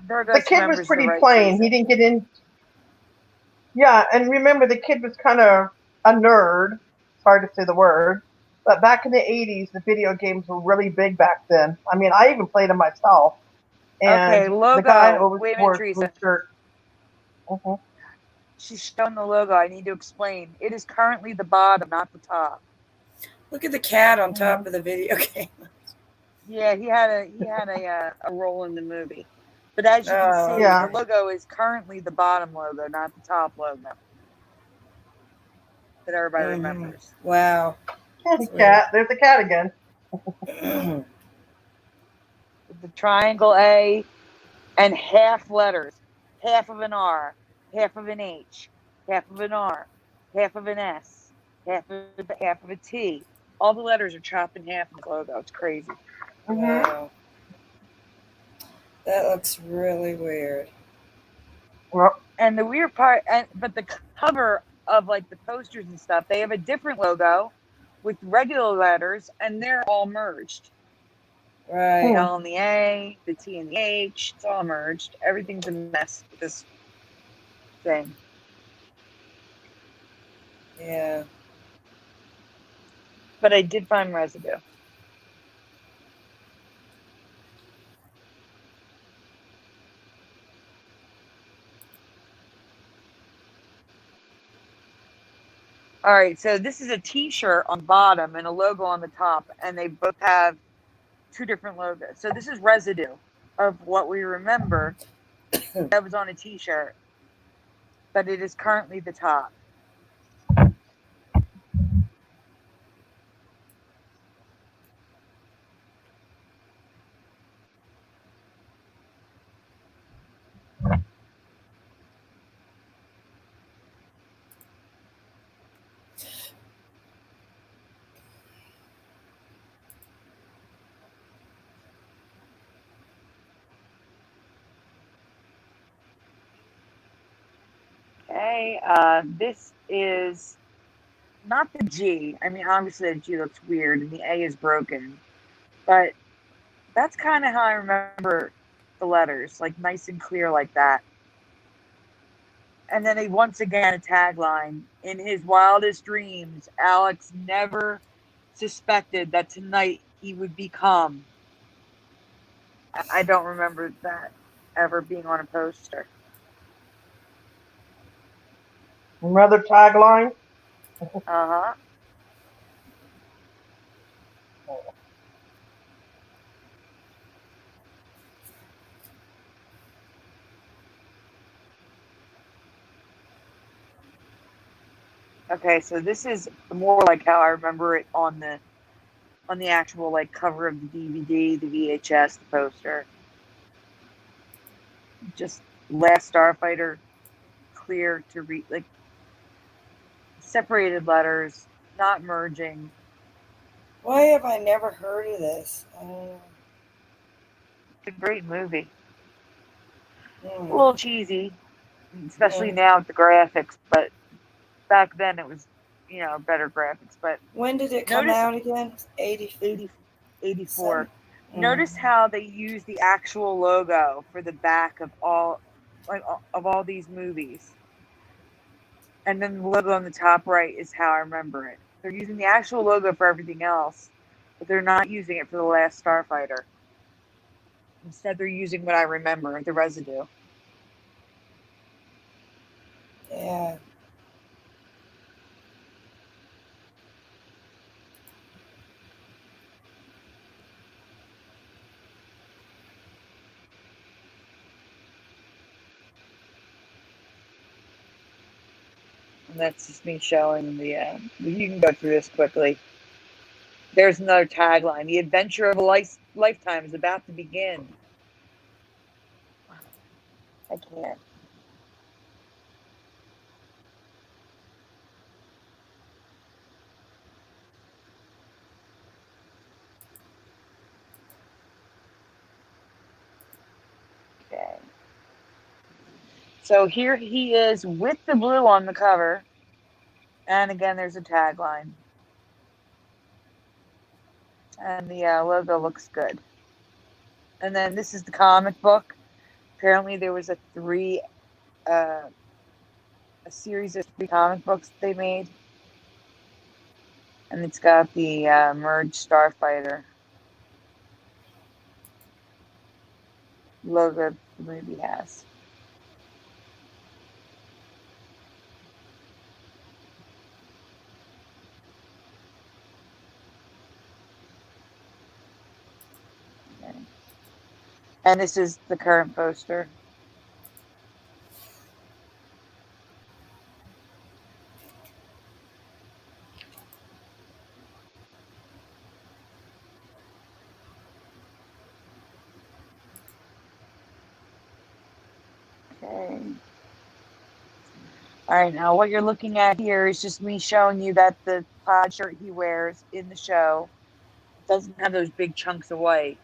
Virgo the kid was pretty plain. He didn't get in. Yeah, and remember, the kid was kind of a nerd. It's hard to say the word. But back in the 80s, the video games were really big back then. I mean, I even played them myself. And okay, logo. The guy always wore a blue shirt. She's showing the logo. I need to explain. It is currently the bottom, not the top. Look at the cat on top of the video game. Yeah, he had a role in the movie. But as you can see, Yeah. the logo is currently the bottom logo, not the top logo that everybody remembers. Wow. Kitty cat. There's the cat again. The triangle A and half letters, half of an R, half of an H, half of an R, half of an S, half of a T. All the letters are chopped in half in the logo. It's crazy. Wow. That looks really weird. Well, And the weird part, but the cover of like the posters and stuff, they have a different logo with regular letters, and they're all merged. Right. The L and the A, the T and the H, it's all merged. Everything's a mess with this thing. Yeah. But I did find residue. All right, so this is a T-shirt on the bottom and a logo on the top, and they both have two different logos. So this is residue of what we remember that was on a T-shirt, but it is currently the top. Okay, this is not the G. I mean, obviously the G looks weird and the A is broken, but that's kind of how I remember the letters, like nice and clear like that. And then once again, a tagline: in his wildest dreams, Alex never suspected that tonight he would become. I don't remember that ever being on a poster. another tagline. Uh-huh. Okay, so this is more like how I remember it on the actual like cover of the DVD, the VHS, the poster. Just Last Starfighter, clear to read, like separated letters, not merging. Why have I never heard of this? I don't know. It's a great movie. A little cheesy, especially now with the graphics, but back then it was, better graphics. But when did it come out again? 84. Notice how they use the actual logo for the back of all these movies. And then the logo on the top right is how I remember it. They're using the actual logo for everything else, but they're not using it for The Last Starfighter. Instead, they're using what I remember, the residue. Yeah. And that's just me showing the. You can go through this quickly. There's another tagline: "The adventure of a lifetime is about to begin." I can't. Okay. So here he is with the blue on the cover. And again, there's a tagline. And the logo looks good. And then this is the comic book. Apparently there was a series of 3 comic books they made. And it's got the merged Starfighter logo the movie has. And this is the current poster. Okay. All right, now what you're looking at here is just me showing you that the plaid shirt he wears in the show doesn't have those big chunks of white.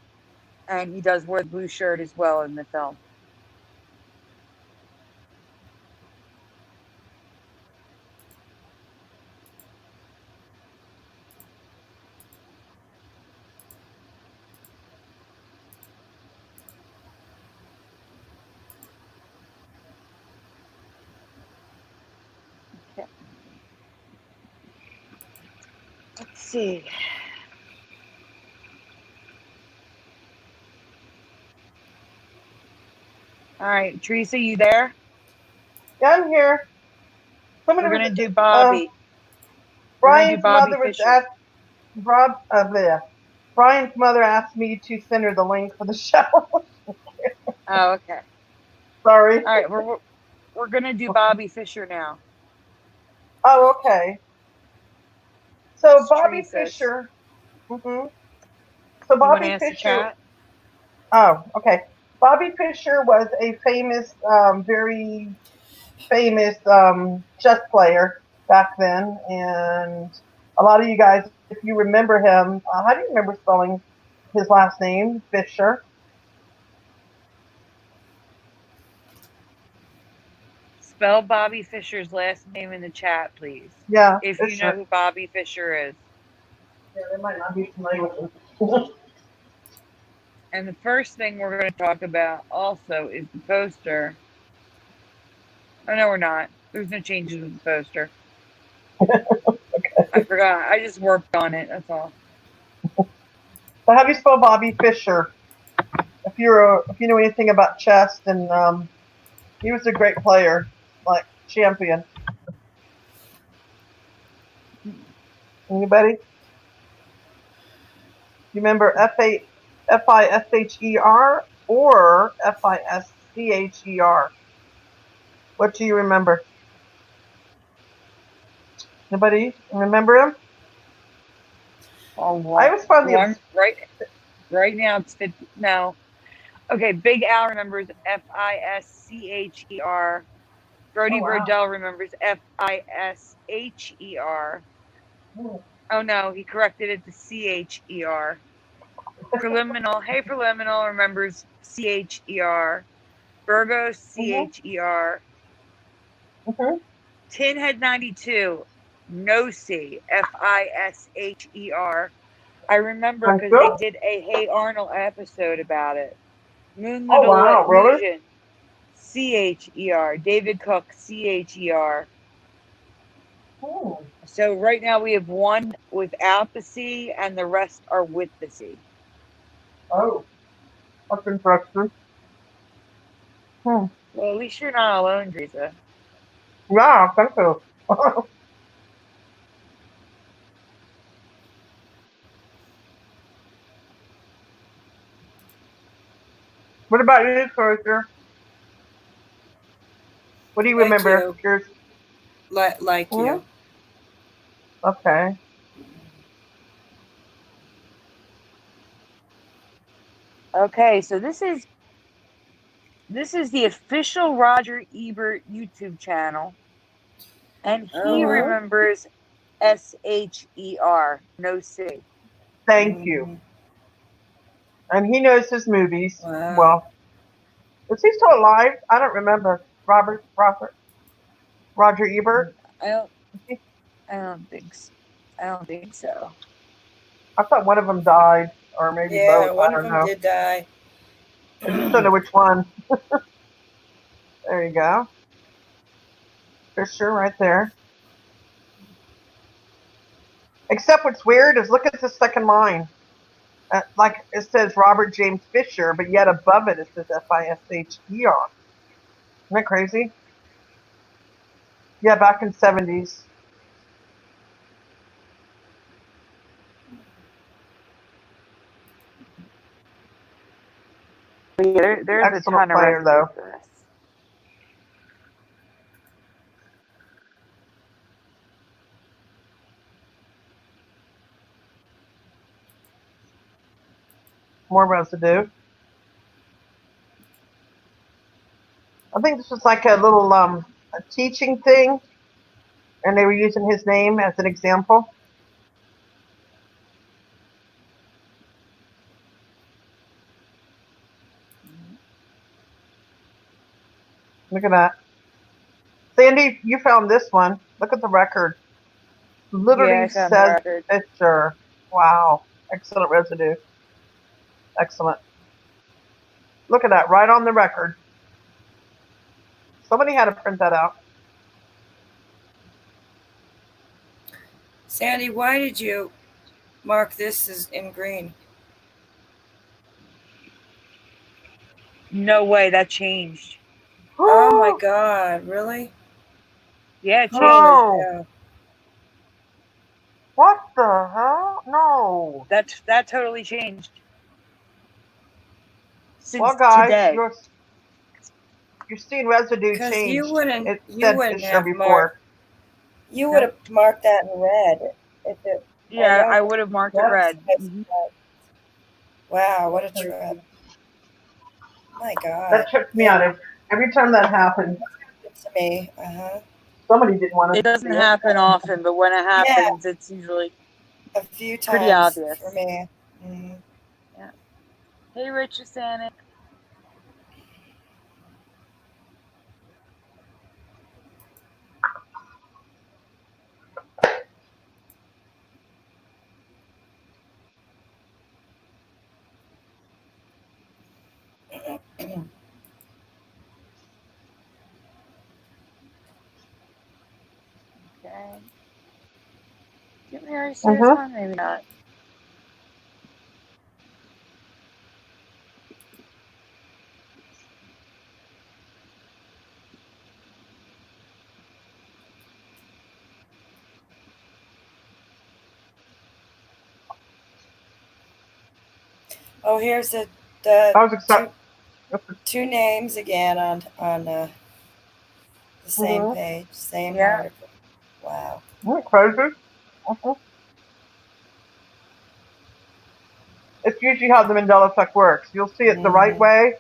And he does wear the blue shirt as well in the film. Okay. Let's see. All right, Teresa, you there? Yeah, I'm here. Somebody We're was gonna do Bobby. We're gonna do Brian's Bobby mother was Fisher. asked Brian's mother asked me to send her the link for the show. Oh, okay. Sorry. All right, we're gonna do Bobby Fisher now. Oh, okay. So It's Bobby Teresa's. Fisher. hmm So You want to Bobby ask the Fisher. chat? Oh, okay. Bobby Fischer was a famous, very famous chess player back then, and a lot of you guys, if you remember him, how do you remember spelling his last name, Fisher? Spell Bobby Fisher's last name in the chat, please. Yeah, If you know Fisher. who Bobby Fisher is. Yeah, they might not be familiar with him. And the first thing we're going to talk about also is the poster. Oh, no, we're not. There's no changes with the poster. I forgot. I just worked on it. That's all. So how do you spell Bobby Fischer? If you know anything about chess, and he was a great player, like champion. Anybody? You remember Fisher or Fischer? What do you remember? Anybody remember him? Oh, I always found the one right now it's 50. No. Okay, Big Al remembers Fischer. oh Brody wow. Burdell remembers Fisher. Hmm. Oh no, he corrected it to Cher. Preliminal, hey Preliminal remembers Cher. Burgos Mhm. Cher. Mhm. Tinhead 92, no C, Fisher. I remember Thank because they you. did a Hey Arnold episode about it. Moon Oh Little wow, really? Illusion, Cher. David Cook, Cher. Hmm. So right now we have one without the C and the rest are with the C. Oh, that's interesting. Hmm. Well, at least you're not alone, Teresa. Yeah, thank you. What about you, Closer? What do you Like remember? you. Yours? Like Hmm? you. Okay. Okay, so this is the official Roger Ebert YouTube channel, and he Uh-huh. Mhm. remembers Sher, no C. Thank you. Mm-hmm. And he knows his movies Wow. well. Is he still alive? I don't remember. Roger Ebert. I don't, Is he? I don't think, so. I don't think so. I thought one of them died, or maybe Yeah, both. I one of don't them know. did die. I just don't know which one. There you go. Fisher right there. Except what's weird is look at the second line. Like it says Robert James Fisher, but yet above it it says Fisher. Isn't that crazy? Yeah, back in '70s. Yeah, there's a Excellent ton of player, residue though. for this. More residue. I think this was like a little a teaching thing, and they were using his name as an example. Look at that. Sandy, you found this one. Look at the record. Yeah, Literally I found the says record. picture. Wow. Excellent residue. Excellent. Look at that. Right on the record. Somebody had to print that out. Sandy, why did you mark this as in green? No way, that changed. Oh my God, really? Yeah, it changed. No. What the hell? No. That totally changed. Since Well, guys, today. you're seeing residue Because change. you wouldn't Fisher have before. You would have marked that in red. If it, Yeah, I would have marked it red. Mm-hmm. Wow, what a trip. My God. That tripped me out. Every time that happens. To me. Uh-huh. Somebody didn't want to. It doesn't happen often, but when it happens, it's usually a few times pretty obvious for me. Mm-hmm. Yeah. Hey, Richard Sanic. Okay. Did we already see this one? Maybe not. Oh, here's the two names again on the same page, same article. Wow. Isn't it crazy? It's usually how the Mandela Effect works. You'll see it the right way,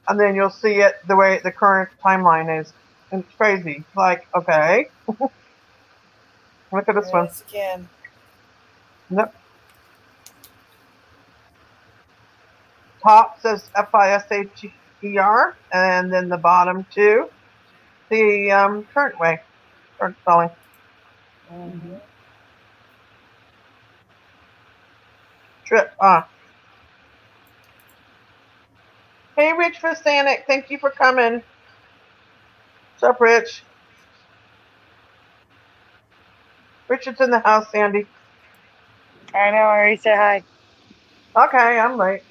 and then you'll see it the way the current timeline is. And it's crazy. Like, okay. Look at this one. Again. Yep. Top says FISHER, and then the bottom two, the current way, current spelling. Mm-hmm. Trip. Hey, Rich Vastanik, thank you for coming. What's up, Rich? Richard's in the house, Sandy. I know, I already said hi. Okay, I'm late.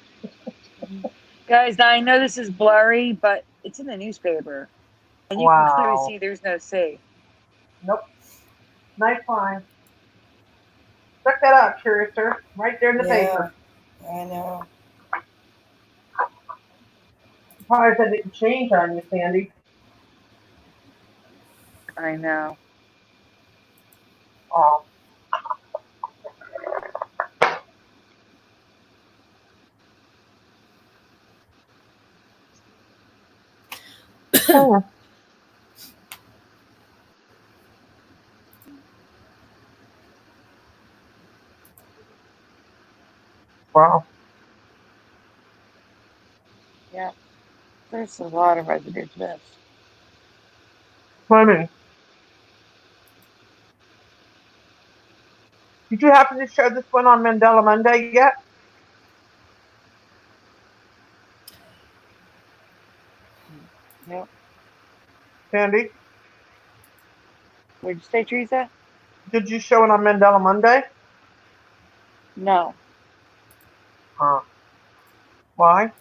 Guys, I know this is blurry, but it's in the newspaper. And you can clearly see there's no C. Nope. Nice line. Check that out, Curiouser. Right there in the paper. I know. Surprised that didn't change on you, Sandy. I know. Oh. Wow. Yeah. There's a lot of residue to this. Funny. Did you happen to share this one on Mandela Monday yet? Nope. Sandy? What did you say, Teresa? Did you show it on Mandela Monday? No. Why?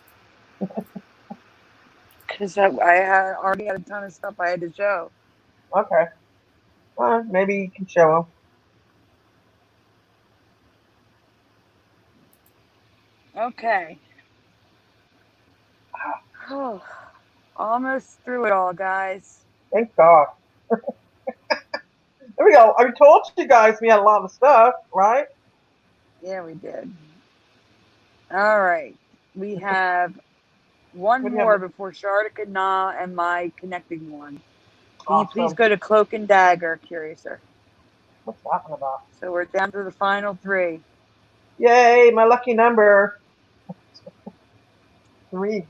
Because I already had a ton of stuff I had to show. Okay. Well, maybe you can show them. Okay. Oh, almost through it all, guys. Thank God. There we go. I told you guys we had a lot of stuff, right? Yeah, we did. All right. We have one What do you have? more before Shardik and Na and my connecting one. Can you please Awesome. go to Cloak and Dagger, Curiouser? What's that one about? So we're down to the final three. Yay, my lucky number. 3.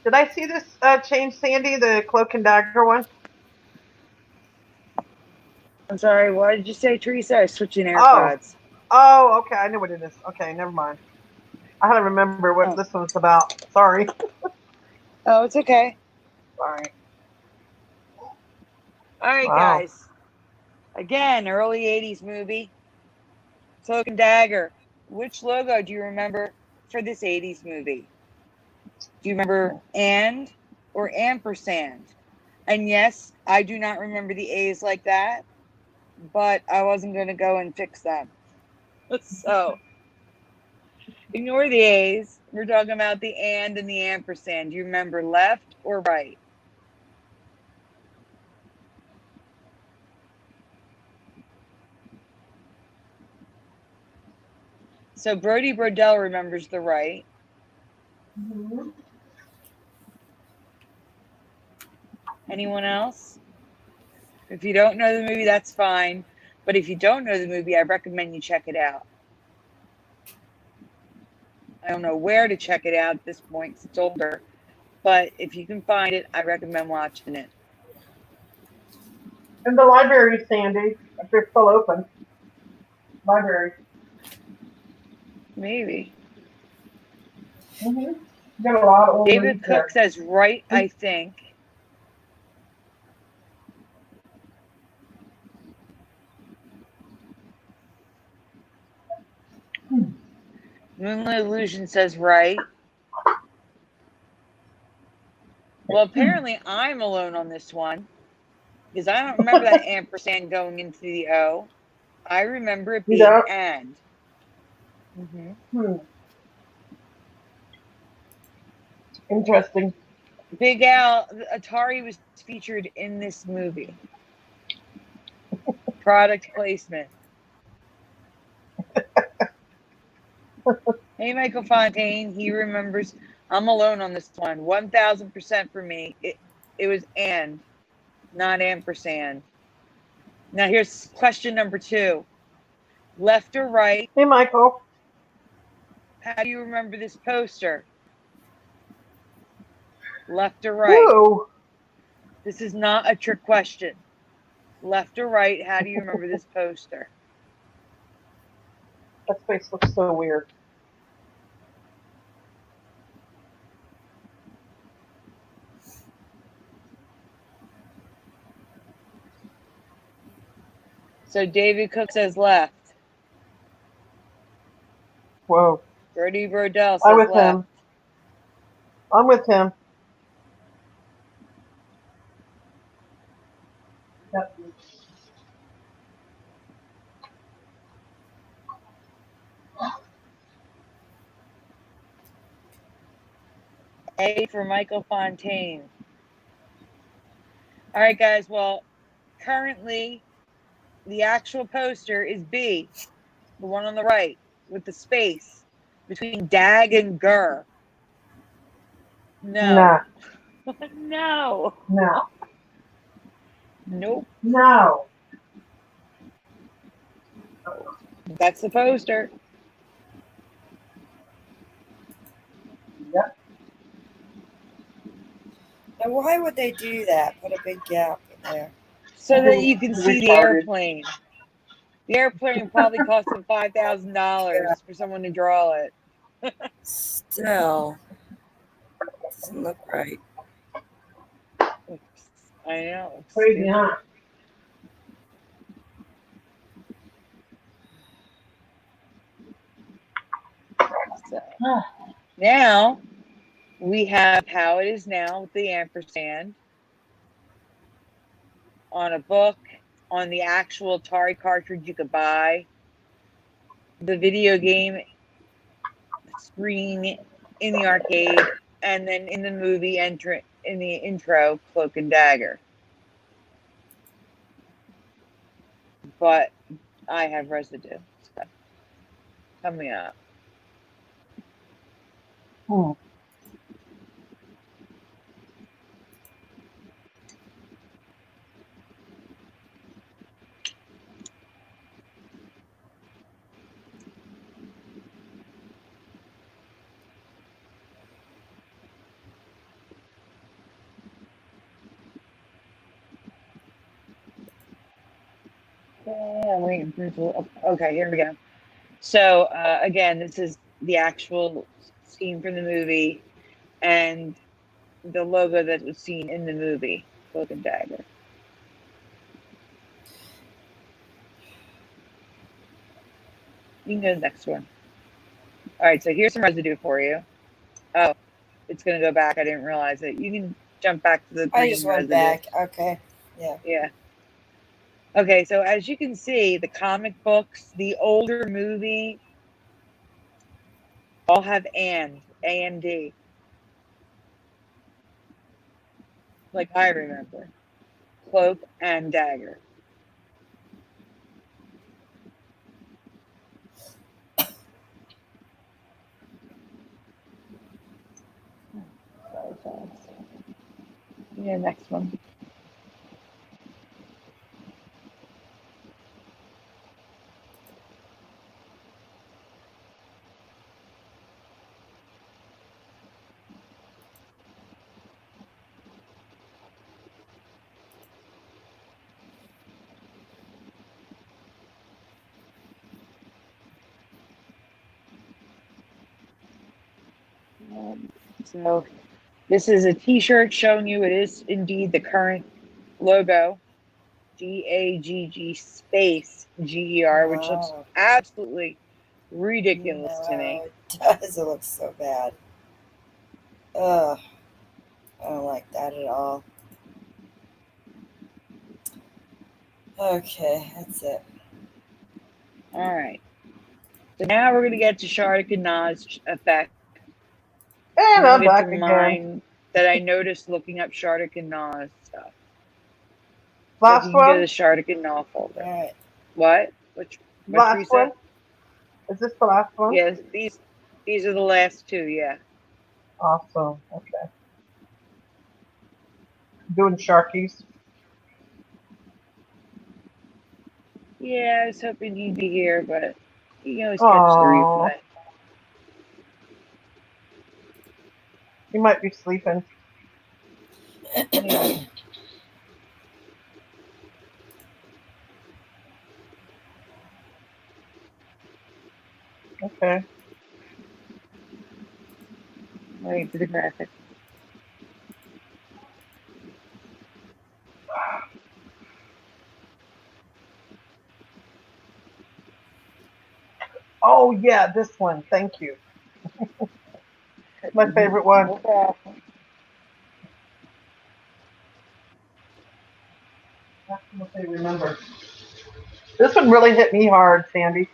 Did I see this change, Sandy, the Cloak and Dagger one? I'm sorry, what did you say, Teresa? I was switching Oh. AirPods. Oh, okay. I know what it is. Okay, never mind. I had to remember what Oh, this one's about. Sorry. oh it's okay. Sorry. All right, Wow. guys. Again, early 80s movie. Cloak and Dagger. Which logo do you remember for this 80s movie? Do you remember and or ampersand? And yes, I do not remember the A's like that, but I wasn't going to go and fix them. So ignore the A's. We're talking about the and the ampersand. Do you remember left or right? So Brody Brodell remembers the right. Mm-hmm. Anyone else? If you don't know the movie, that's fine. But if you don't know the movie, I recommend you check it out. I don't know where to check it out at this point because it's older. But if you can find it, I recommend watching it. In the library, Sandy, if they're still open. Library. Maybe. Mm-hmm. You got a lot of old David reads Cook there. says right, I think. Moonlit Illusion says right. Well, apparently I'm alone on this one because I don't remember that ampersand going into the O. I remember it You being know? and. Mm-hmm. Interesting. Big Al, Atari was featured in this movie. Product placement. Hey, Michael Fontaine, he remembers. I'm alone on this one. 1000% for me. It was and, not ampersand. Now here's question number 2. Left or right? Hey, Michael. How do you remember this poster? Left or right? Ooh. This is not a trick question. Left or right? How do you remember this poster? That face looks so weird. So David Cook says left. Whoa. Brody Brodell I'm says with left. him. I'm with him. Yep. A for Michael Fontaine. All right, guys. Well, currently the actual poster is B, the one on the right with the space between Dag and Gur. No. Nah. No. No. Nope. No. That's the poster. Yep. Now, why would they do that? Put a big gap in there. So that you can see the Retarded. airplane. The airplane probably cost them $5,000 for someone to draw it. Still, doesn't look right. Oops. I know. Crazy, huh? So, now we have How It Is Now with the ampersand on a book, on the actual Atari cartridge you could buy, the video game screen in the arcade, and then in the movie in the intro, Cloak and Dagger. But I have residue stuff coming up. Okay, here we go. So again, this is the actual scene from the movie and the logo that was seen in the movie, Cloak and Dagger. You can go to the next one. All right, so here's some residue for you. Oh, it's going to go back. I didn't realize it. You can jump back to the green I just went residue. back. Okay. Yeah. Yeah. Okay, so as you can see, the comic books, the older movie, all have A-N-D. Like I remember. Cloak and Dagger. Yeah, next one. So this is a t-shirt showing you it is indeed the current logo, DAGG space GER, which looks absolutely ridiculous to me. It does. It looks so bad. Ugh. I don't like that at all. Okay, that's it. All right. So now we're going to get to Mandela Effect. And I'm back again. That I noticed looking up Mandela stuff. Last so you can one? go to the Mandela folder. All right. What? Last one? Is this the last one? Yes, these are the last two, yeah. Awesome. Okay. Doing Sharkies. Yeah, I was hoping he'd be here, but you can always catch the replay. He might be sleeping. Yeah. Okay. Wait for the graphic. Oh yeah, this one. Thank you. My favorite one. Okay. That's what they remember. This one really hit me hard, Sandy.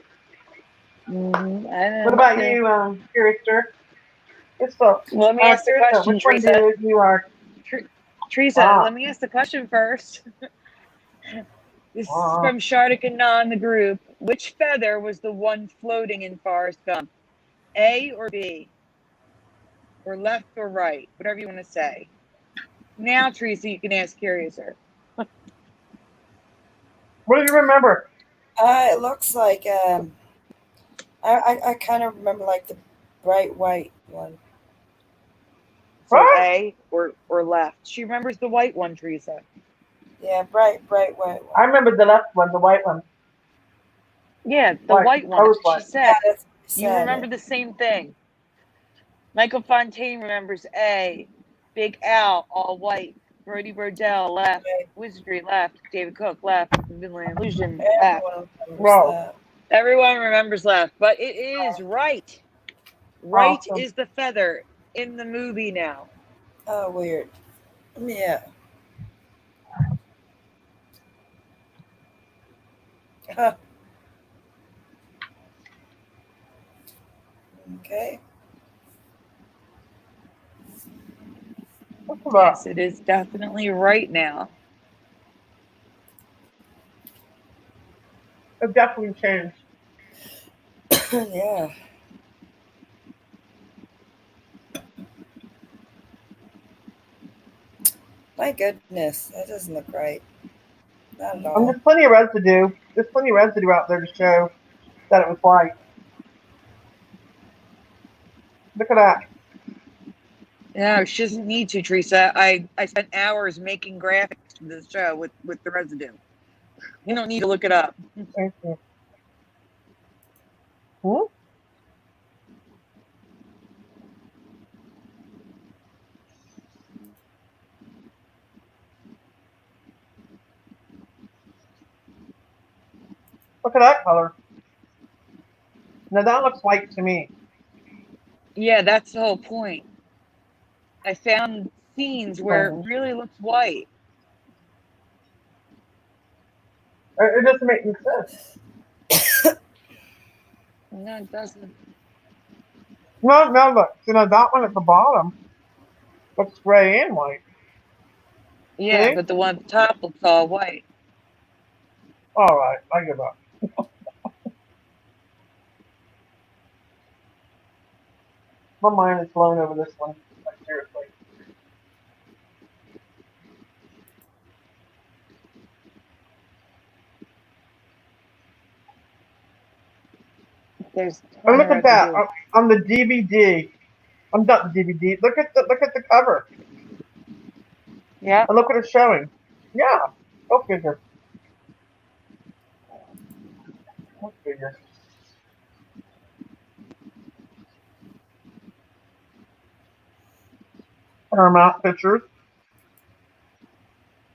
What about you, Curious? Well, let me ask the question, which one Teresa. you are? Teresa, let me ask the question first. This is from Shardik in the group. Which feather was the one floating in Forrest Gump? A or B? Or left or right? Whatever you want to say. Now, Teresa, you can ask Curiouser. What do you remember? It looks like I kind of remember like the bright white one. So A or left. She remembers the white one, Teresa. Yeah, bright white one. I remember the left one, the white one. Yeah, the white one. That's what she said. Yeah, you remember the same thing. Michael Fontaine remembers A. Big Al, all white. Brody Brodell left. Okay. Wizardry left. David Cook left. Vinland Illusion left. Everyone remembers Wow. that. Everyone remembers left, but it is right. Right Awesome. is the feather in the movie now. Oh, weird. Yeah. Okay. What's that? Yes, it is definitely right now. It definitely changed. Yeah. My goodness, that doesn't look right. Not at all. There's plenty of residue. There's plenty of residue out there to show that it was white. Look at that. No, she doesn't need to, Teresa. I spent hours making graphics for this show with the residue. You don't need to look it up. Thank you. Hmm? Look at that color. Now that looks white to me. Yeah, that's the whole point. I found scenes where it really looks white. It doesn't make any sense. No, it doesn't. No, look. You know, that one at the bottom looks gray and white. Yeah, See? but the one at the top looks all white. All right, I give up. My mind is blown over this one. Like, seriously. There's And look at that on the DVD. I'm not the DVD. Look at the cover. Yeah. And look what it's showing. Yeah. Go figure. Go figure. Paramount pictures.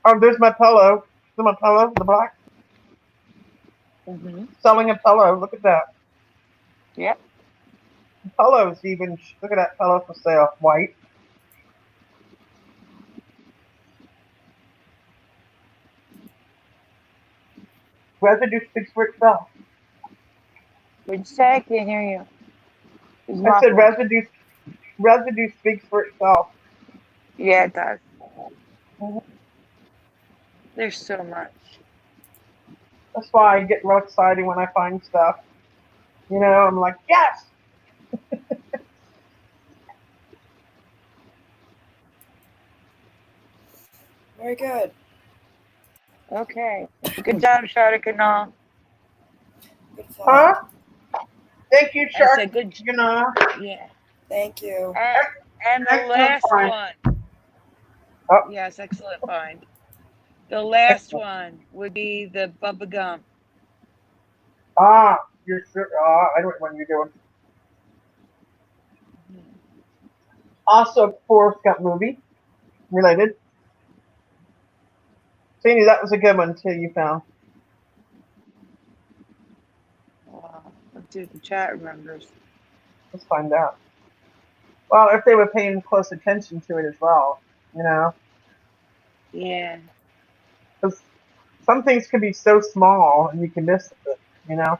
Oh, there's my pillow. See my pillow, the black. Selling a pillow. Look at that. Yep. The pillow's even. Look at that pillow for sale. White. Residue speaks for itself. What'd you say? I can't hear you. I said residue speaks for itself. Yeah, it does. Mm-hmm. There's so much. That's why I get real excited when I find stuff. You know, I'm like, yes! Very good. Okay. Good job, Shardakanal. Good Huh? find. Thank you, I Shark. said good. You know. Yeah. Thank you. And the last one. Oh. Yes, excellent find. The last one would be the Bubba Gump. Ah, you're sure. I know what one you're doing. Also, a Forrest Gump movie related. Sandy, that was a good one too. You found. Let's see if the chat remembers. Let's find out. Well, if they were paying close attention to it as well, you know. Yeah. Because some things can be so small and you can miss it, you know.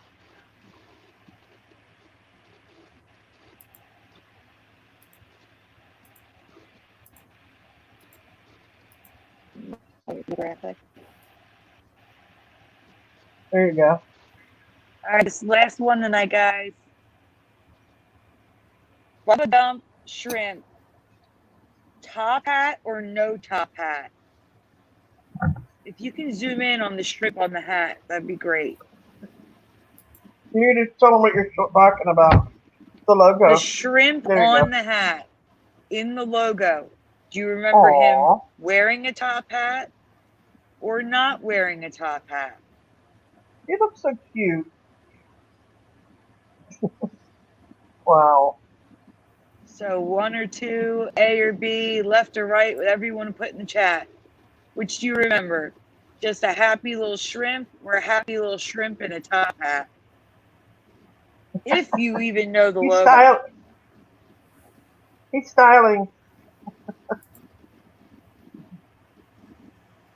Graphic. There you go. All right, this last one tonight, guys. Bubba Gump shrimp. Top hat or no top hat? If you can zoom in on the strip on the hat, that'd be great. You need to tell them what you're talking about. The logo. The shrimp on the hat in the logo. Do you remember him wearing a top hat or not wearing a top hat? He looks so cute. Wow. So 1 or 2, A or B, left or right, whatever you want to put in the chat. Which do you remember? Just a happy little shrimp or a happy little shrimp in a top hat? If you even know the logo. He's styling.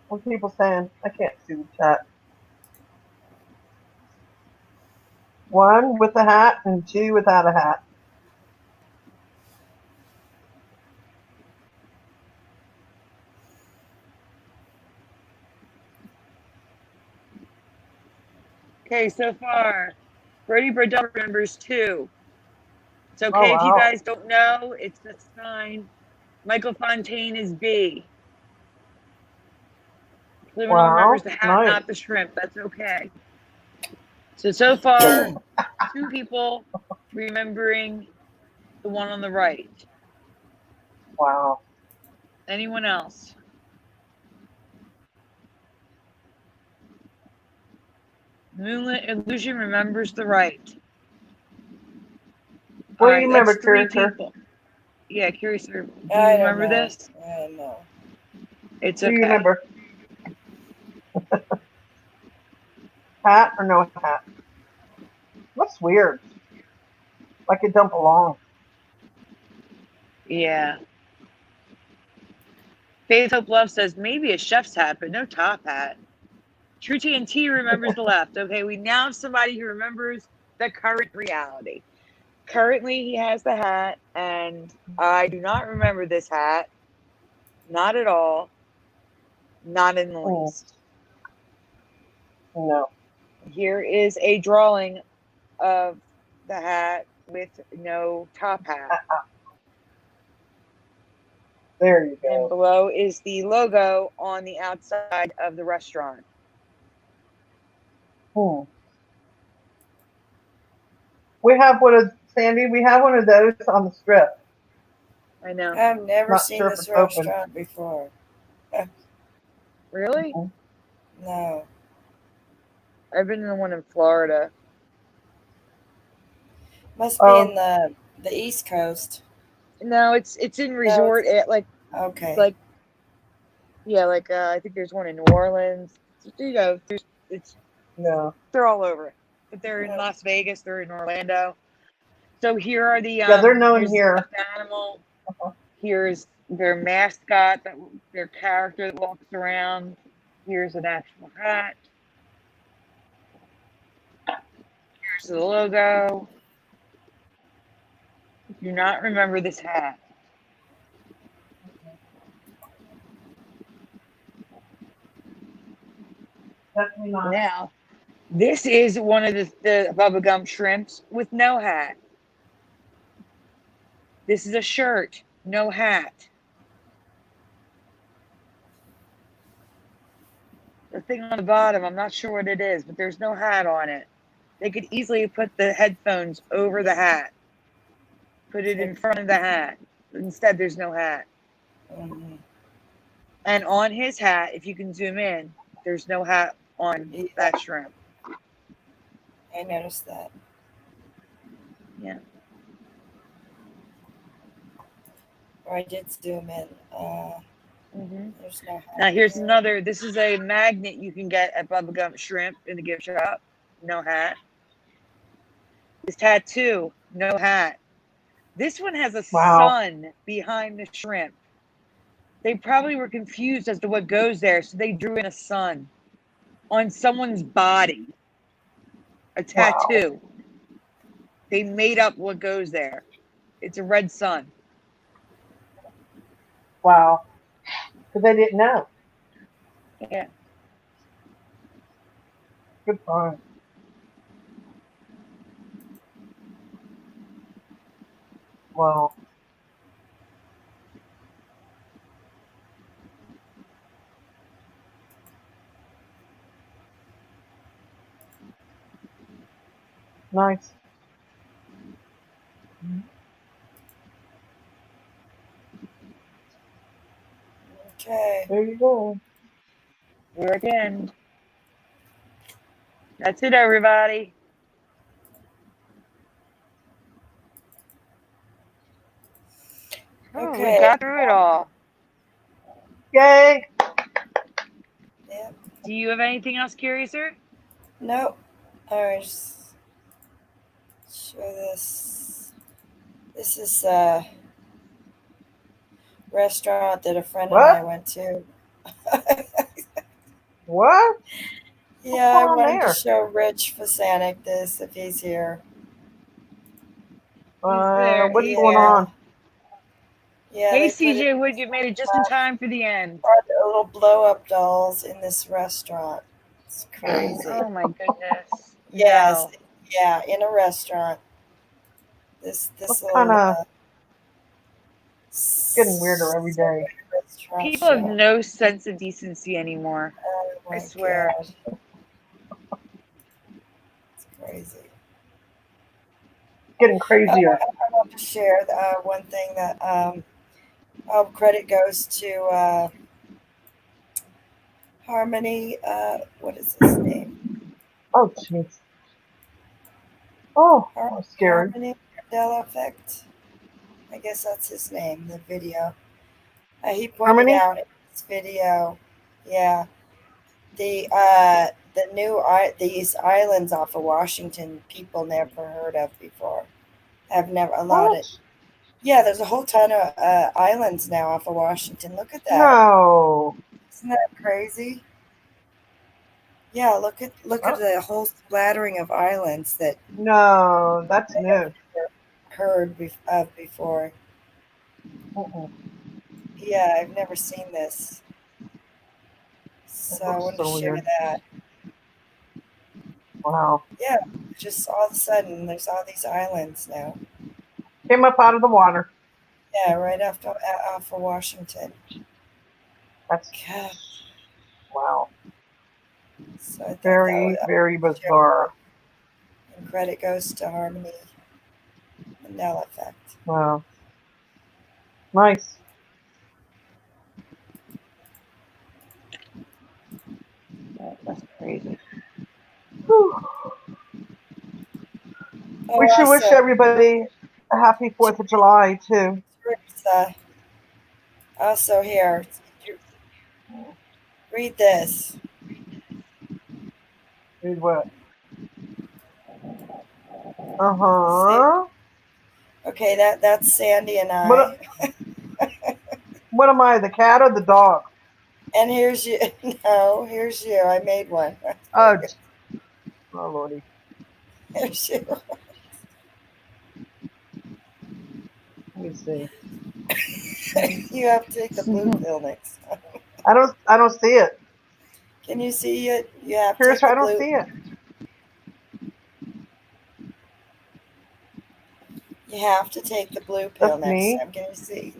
What people saying? I can't see the chat. 1 with a hat and 2 without a hat. Okay, so far, Brody Burdell remembers 2. It's okay if you guys don't know. It's the sign. Michael Fontaine is B. Criminal remembers the hat, not the shrimp. That's okay. So far, 2 people remembering the one on the right. Wow. Anyone else? Moonlit Illusion remembers the right. What do you remember, that's 3 Curious? people. Yeah, Curious. Do you remember this? No. It's okay. Do you remember? Hat or no hat? Looks weird. Like it don't belong. Yeah. Faith Hope Love says maybe a chef's hat, but no top hat. True TNT remembers the left. Okay, we now have somebody who remembers the current reality. Currently, he has the hat, and I do not remember this hat. Not at all. Not in the least. No. Here is a drawing of the hat with no top hat. There you go. And below is the logo on the outside of the restaurant. We have Sandy, we have one of those on the Strip. I know. I've never seen this restaurant before. Really? No. I've been in the one in Florida. Must be in the East Coast. No, it's in resort. Okay. Like I think there's one in New Orleans. You know, they're all over. But they're in Las Vegas. They're in Orlando. So here are the they're known here. Animal. Here's their mascot, their character that walks around. Here's an actual hat. Here's the logo. Do not remember this hat. Definitely not. Now, this is one of the Bubba Gump shrimps with no hat. This is a shirt, no hat. The thing on the bottom, I'm not sure what it is, but there's no hat on it. They could easily put the headphones over the hat. Put it in front of the hat. Instead, there's no hat. Mm-hmm. And on his hat, if you can zoom in, there's no hat on that shrimp. I noticed that. Yeah. Or I did zoom in. There's no hat. Now, here's another. This is a magnet you can get at Bubba Gump Shrimp in the gift shop. No hat. This tattoo, no hat. This one has a sun behind the shrimp. They probably were confused as to what goes there, so they drew in a sun on someone's body. A tattoo. Wow. They made up what goes there. It's a red sun. Wow. Because they didn't know. Yeah. Good fun. Wow. Nice. Okay. There you go. Here again. That's it, everybody. Okay. We got through it all. Yay. Do you have anything else, Curiouser? Nope. Alright, just show this. This is a restaurant that a friend and I What? went to. What? What's Yeah, I going on wanted to there? show Rich Fasanic this if he's here. He's there. What's He's going here. on? Yeah, Hey, they put it CJ Wood, you made it just in time for the end. the little blow up dolls in this restaurant. It's crazy. Oh my goodness. Yes, No. yeah, in a restaurant. This What's kind little of getting weirder every day? restaurant People have show. no sense of decency anymore. Oh I my swear. god, it's crazy. Getting crazier. I want to share one thing that credit goes to Harmony. What is his name? Oh, jeez. Oh, that was scary. Harmony Mandela Effect. I guess that's his name. The video. He pointed Harmony? out in this video. Yeah, the new these islands off of Washington people never heard of before. Have never a lot of. What? Yeah, there's a whole ton of islands now off of Washington. Look at that. No. Isn't that crazy? Yeah, look at Oh, the whole splattering of islands that no, that's I have new. never heard of before. Uh-uh. Yeah, I've never seen this. That So I looks wanted to so share weird. that. Wow. Yeah, just all of a sudden there's all these islands now. Came up out of the water. Yeah, right off of Washington. That's God. wow. So I thought Very, very bizarre. and credit goes to Harmony Mandela Effect. Wow. Nice. That's crazy. Whew. Oh, We should wish also, everybody a happy 4th of July, too. Teresa, also here, read this. Read what? See? Uh-huh. Okay, that's Sandy and What, I. what am I, the cat or the dog? And here's you. No, here's you. I made one. Oh, oh Lordy. Here's you. Let me see. You have to take the blue pill next time. I don't see it. Can you see it? You have to Curious, take the I don't blue. see it. You have to take the blue pill That's next me. time. Can you see?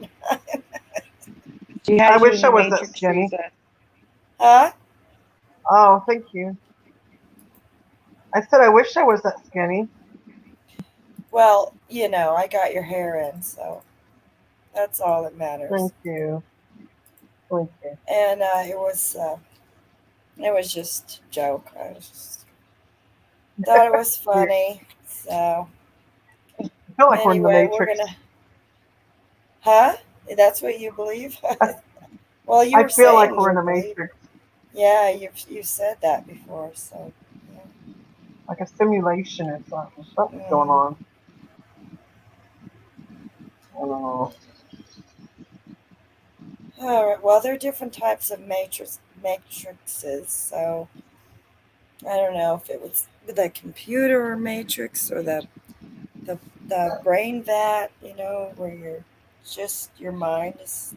She I has you in wish I the was that Matrix, skinny. Teresa. Huh? Oh, thank you. I said I wish I was that skinny. Well, I got your hair in, so that's all that matters. Thank you. Thank you. And it was just a joke. I just thought it was funny. So I feel like we're in the anyway, we're Matrix. gonna. Huh? That's what you believe? Well, you I were feel like saying we're you in the believe. Matrix. Yeah, you said that before. So yeah. Like a simulation or something. Something's going Mm. on. I don't know. All right. Well, there are different types of matrices. So I don't know if it was the computer matrix or the the brain vat. Where your mind is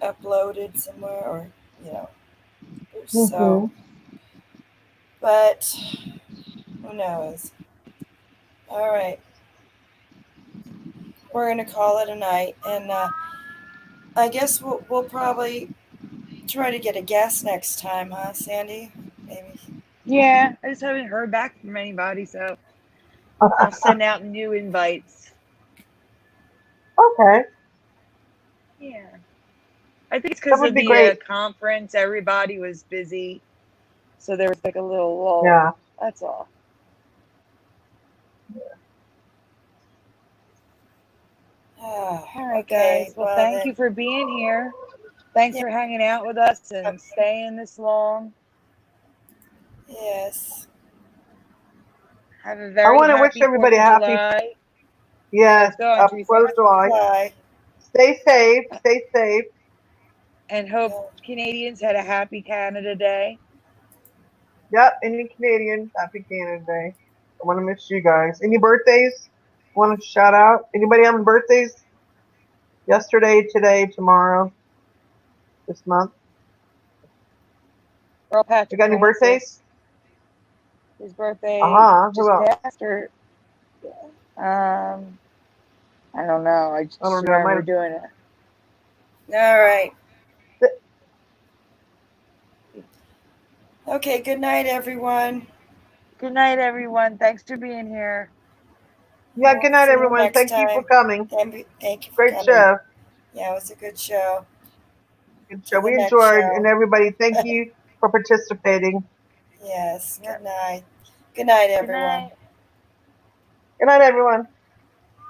uploaded somewhere, or you know. Mm-hmm. So, but who knows? All right, we're gonna call it a night, and I guess we'll probably try to get a guest next time, huh, Sandy? Maybe. Yeah, I just haven't heard back from anybody, so I'll send out new invites. Okay. Yeah. I think it's That because would of be the great. conference. Everybody was busy. So there was like a little lull. Yeah. That's all. All right, Okay. guys. Well, Well thank then. you for being here. Thanks for hanging out with us and staying this long. Yes. Have a very I want to wish happy everybody 4th a of happy, July. yes, Go on, Teresa. 4th of July. Bye. Stay safe. Stay safe. And hope Canadians had a happy Canada Day. Yep, any Canadians, happy Canada Day. I want to miss you guys. Any birthdays? Want to shout out? Anybody having birthdays? Yesterday, today, tomorrow, this month? Earl Patrick You got any Francis. birthdays? His birthday Who else? passed, or I don't know. I just remember doing it. All right. Okay, good night, everyone. Good night, everyone. Thanks for being here. Yeah, good night, everyone. Thank you for coming. Thank you for Great coming. show. Yeah, it was a good show. Good show. We enjoyed, and everybody, thank you for participating. Yes, good night. Good night, everyone. Good night. Good night, everyone.